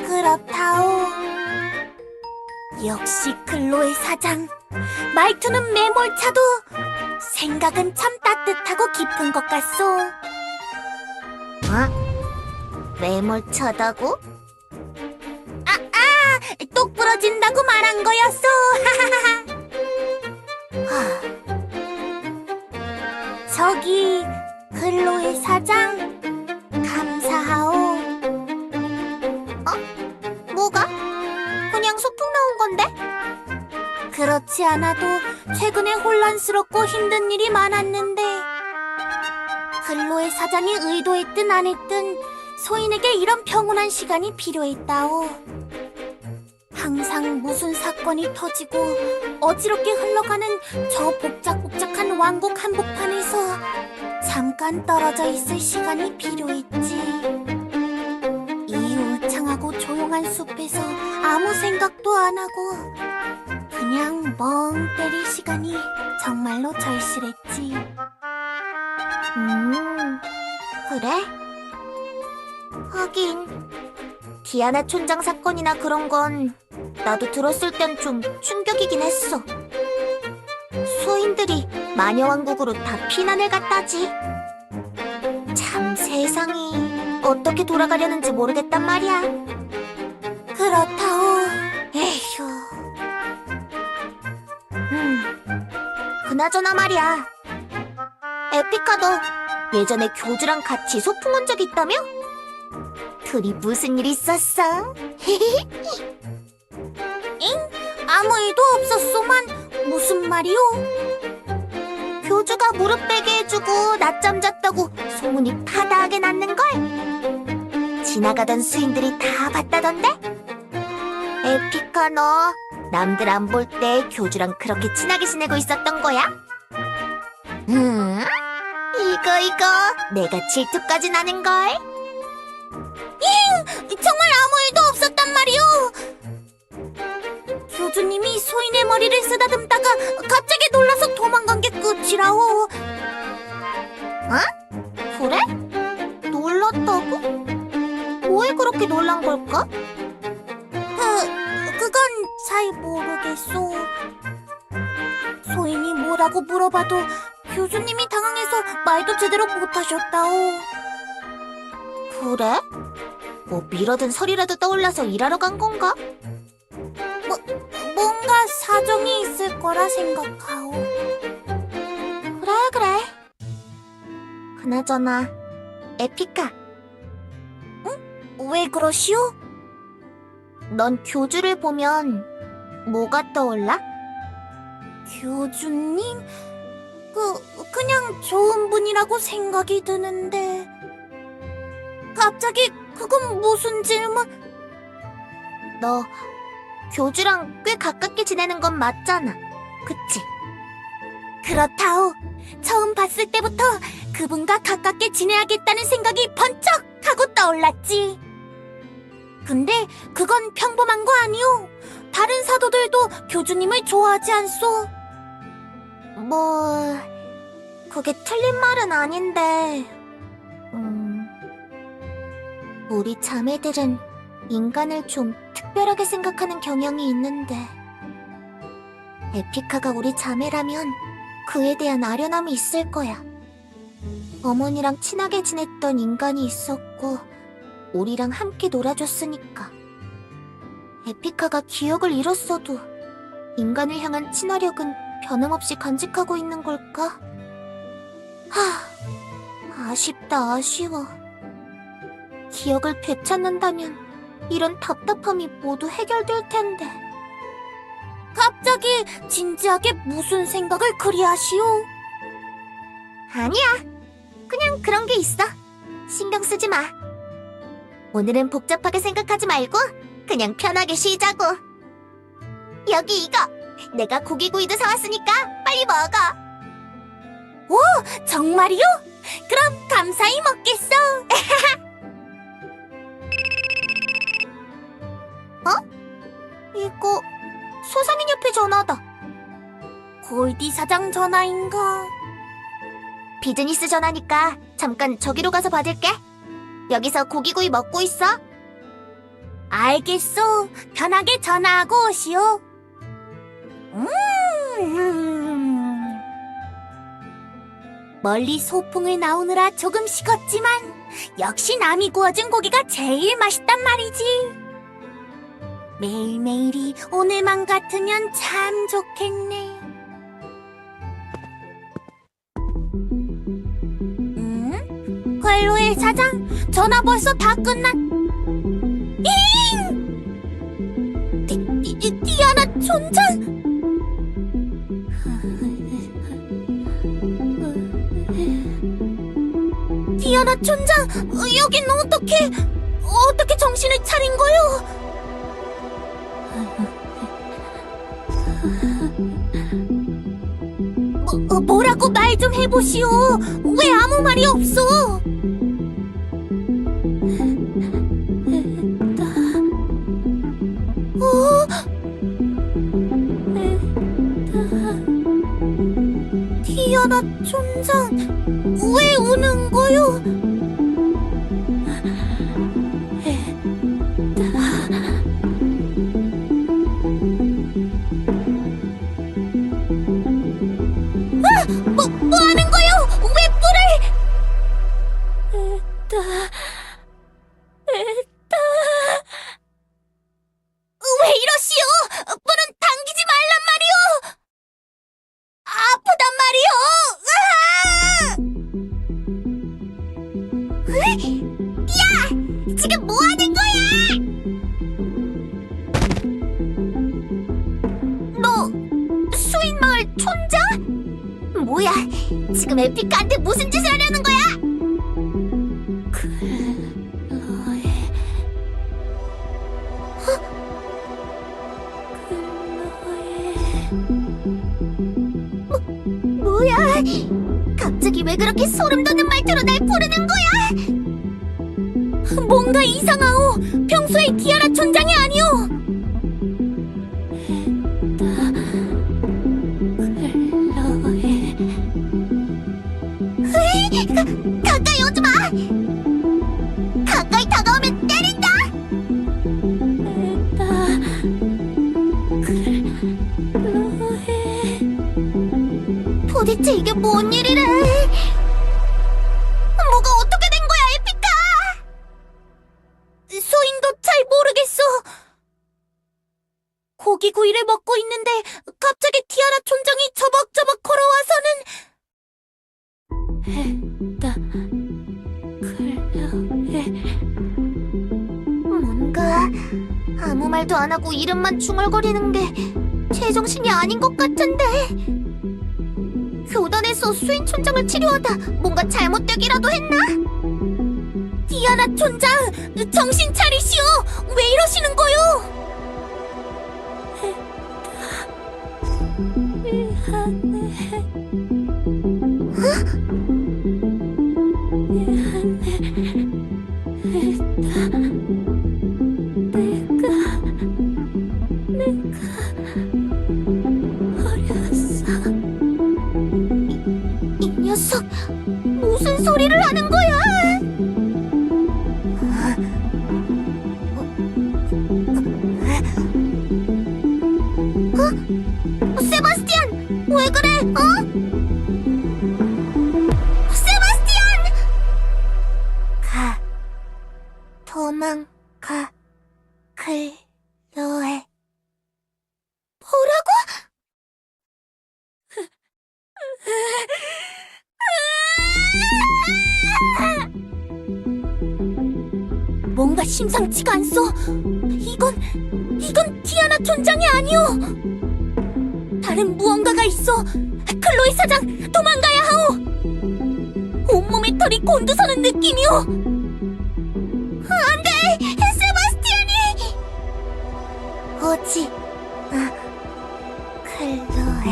그렇다오. 역시 클로의 사장. 말투는 매몰차도 생각은 참 따뜻하고 깊은 것 같소. 매몰차다고? 똑 부러진다고 말한 거였어. 저기 클로의 사장, 감사하오. 뭐가? 그냥 소풍 나온 건데? 그렇지 않아도 최근에 혼란스럽고 힘든 일이 많았는데 클로의 사장이 의도했든 안 했든 소인에게 이런 평온한 시간이 필요했다오. 항상 무슨 사건이 터지고 어지럽게 흘러가는 저 복작복작한 왕국 한복판에서 잠깐 떨어져 있을 시간이 필요했지. 이 울창하고 조용한 숲에서 아무 생각도 안 하고 그냥 멍 때릴 시간이 정말로 절실했지. 그래? 하긴 디아나 촌장 사건이나 그런 건 나도 들었을 땐 좀 충격이긴 했어. 소인들이 마녀왕국으로 다 피난을 갔다지. 참 세상이 어떻게 돌아가려는지 모르겠단 말이야. 그렇다오. 에휴. 그나저나 말이야. 에피카, 너 예전에 교주랑 같이 소풍 온 적 있다며? 둘이 무슨 일 있었어? 잉? 아무 일도 없었소만. 무슨 말이오? 교주가 무릎 베게 해주고 낮잠 잤다고 소문이 파다하게 났는걸? 지나가던 수인들이 다 봤다던데? 에피카 너 남들 안 볼 때 교주랑 그렇게 친하게 지내고 있었던 거야? 이거 내가 질투까지 나는걸? 정말 아무 일도 없었단 말이오. 교주님이 소인의 머리를 쓰다듬다가 갑자기 놀라서 도망간 게 끝이라오. 그래? 놀랐다고? 왜 그렇게 놀란 걸까? 그건 잘 모르겠소. 소인이 뭐라고 물어봐도 교주님이 당황해서 말도 제대로 못하셨다오. 그래? 뭐 미뤄둔 설이라도 떠올라서 일하러 간 건가? 뭔가 사정이 있을 거라 생각하오. 그래. 그나저나 에피카. 응? 왜 그러시오? 넌 교주를 보면 뭐가 떠올라? 교주님? 그냥 좋은 분이라고 생각이 드는데. 갑자기 그건 무슨 질문? 너 교주랑 꽤 가깝게 지내는 건 맞잖아. 그치? 그렇다오. 처음 봤을 때부터 그분과 가깝게 지내야겠다는 생각이 번쩍 하고 떠올랐지. 근데 그건 평범한 거 아니오. 다른 사도들도 교주님을 좋아하지 않소. 그게 틀린 말은 아닌데. 우리 자매들은 인간을 좀 특별하게 생각하는 경향이 있는데, 에피카가 우리 자매라면 그에 대한 아련함이 있을 거야. 어머니랑 친하게 지냈던 인간이 있었고 우리랑 함께 놀아줬으니까. 에피카가 기억을 잃었어도 인간을 향한 친화력은 변함없이 간직하고 있는 걸까? 아쉽다, 아쉬워. 기억을 되찾는다면 이런 답답함이 모두 해결될 텐데. 갑자기 진지하게 무슨 생각을 그리 하시오? 아니야. 그냥 그런 게 있어. 신경 쓰지 마. 오늘은 복잡하게 생각하지 말고 그냥 편하게 쉬자고. 여기 이거. 내가 고기구이도 사왔으니까 빨리 먹어. 오, 정말이요? 그럼 감사히 먹겠어. 이거 소상인 협회 전화다. 골디 사장 전화인가? 비즈니스 전화니까 잠깐 저기로 가서 받을게. 여기서 고기구이 먹고 있어. 알겠어. 편하게 전화하고 오시오. 멀리 소풍을 나오느라 조금 식었지만 역시 남이 구워준 고기가 제일 맛있단 말이지. 매일매일이 오늘만 같으면 참 좋겠네. 괄로엘 사장, 전화 벌써 다 끝났... 디아나 촌장! 디아나 촌장, 여긴 어떻게 정신을 차린 거요? 뭐라고 말 좀 해보시오. 왜 아무 말이 없어? 디아나 촌장, 왜 우는 거요? 뭐 하는 거요? 왜 뿔을? 왜 이러시오? 뿔은 당기지 말란 말이오. 아프단 말이오. 야! 지금 뭐 하는 거야? 너 수인 마을 촌장? 뭐야? 지금 에피카한테 무슨 짓을 하려는 거야? 왜 그렇게 소름 돋는 말투로 날 부르는 거야? 뭔가 이상하오. 평소에 디아나 촌장이 아니오. 가까이 오지 마. 가까이 다가오면 때린다. 도대체 이게 뭔 일이래? 뭐가 어떻게 된 거야, 에피카? 소인도 잘 모르겠어. 고기구이를 먹고 있는데 갑자기 디아나 촌장이 저벅저벅 걸어와서는 뭔가 아무 말도 안 하고 이름만 중얼거리는 게 제정신이 아닌 것 같은데. 교단에서 수인 촌장을 치료하다 뭔가 잘못되기라도 했나? 디아나 촌장, 정신 차리시오. 왜 이러시는 거요? 이 녀석 무슨 소리를 하는 거야? 세바스티안, 왜 그래? 세바스티안! 도망가, 클로에. 뭐라고? 뭔가 심상치가 않소. 이건 디아나 촌장이 아니오. 다른 무언가가 있어. 클로이 사장, 도망가야 하오. 온몸에 털이 곤두서는 느낌이오. 안 돼! 세바스티안이! 오지 클로에.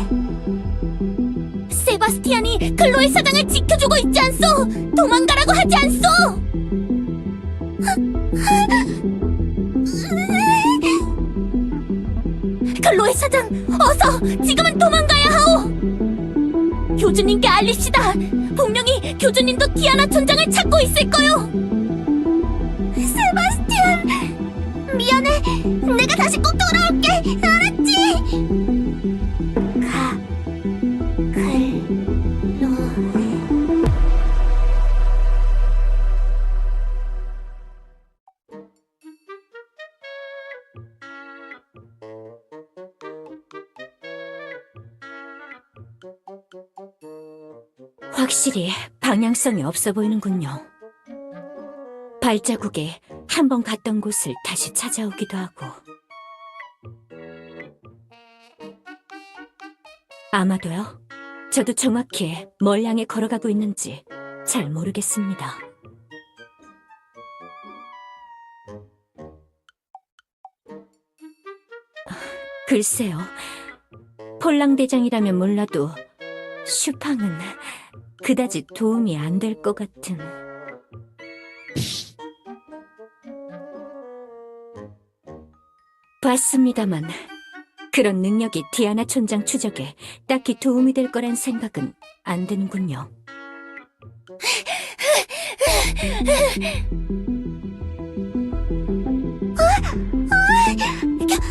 세바스티안이 클로이 사장을 지켜주고 있지 않소. 도망가라고 하지 않소. 클로이 사장, 어서 지금은 도망가야 하오. 교주님께 알립시다. 분명히 교주님도 디아나 촌장을 찾고 있을 거요. 세바스티안, 미안해. 내가 다시 꼭 돌아올게. 알았지? 클로에. 확실히 방향성이 없어 보이는군요. 발자국에 한 번 갔던 곳을 다시 찾아오기도 하고. 아마도요. 저도 정확히 뭘 향해 걸어가고 있는지 잘 모르겠습니다. 글쎄요. 폴랑대장이라면 몰라도 슈팡은 그다지 도움이 안 될 것 같은. 봤습니다만 그런 능력이 디아나 촌장 추적에 딱히 도움이 될 거란 생각은 안 드는군요.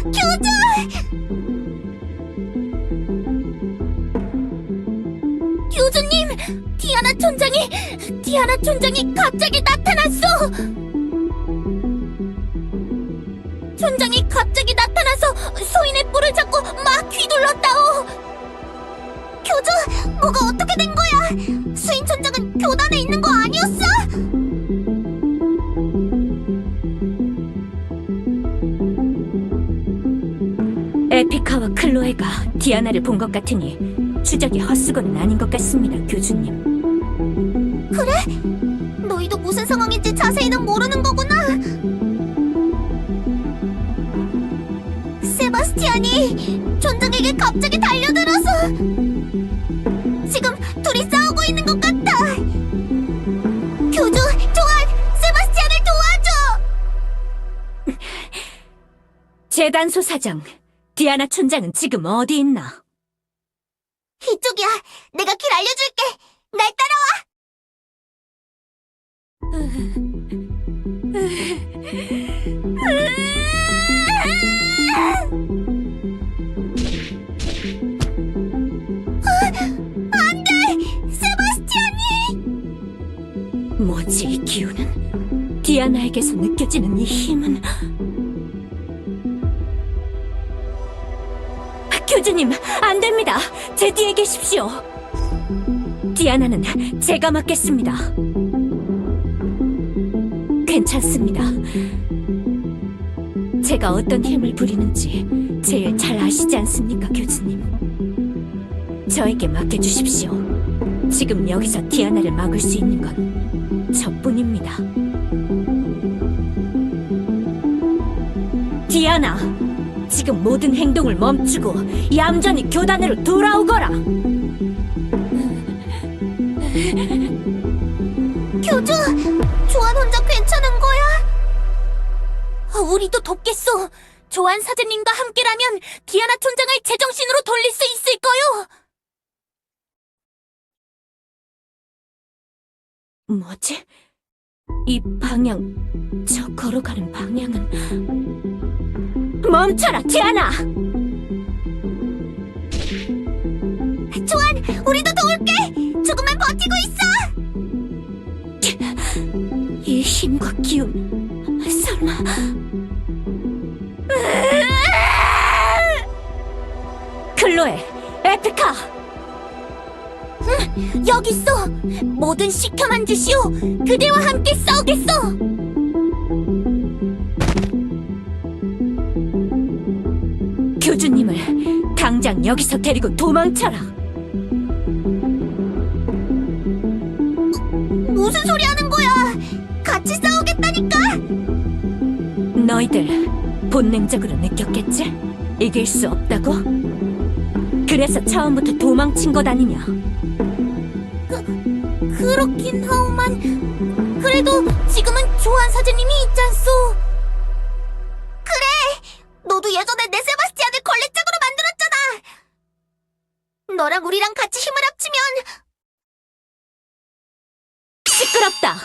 교주! 교주님! 디아나 촌장이 갑자기 나타났어! 촌장이 갑자기 나타나서 소인의 뿔을 잡고 막 휘둘렀다오! 교주! 뭐가 어떻게 된 거야? 수인 촌장은 교단에 있는 거 아니었어? 에피카와 클로에가 디아나를 본 것 같으니 추적이 헛수고는 아닌 것 같습니다, 교주님. 그래? 너희도 무슨 상황인지 자세히는 모르는 거구나. 세바스티안이 촌장에게 갑자기 달려들어서 지금 둘이 싸우고 있는 것 같다. 재단소 사장, 디아나 촌장은 지금 어디 있나? 이쪽이야. 내가 길 알려줄게. 날 따라와. 뭐지, 이 기운은? 디아나에게서 느껴지는 이 힘은? 교주님, 안 됩니다. 제 뒤에 계십시오. 디아나는 제가 맡겠습니다. 괜찮습니다. 제가 어떤 힘을 부리는지 제일 잘 아시지 않습니까, 교주님? 저에게 맡겨주십시오. 지금 여기서 디아나를 막을 수 있는 건 저뿐입니다. 디아나, 지금 모든 행동을 멈추고 얌전히 교단으로 돌아오거라. 교주, 조안 혼자 괜찮은 거야? 우리도 돕겠어. 조안 사제님과 함께라면 디아나 촌장을 제정신으로 돌릴 수 있을 거요. 뭐지? 이 방향, 저 걸어가는 방향은... 멈춰라, 디아나! 조안, 우리도 도울게. 조금만 버티고 있어. 이 힘과 기운, 설마... 클로에, 에피카! 여기 있어. 뭐든 시켜만 주시오. 그대와 함께 싸우겠어. 교주님을 당장 여기서 데리고 도망쳐라. 무슨 소리 하는 거야? 같이 싸우겠다니까. 너희들 본능적으로 느꼈겠지? 이길 수 없다고? 그래서 처음부터 도망친 것 아니냐? 그렇긴 하오만 그래도 지금은 조안 사제님이 있잖소. 그래, 너도 예전에 내 세바스티안을 걸레짝으로 만들었잖아. 너랑 우리랑 같이 힘을 합치면. 시끄럽다.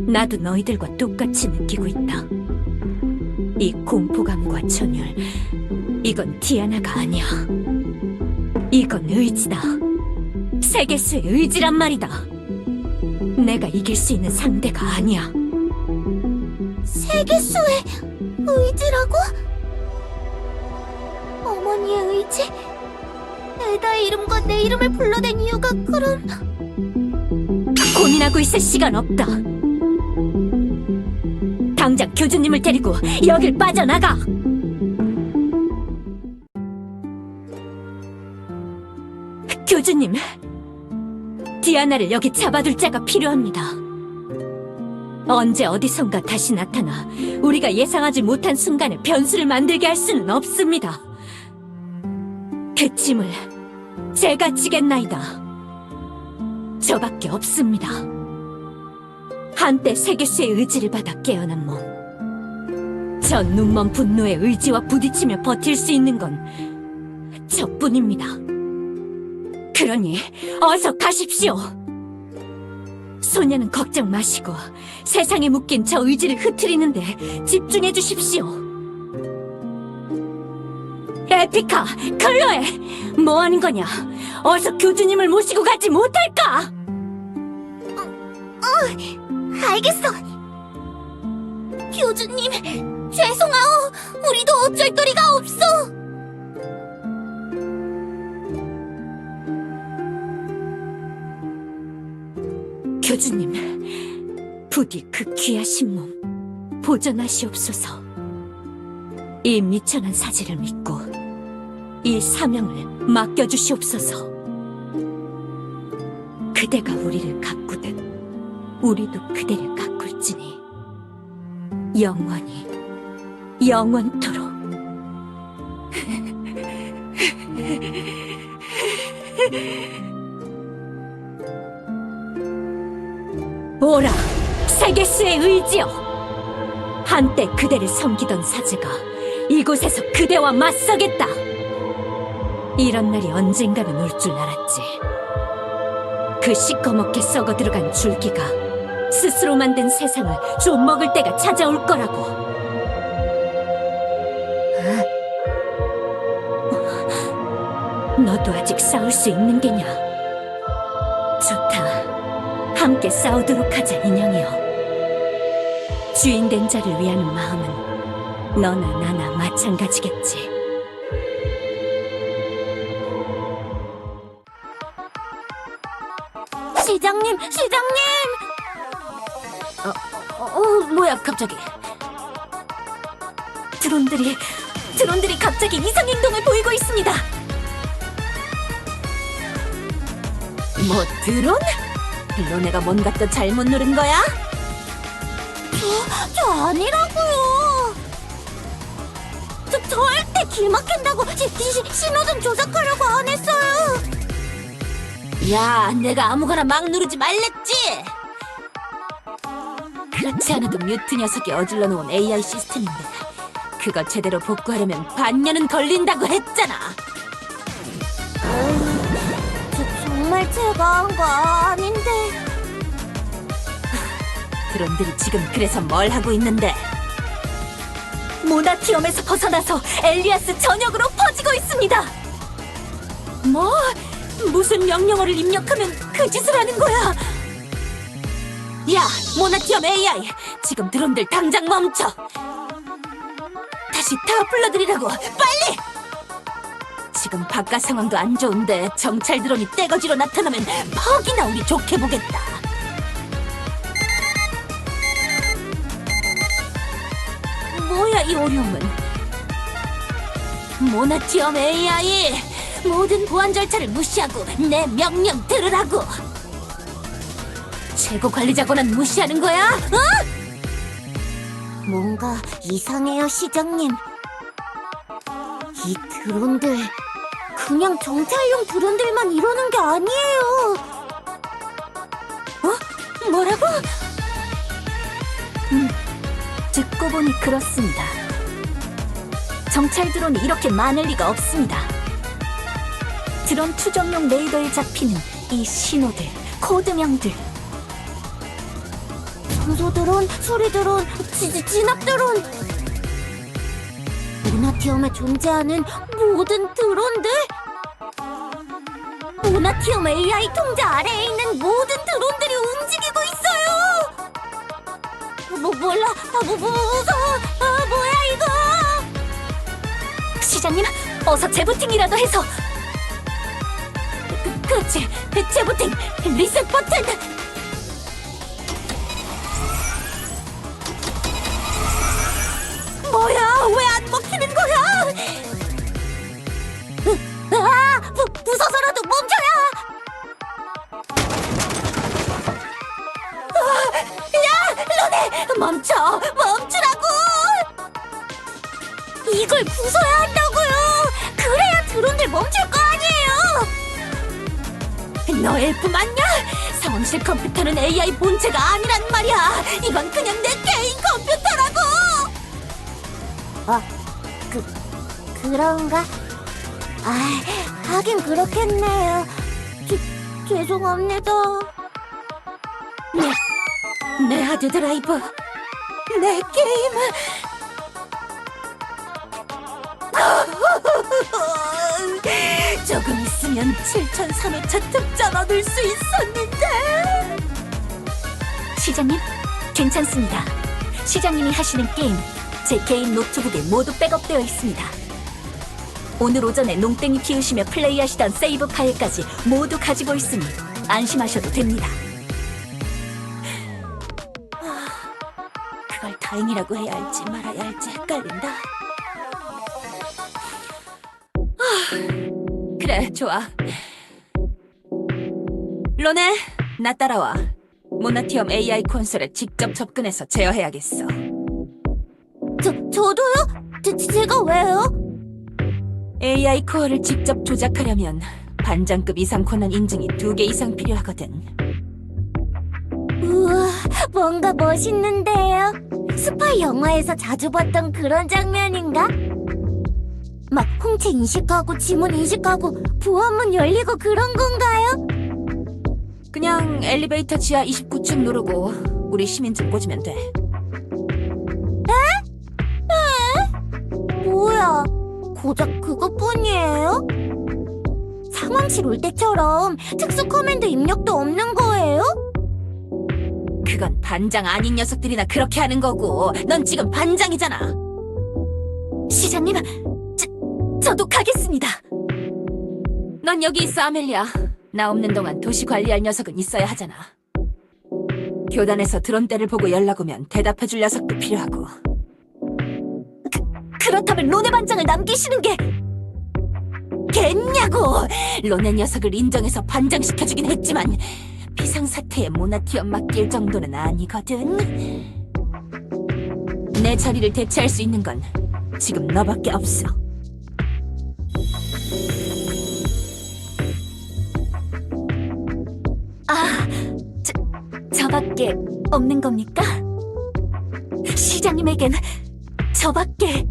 나도 너희들과 똑같이 느끼고 있다. 이 공포감과 전율, 이건 디아나가 아니야. 이건 의지다. 세계수의 의지란 말이다. 내가 이길 수 있는 상대가 아니야. 세계수의 의지라고? 어머니의 의지? 에다의 이름과 내 이름을 불러댄 이유가 그럼... 고민하고 있을 시간 없다. 당장 교주님을 데리고 여길 빠져나가. 교주님, 디아나를 여기 잡아둘 자가 필요합니다. 언제 어디선가 다시 나타나 우리가 예상하지 못한 순간에 변수를 만들게 할 수는 없습니다. 그 짐을 제가 지겠나이다. 저밖에 없습니다. 한때 세계수의 의지를 받아 깨어난 몸. 저 눈먼 분노의 의지와 부딪히며 버틸 수 있는 건 저뿐입니다. 그러니 어서 가십시오. 소녀는 걱정 마시고 세상에 묶인 저 의지를 흐트리는데 집중해 주십시오. 에피카, 클로에, 뭐 하는 거냐? 어서 교주님을 모시고 가지 못할까? 알겠어. 교주님, 죄송하오. 우리도 어쩔 도리가 없어. 교주님, 부디 그 귀하신 몸 보존하시옵소서. 이 미천한 사제를 믿고 이 사명을 맡겨주시옵소서. 그대가 우리를 가꾸듯 우리도 그대를 가꿀지니 영원히 영원토록. 오라, 세계수의 의지여! 한때 그대를 섬기던 사제가 이곳에서 그대와 맞서겠다. 이런 날이 언젠가는 올 줄 알았지. 그 시커멓게 썩어 들어간 줄기가 스스로 만든 세상을 좀 먹을 때가 찾아올 거라고. 너도 아직 싸울 수 있는 게냐? 좋다. 함께 싸우도록 하자, 인형이여. 주인된 자를 위하는 마음은 너나 나나 마찬가지겠지. 시장님! 뭐야, 갑자기. 드론들이 갑자기 이상 행동을 보이고 있습니다. 뭐 드론? 로네가 뭔가 또 잘못 누른 거야? 저 아니라고요. 저 절대 길 막힌다고 신호등 조작하려고 안 했어요. 야, 내가 아무거나 막 누르지 말랬지. 그렇지 않아도 뮤트 녀석이 어질러 놓은 AI 시스템인데 그거 제대로 복구하려면 반년은 걸린다고 했잖아. 정말 제가 한 거 아닌데. 드론들이 지금 그래서 뭘 하고 있는데? 모나티엄에서 벗어나서 엘리아스 전역으로 퍼지고 있습니다. 뭐? 무슨 명령어를 입력하면 그 짓을 하는 거야? 야, 모나티엄 AI! 지금 드론들 당장 멈춰! 다시 다 불러들이라고! 빨리! 지금 바깥 상황도 안 좋은데 정찰 드론이 떼거지로 나타나면 퍽이나 우리 좋게 보겠다. 뭐야 이 오룡은? 모나티엄 AI! 모든 보안 절차를 무시하고 내 명령 들으라고! 최고 관리자 권한 무시하는 거야? 어? 뭔가 이상해요, 시장님. 이 드론들 그냥 정찰용 드론들만 이러는 게 아니에요. 어? 뭐라고? 듣고 보니 그렇습니다. 정찰 드론이 이렇게 많을 리가 없습니다. 드론 추정용 레이더에 잡히는 이 신호들, 코드명들. 청소 드론, 수리 드론, 진압 드론. 모나티엄에 존재하는 모든 드론들? 모나티엄 AI 통제 아래에 있는 모든 드론들이 움직이고 있어요! 몰라. 무서워. 뭐야, 이거! 시장님, 어서 재부팅이라도 해서. 그렇지. 재부팅! 리셋 버튼! 뭐야? 왜 안 먹히는 거야? 부서서라도 멈춰야! 야! 로네! 멈추라고! 이걸 부숴야 한다고요! 그래야 드론들 멈출 거 아니에요! 너 엘프 맞냐? 상황실 컴퓨터는 AI 본체가 아니란 말이야! 이건 그냥 내 개인 컴퓨터라고! 그런가? 하긴 그렇겠네요. 죄송합니다. 내 하드 드라이브, 내 게임. 조금 있으면 7003회차 특전 얻을 수 있었는데. 시장님, 괜찮습니다. 시장님이 하시는 게임, 제 개인 노트북에 모두 백업되어 있습니다. 오늘 오전에 농땡이 키우시며 플레이하시던 세이브 파일까지 모두 가지고 있으니 안심하셔도 됩니다. 그걸 다행이라고 해야 할지 말아야 할지 헷갈린다. 그래, 좋아. 로네, 나 따라와. 모나티엄 AI 콘솔에 직접 접근해서 제어해야겠어. 저도요? 제가 왜요? AI 코어를 직접 조작하려면 반장급 이상 권한 인증이 2개 이상 필요하거든. 우와, 뭔가 멋있는데요? 스파이 영화에서 자주 봤던 그런 장면인가? 막 홍채 인식하고 지문 인식하고 보안문 열리고 그런 건가요? 그냥 엘리베이터 지하 29층 누르고 우리 시민증 꽂으면 돼. 뭐야, 고작 그것뿐이에요? 상황실 올 때처럼 특수 커맨드 입력도 없는 거예요? 그건 반장 아닌 녀석들이나 그렇게 하는 거고, 넌 지금 반장이잖아. 시장님, 저도 가겠습니다. 넌 여기 있어, 아멜리아. 나 없는 동안 도시 관리할 녀석은 있어야 하잖아. 교단에서 드론대를 보고 연락 오면 대답해줄 녀석도 필요하고. 그렇다면 로네 반장을 남기시는 게 겠냐고! 로네 녀석을 인정해서 반장시켜주긴 했지만 비상사태에 모나티엄 맡길 정도는 아니거든. 내 자리를 대체할 수 있는 건 지금 너밖에 없어. 저밖에 없는 겁니까? 시장님에겐 저밖에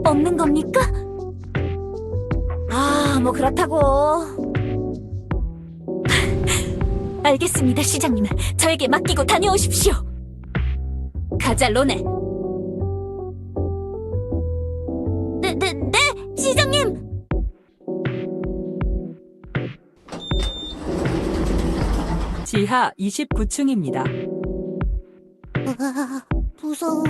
없는 겁니까? 뭐 그렇다고. 알겠습니다, 시장님. 저에게 맡기고 다녀오십시오. 가자, 로네. 네, 시장님! 지하 29층입니다. 무서워.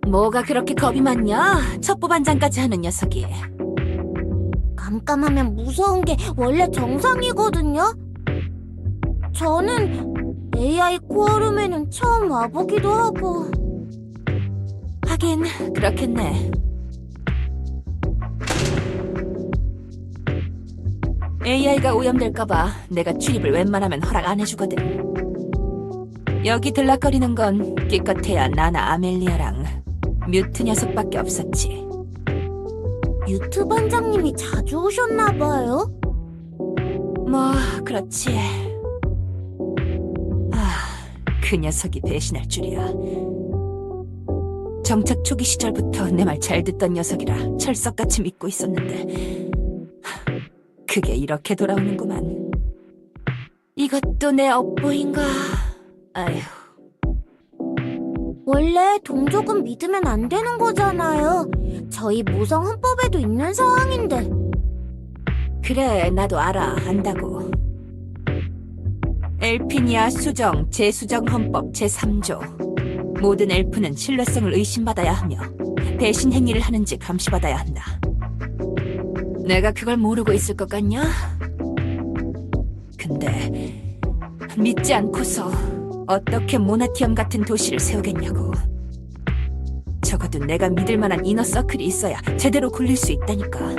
뭐가 그렇게 겁이 많냐? 첩보반장까지 하는 녀석이. 깜깜하면 무서운 게 원래 정상이거든요? 저는 AI 코어룸에는 처음 와보기도 하고. 하긴 그렇겠네. AI가 오염될까봐 내가 출입을 웬만하면 허락 안 해주거든. 여기 들락거리는 건 기껏해야 나나 아멜리아랑 뮤트 녀석밖에 없었지. 뮤트 반장님이 자주 오셨나봐요? 뭐 그렇지. 그 녀석이 배신할 줄이야. 정착 초기 시절부터 내 말 잘 듣던 녀석이라 철석같이 믿고 있었는데 그게 이렇게 돌아오는구만. 이것도 내 업보인가. 아휴. 원래 동족은 믿으면 안 되는 거잖아요. 저희 모성 헌법에도 있는 사항인데. 그래, 나도 알아. 안다고. 엘피니아 수정 재수정 헌법 제3조. 모든 엘프는 신뢰성을 의심받아야 하며 배신 행위를 하는지 감시받아야 한다. 내가 그걸 모르고 있을 것 같냐? 근데 믿지 않고서 어떻게 모나티엄 같은 도시를 세우겠냐고. 적어도 내가 믿을 만한 이너서클이 있어야 제대로 굴릴 수 있다니까.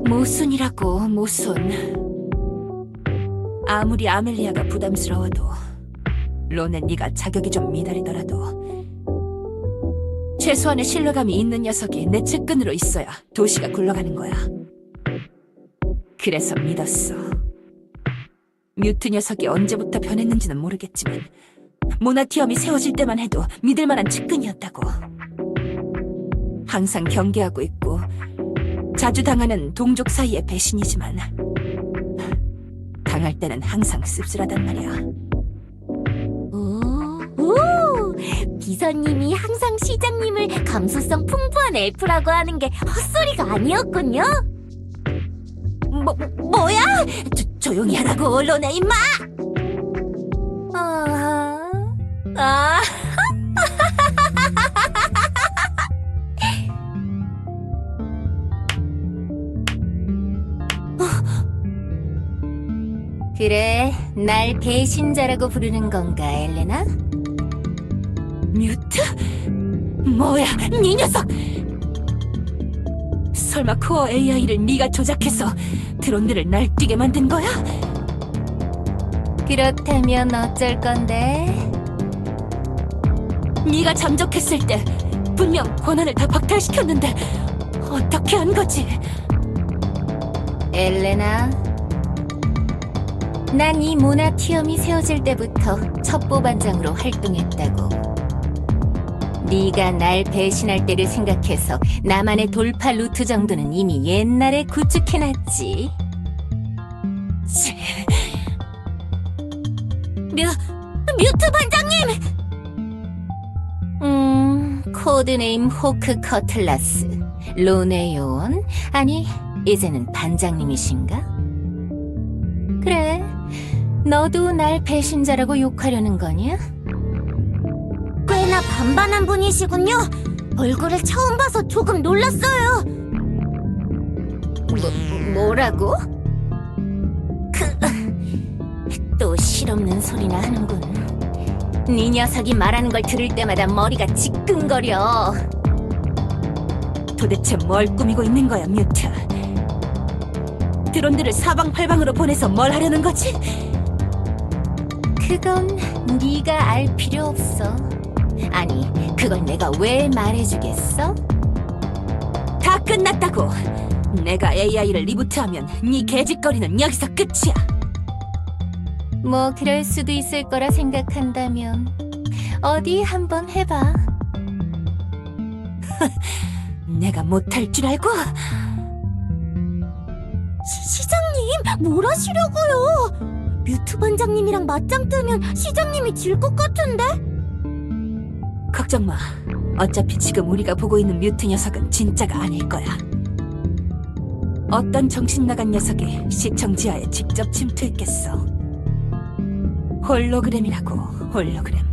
모순이라고, 모순. 아무리 아멜리아가 부담스러워도 로는 네가 자격이 좀 미달이더라도 최소한의 신뢰감이 있는 녀석이 내 측근으로 있어야 도시가 굴러가는 거야. 그래서 믿었어. 뮤트 녀석이 언제부터 변했는지는 모르겠지만 모나티엄이 세워질 때만 해도 믿을 만한 측근이었다고. 항상 경계하고 있고 자주 당하는 동족 사이의 배신이지만 당할 때는 항상 씁쓸하단 말이야. 오, 비서님이 항상 시장님을 감수성 풍부한 엘프라고 하는 게 헛소리가 아니었군요. 뭐야? 조용히 하라고, 로네 임마! 아, 그래, 날 배신자라고 부르는 건가, 엘레나? 뮤트? 뭐야, 네 녀석! 설마 코어 AI를 네가 조작해서 드론들을 날뛰게 만든 거야? 그렇다면 어쩔 건데? 네가 잠적했을 때 분명 권한을 다 박탈시켰는데 어떻게 한 거지? 엘레나, 난 이 모나티엄이 세워질 때부터 첩보반장으로 활동했다고. 네가 날 배신할 때를 생각해서 나만의 돌파 루트 정도는 이미 옛날에 구축해놨지. 뮤트 반장님! 코드네임 호크 커틀라스, 론의 요원? 아니, 이제는 반장님이신가? 그래, 너도 날 배신자라고 욕하려는 거냐? 꽤나 반반한 분이시군요. 얼굴을 처음 봐서 조금 놀랐어요. 뭐라고? 또 실없는 소리나 하는군. 네 녀석이 말하는 걸 들을 때마다 머리가 지끈거려. 도대체 뭘 꾸미고 있는 거야, 뮤트? 드론들을 사방팔방으로 보내서 뭘 하려는 거지? 그건 네가 알 필요 없어. 아니, 그걸 내가 왜 말해주겠어? 다 끝났다고. 내가 AI를 리부트하면 네 개짓거리는 여기서 끝이야. 뭐 그럴 수도 있을 거라 생각한다면 어디 한번 해봐. 내가 못할 줄 알고? 시장님, 뭘 하시려고요? 뮤트 반장님이랑 맞짱 뜨면 시장님이 질 것 같은데? 걱정 마. 어차피 지금 우리가 보고 있는 뮤트 녀석은 진짜가 아닐 거야. 어떤 정신 나간 녀석이 시청 지하에 직접 침투했겠어. 홀로그램이라고, 홀로그램.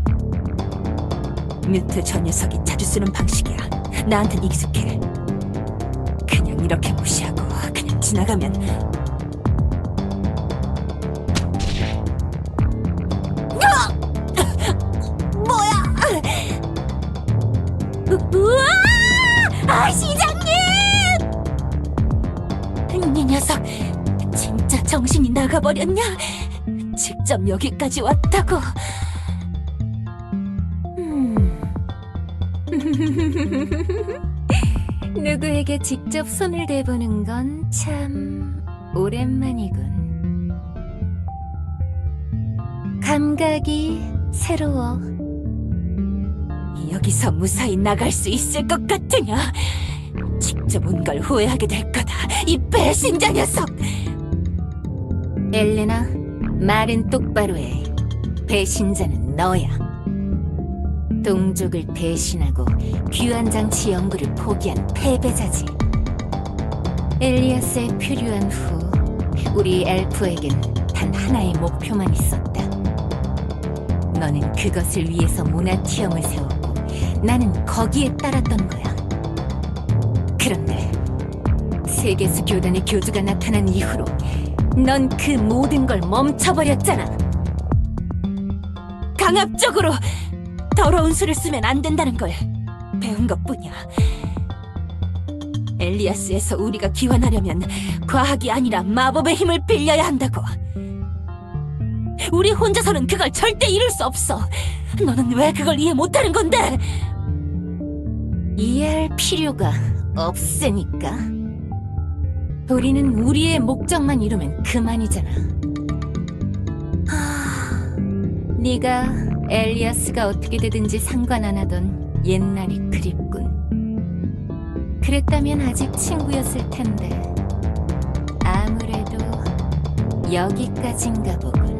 뮤트 저 녀석이 자주 쓰는 방식이야. 나한텐 익숙해. 그냥 이렇게 무시하고 그냥 지나가면 우와! 아, 시장님! 이 녀석 진짜 정신이 나가버렸냐? 직접 여기까지 왔다고. 누구에게 직접 손을 대보는 건 참 오랜만이군. 감각이 새로워. 여기서 무사히 나갈 수 있을 것 같으냐? 직접 온 걸 후회하게 될 거다, 이 배신자 녀석! 엘레나, 말은 똑바로 해. 배신자는 너야. 동족을 배신하고 귀환 장치 연구를 포기한 패배자지. 엘리아스의 표류한 후 우리 엘프에겐 단 하나의 목표만 있었다. 너는 그것을 위해서 모나티엄을 세웠고 나는 거기에 따랐던 거야. 그런데 세계수 교단의 교주가 나타난 이후로 넌 그 모든 걸 멈춰버렸잖아. 강압적으로 더러운 수를 쓰면 안 된다는 걸 배운 것뿐이야. 엘리아스에서 우리가 기원하려면 과학이 아니라 마법의 힘을 빌려야 한다고. 우리 혼자서는 그걸 절대 이룰 수 없어. 너는 왜 그걸 이해 못하는 건데? 이해할 필요가 없으니까. 우리는 우리의 목적만 이루면 그만이잖아. 네가 엘리아스가 어떻게 되든지 상관 안 하던 옛날이 그립군. 그랬다면 아직 친구였을 텐데 아무래도 여기까지인가 보군.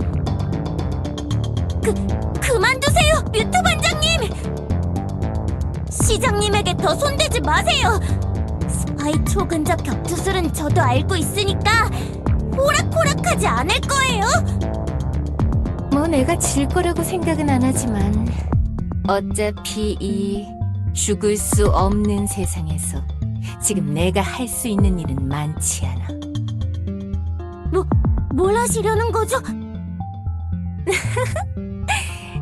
그만두세요, 뮤트 반장님! 시장님에게 더 손대지 마세요! 스파이 초근접 격투술은 저도 알고 있으니까 호락호락하지 않을 거예요! 뭐 내가 질 거라고 생각은 안 하지만 어차피 이 죽을 수 없는 세상에서 지금 내가 할 수 있는 일은 많지 않아. 뭘 하시려는 거죠?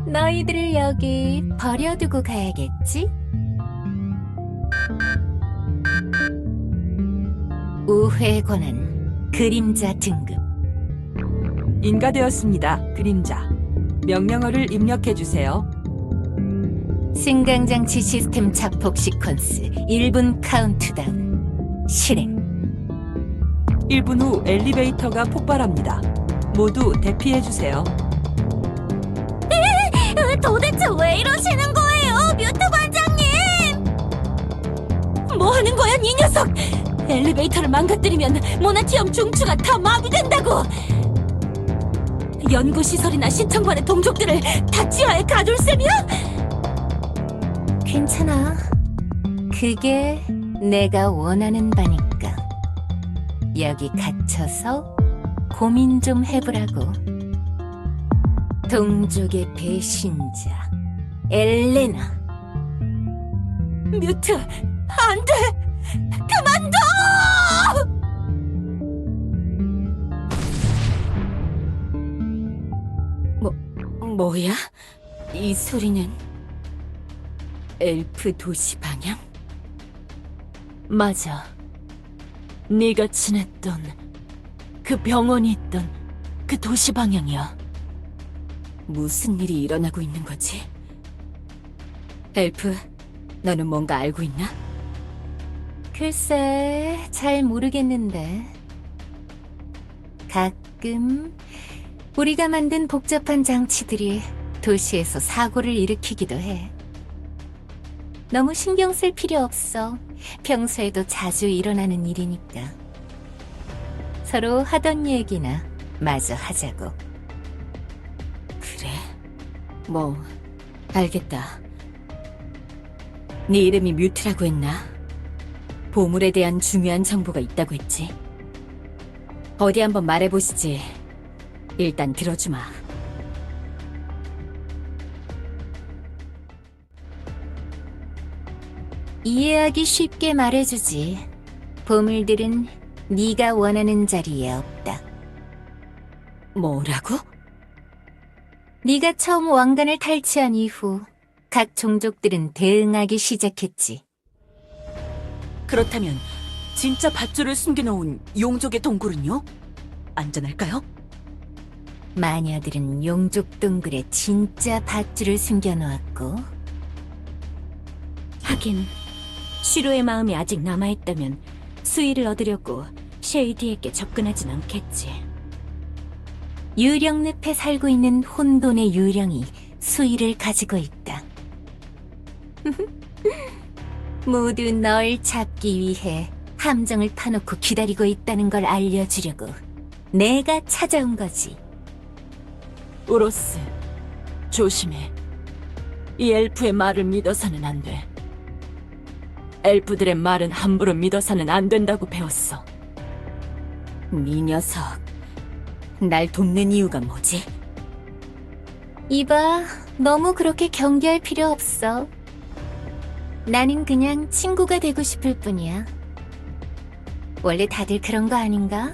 너희들을 여기 버려두고 가야겠지? 우회 권한 그림자 등급. 인가되었습니다, 그림자. 명령어를 입력해주세요. 승강장치 시스템 자폭 시퀀스 1분 카운트다운 실행. 1분 후 엘리베이터가 폭발합니다. 모두 대피해주세요. 도대체 왜 이러시는 거예요, 뮤트 반장님? 뭐 하는 거야, 이 녀석! 엘리베이터를 망가뜨리면 모나티엄 중추가 다 마비된다고! 연구시설이나 시청관의 동족들을 다 지하에 가둘 셈이야? 괜찮아. 그게 내가 원하는 바니까. 여기 갇혀서 고민 좀 해보라고. 동족의 배신자 엘레나. 뮤트, 안 돼! 그만둬! 뭐야? 이 소리는 엘프 도시 방향? 맞아. 네가 지냈던 그 병원이 있던 그 도시 방향이야. 무슨 일이 일어나고 있는 거지? 엘프, 너는 뭔가 알고 있나? 글쎄, 잘 모르겠는데. 가끔 우리가 만든 복잡한 장치들이 도시에서 사고를 일으키기도 해. 너무 신경 쓸 필요 없어. 평소에도 자주 일어나는 일이니까. 서로 하던 얘기나 마저 하자고. 그래? 뭐, 알겠다. 네 이름이 뮤트라고 했나? 보물에 대한 중요한 정보가 있다고 했지. 어디 한번 말해보시지. 일단 들어주마. 이해하기 쉽게 말해주지. 보물들은 네가 원하는 자리에 없다. 뭐라고? 네가 처음 왕관을 탈취한 이후 각 종족들은 대응하기 시작했지. 그렇다면 진짜 밧줄을 숨겨놓은 용족의 동굴은요? 안전할까요? 마녀들은 용족 동굴에 진짜 밧줄을 숨겨놓았고, 하긴 시로의 마음이 아직 남아있다면 수위를 얻으려고 쉐이디에게 접근하진 않겠지. 유령늪에 살고 있는 혼돈의 유령이 수위를 가지고 있다. 모두 널 잡기 위해 함정을 파놓고 기다리고 있다는 걸 알려주려고 내가 찾아온 거지. 우로스, 조심해. 이 엘프의 말을 믿어서는 안 돼. 엘프들의 말은 함부로 믿어서는 안 된다고 배웠어. 네 녀석, 날 돕는 이유가 뭐지? 이봐, 너무 그렇게 경계할 필요 없어. 나는 그냥 친구가 되고 싶을 뿐이야. 원래 다들 그런 거 아닌가?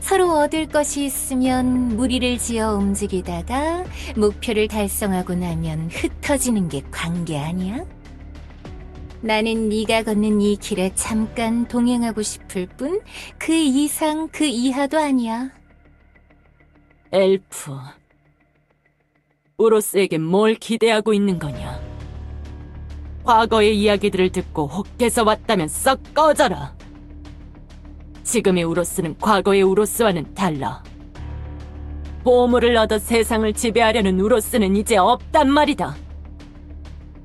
서로 얻을 것이 있으면 무리를 지어 움직이다가 목표를 달성하고 나면 흩어지는 게 관계 아니야? 나는 네가 걷는 이 길에 잠깐 동행하고 싶을 뿐 그 이상 그 이하도 아니야. 엘프. 우로스에게 뭘 기대하고 있는 거냐? 과거의 이야기들을 듣고 혹해서 왔다면 썩 꺼져라. 지금의 우로스는 과거의 우로스와는 달라. 보물을 얻어 세상을 지배하려는 우로스는 이제 없단 말이다.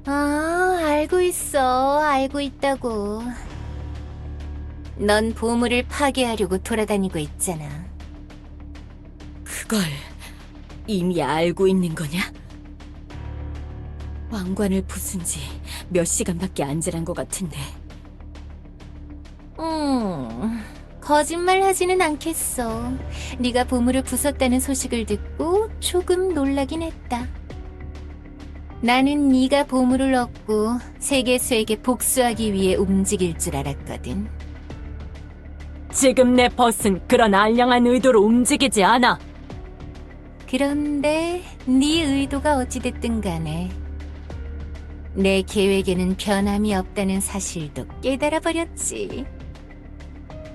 아, 알고 있어. 알고 있다고. 넌 보물을 파괴하려고 돌아다니고 있잖아. 그걸 이미 알고 있는 거냐? 왕관을 부순 지 몇 시간밖에 안 지난 것 같은데. 거짓말 하지는 않겠어. 네가 보물을 부쉈다는 소식을 듣고 조금 놀라긴 했다. 나는 네가 보물을 얻고 세계수에게 복수하기 위해 움직일 줄 알았거든. 지금 내 벗은 그런 알량한 의도로 움직이지 않아. 그런데 네 의도가 어찌됐든 간에 내 계획에는 변함이 없다는 사실도 깨달아버렸지.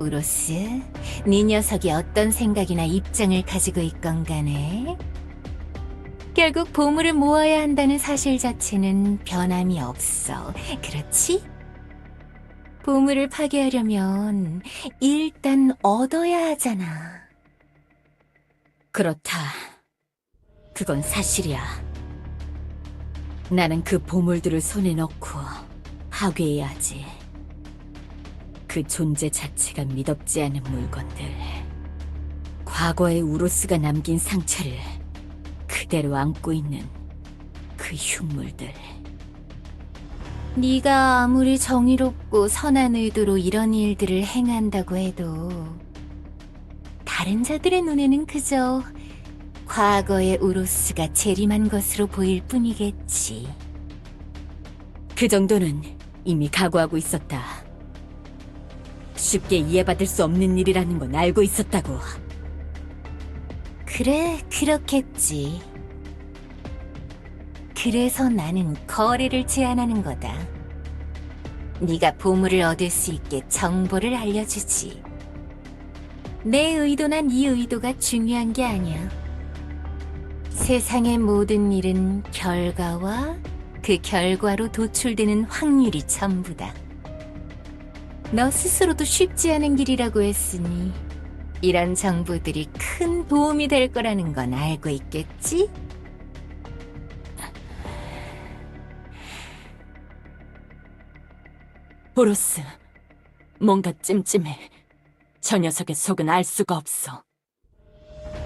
우로스, 네 녀석이 어떤 생각이나 입장을 가지고 있건 간에 결국 보물을 모아야 한다는 사실 자체는 변함이 없어. 그렇지? 보물을 파괴하려면 일단 얻어야 하잖아. 그렇다. 그건 사실이야. 나는 그 보물들을 손에 넣고 파괴해야지. 그 존재 자체가 미덥지 않은 물건들. 과거의 우로스가 남긴 상처를 그대로 안고 있는 그 흉물들. 네가 아무리 정의롭고 선한 의도로 이런 일들을 행한다고 해도 다른 자들의 눈에는 그저 과거의 우로스가 재림한 것으로 보일 뿐이겠지. 그 정도는 이미 각오하고 있었다. 쉽게 이해받을 수 없는 일이라는 건 알고 있었다고. 그래, 그렇겠지. 그래서 나는 거래를 제안하는 거다. 네가 보물을 얻을 수 있게 정보를 알려주지. 내 의도나 네 의도가 중요한 게 아니야. 세상의 모든 일은 결과와 그 결과로 도출되는 확률이 전부다. 너 스스로도 쉽지 않은 길이라고 했으니 이런 정보들이 큰 도움이 될 거라는 건 알고 있겠지? 우로스, 뭔가 찜찜해. 저 녀석의 속은 알 수가 없어.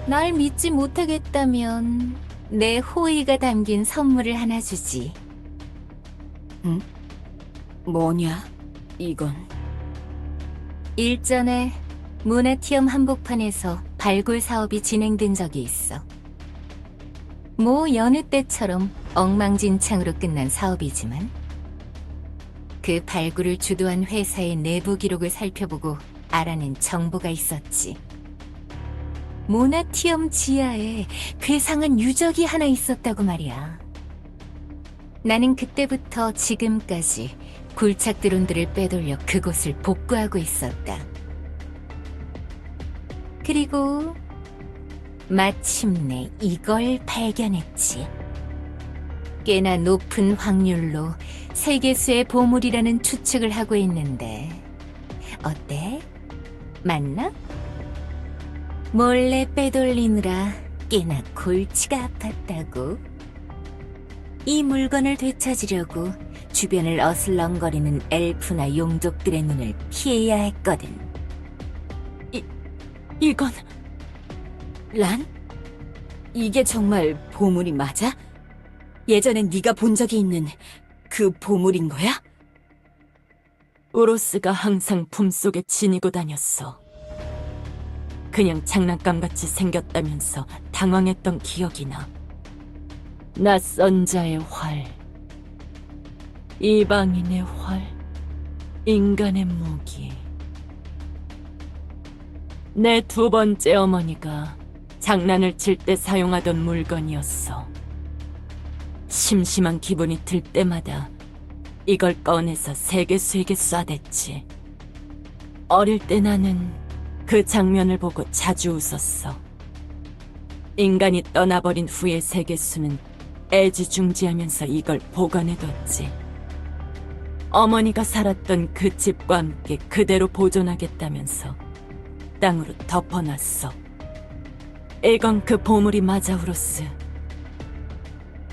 날 믿지 못하겠다면 내 호의가 담긴 선물을 하나 주지. 뭐냐, 이건. 일전에 모나티엄 한복판에서 발굴 사업이 진행된 적이 있어. 뭐 여느 때처럼 엉망진창으로 끝난 사업이지만 그 발굴을 주도한 회사의 내부 기록을 살펴보고 알아낸 정보가 있었지. 모나티엄 지하에 괴상한 유적이 하나 있었다고 말이야. 나는 그때부터 지금까지 굴착 드론들을 빼돌려 그곳을 복구하고 있었다. 그리고 마침내 이걸 발견했지. 꽤나 높은 확률로 세계수의 보물이라는 추측을 하고 있는데 어때? 맞나? 몰래 빼돌리느라 꽤나 골치가 아팠다고. 이 물건을 되찾으려고 주변을 어슬렁거리는 엘프나 용족들의 눈을 피해야 했거든. 이건 란? 이게 정말 보물이 맞아? 예전에 네가 본 적이 있는 그 보물인 거야? 우로스가 항상 품속에 지니고 다녔어. 그냥 장난감같이 생겼다면서 당황했던 기억이 나. 낯선 자의 활, 이방인의 활, 인간의 무기. 내 두 번째 어머니가 장난을 칠 때 사용하던 물건이었어. 심심한 기분이 들 때마다 이걸 꺼내서 세계수에게 쏴댔지. 어릴 때 나는 그 장면을 보고 자주 웃었어. 인간이 떠나버린 후의 세계수는 애지중지하면서 이걸 보관해뒀지. 어머니가 살았던 그 집과 함께 그대로 보존하겠다면서 땅으로 덮어놨어. 이건 그 보물이 맞아, 우로스.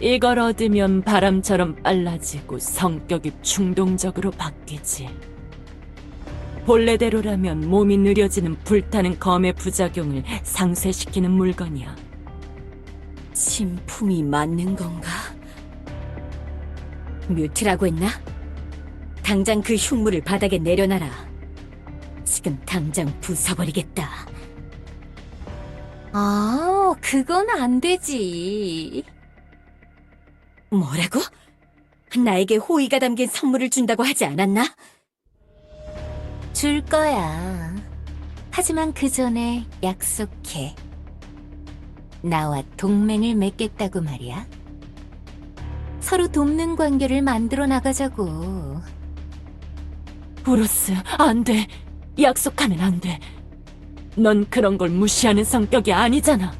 이걸 얻으면 바람처럼 빨라지고 성격이 충동적으로 바뀌지. 본래대로라면 몸이 느려지는 불타는 검의 부작용을 상쇄시키는 물건이야. 진품이 맞는 건가? 뮤트라고 했나? 당장 그 흉물을 바닥에 내려놔라. 지금 당장 부숴버리겠다. 아, 그건 안 되지. 뭐라고? 나에게 호의가 담긴 선물을 준다고 하지 않았나? 줄 거야. 하지만 그 전에 약속해. 나와 동맹을 맺겠다고 말이야. 서로 돕는 관계를 만들어 나가자고. 우로스, 안 돼. 약속하면 안 돼. 넌 그런 걸 무시하는 성격이 아니잖아.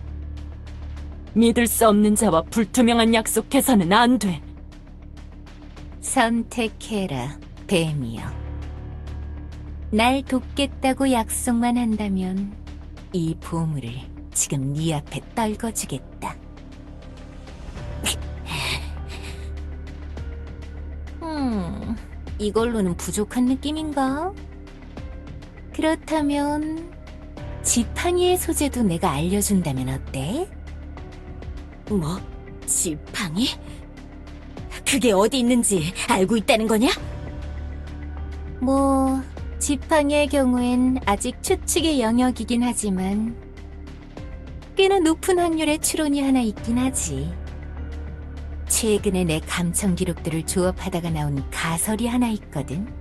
믿을 수 없는 자와 불투명한 약속해서는 안 돼. 선택해라, 뱀이여. 날 돕겠다고 약속만 한다면 이 보물을 지금 네 앞에 떨궈주겠다. 이걸로는 부족한 느낌인가? 그렇다면 지팡이의 소재도 내가 알려준다면 어때? 뭐? 지팡이? 그게 어디 있는지 알고 있다는 거냐? 뭐 지팡이의 경우엔 아직 추측의 영역이긴 하지만 꽤나 높은 확률의 추론이 하나 있긴 하지. 최근에 내 감청 기록들을 조업하다가 나온 가설이 하나 있거든.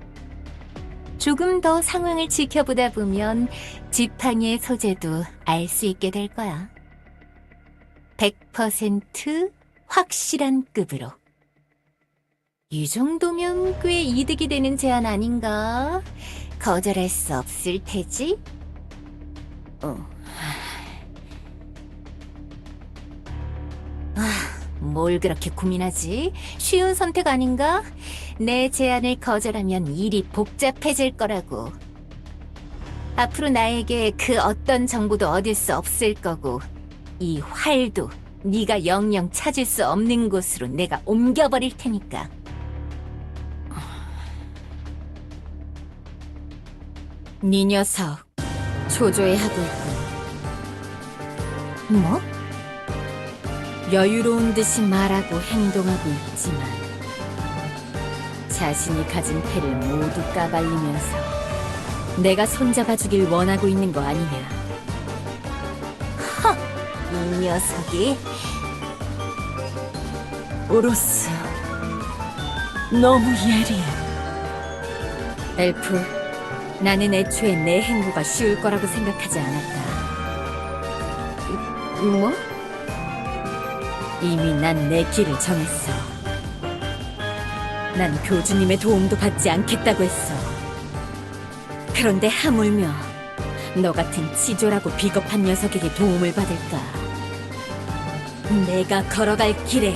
조금 더 상황을 지켜보다 보면 지팡이의 소재도 알 수 있게 될 거야. 100% 확실한 급으로. 이 정도면 꽤 이득이 되는 제안 아닌가? 거절할 수 없을 테지? 뭘 그렇게 고민하지? 쉬운 선택 아닌가? 내 제안을 거절하면 일이 복잡해질 거라고. 앞으로 나에게 그 어떤 정보도 얻을 수 없을 거고 이 활도 네가 영영 찾을 수 없는 곳으로 내가 옮겨버릴 테니까. 네 녀석 초조해하고 있군. 뭐? 여유로운 듯이 말하고 행동하고 있지만 자신이 가진 패를 모두 까발리면서 내가 손잡아주길 원하고 있는 거 아니냐. 이 녀석이 오로스, 너무 예리해. 엘프, 나는 애초에 내 행보가 쉬울 거라고 생각하지 않았다. 뭐? 이미 난 내 길을 정했어. 난 교주님의 도움도 받지 않겠다고 했어. 그런데 하물며 너 같은 치졸하고 비겁한 녀석에게 도움을 받을까? 내가 걸어갈 길에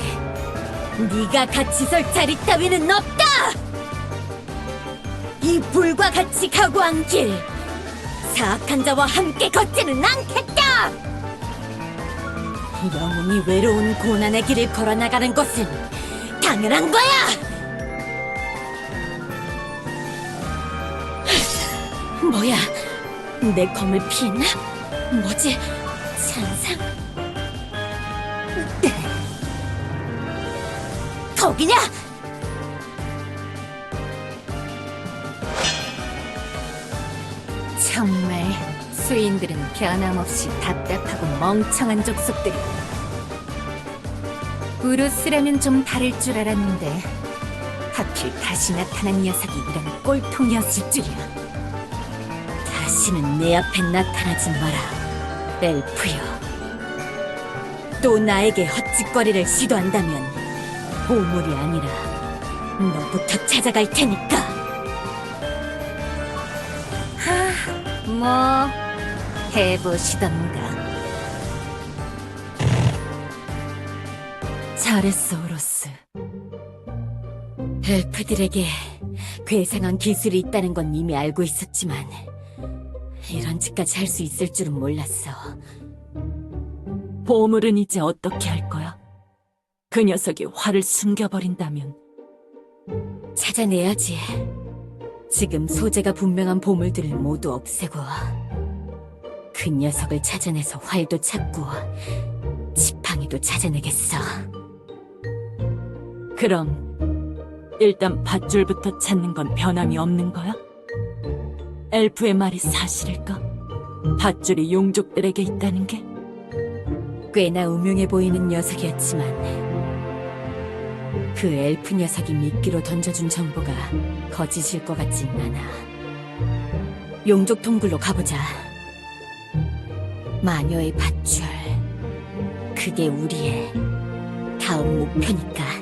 네가 같이 설 자리 따위는 없다! 이 불과 같이 각오한 길, 사악한 자와 함께 걷지는 않겠다! 영웅이 외로운 고난의 길을 걸어나가는 것은 당연한 거야! 뭐야, 내 검을 피했나? 뭐지? 잔상? 거기냐? 정말 수인들은 변함없이 답답하고 멍청한 족속들이. 우루스라면 좀 다를 줄 알았는데 하필 다시 나타난 녀석이 이런 꼴통이었을 줄이야. 다시는 내 앞에 나타나지 마라, 엘프여. 또 나에게 헛짓거리를 시도한다면 보물이 아니라 너부터 찾아갈 테니까. 뭐 해보시던가. 잘했어, 오로스. 엘프들에게 괴상한 기술이 있다는 건 이미 알고 있었지만 이런 짓까지 할 수 있을 줄은 몰랐어. 보물은 이제 어떻게 할 거야? 그 녀석이 활을 숨겨버린다면 찾아내야지. 지금 소재가 분명한 보물들을 모두 없애고 그 녀석을 찾아내서 활도 찾고 지팡이도 찾아내겠어. 그럼 일단 밧줄부터 찾는 건 변함이 없는 거야? 엘프의 말이 사실일까? 밧줄이 용족들에게 있다는 게? 꽤나 음흉해 보이는 녀석이었지만 그 엘프 녀석이 미끼로 던져준 정보가 거짓일 것 같진 않아. 용족 동굴로 가보자. 마녀의 밧줄, 그게 우리의 다음 목표니까.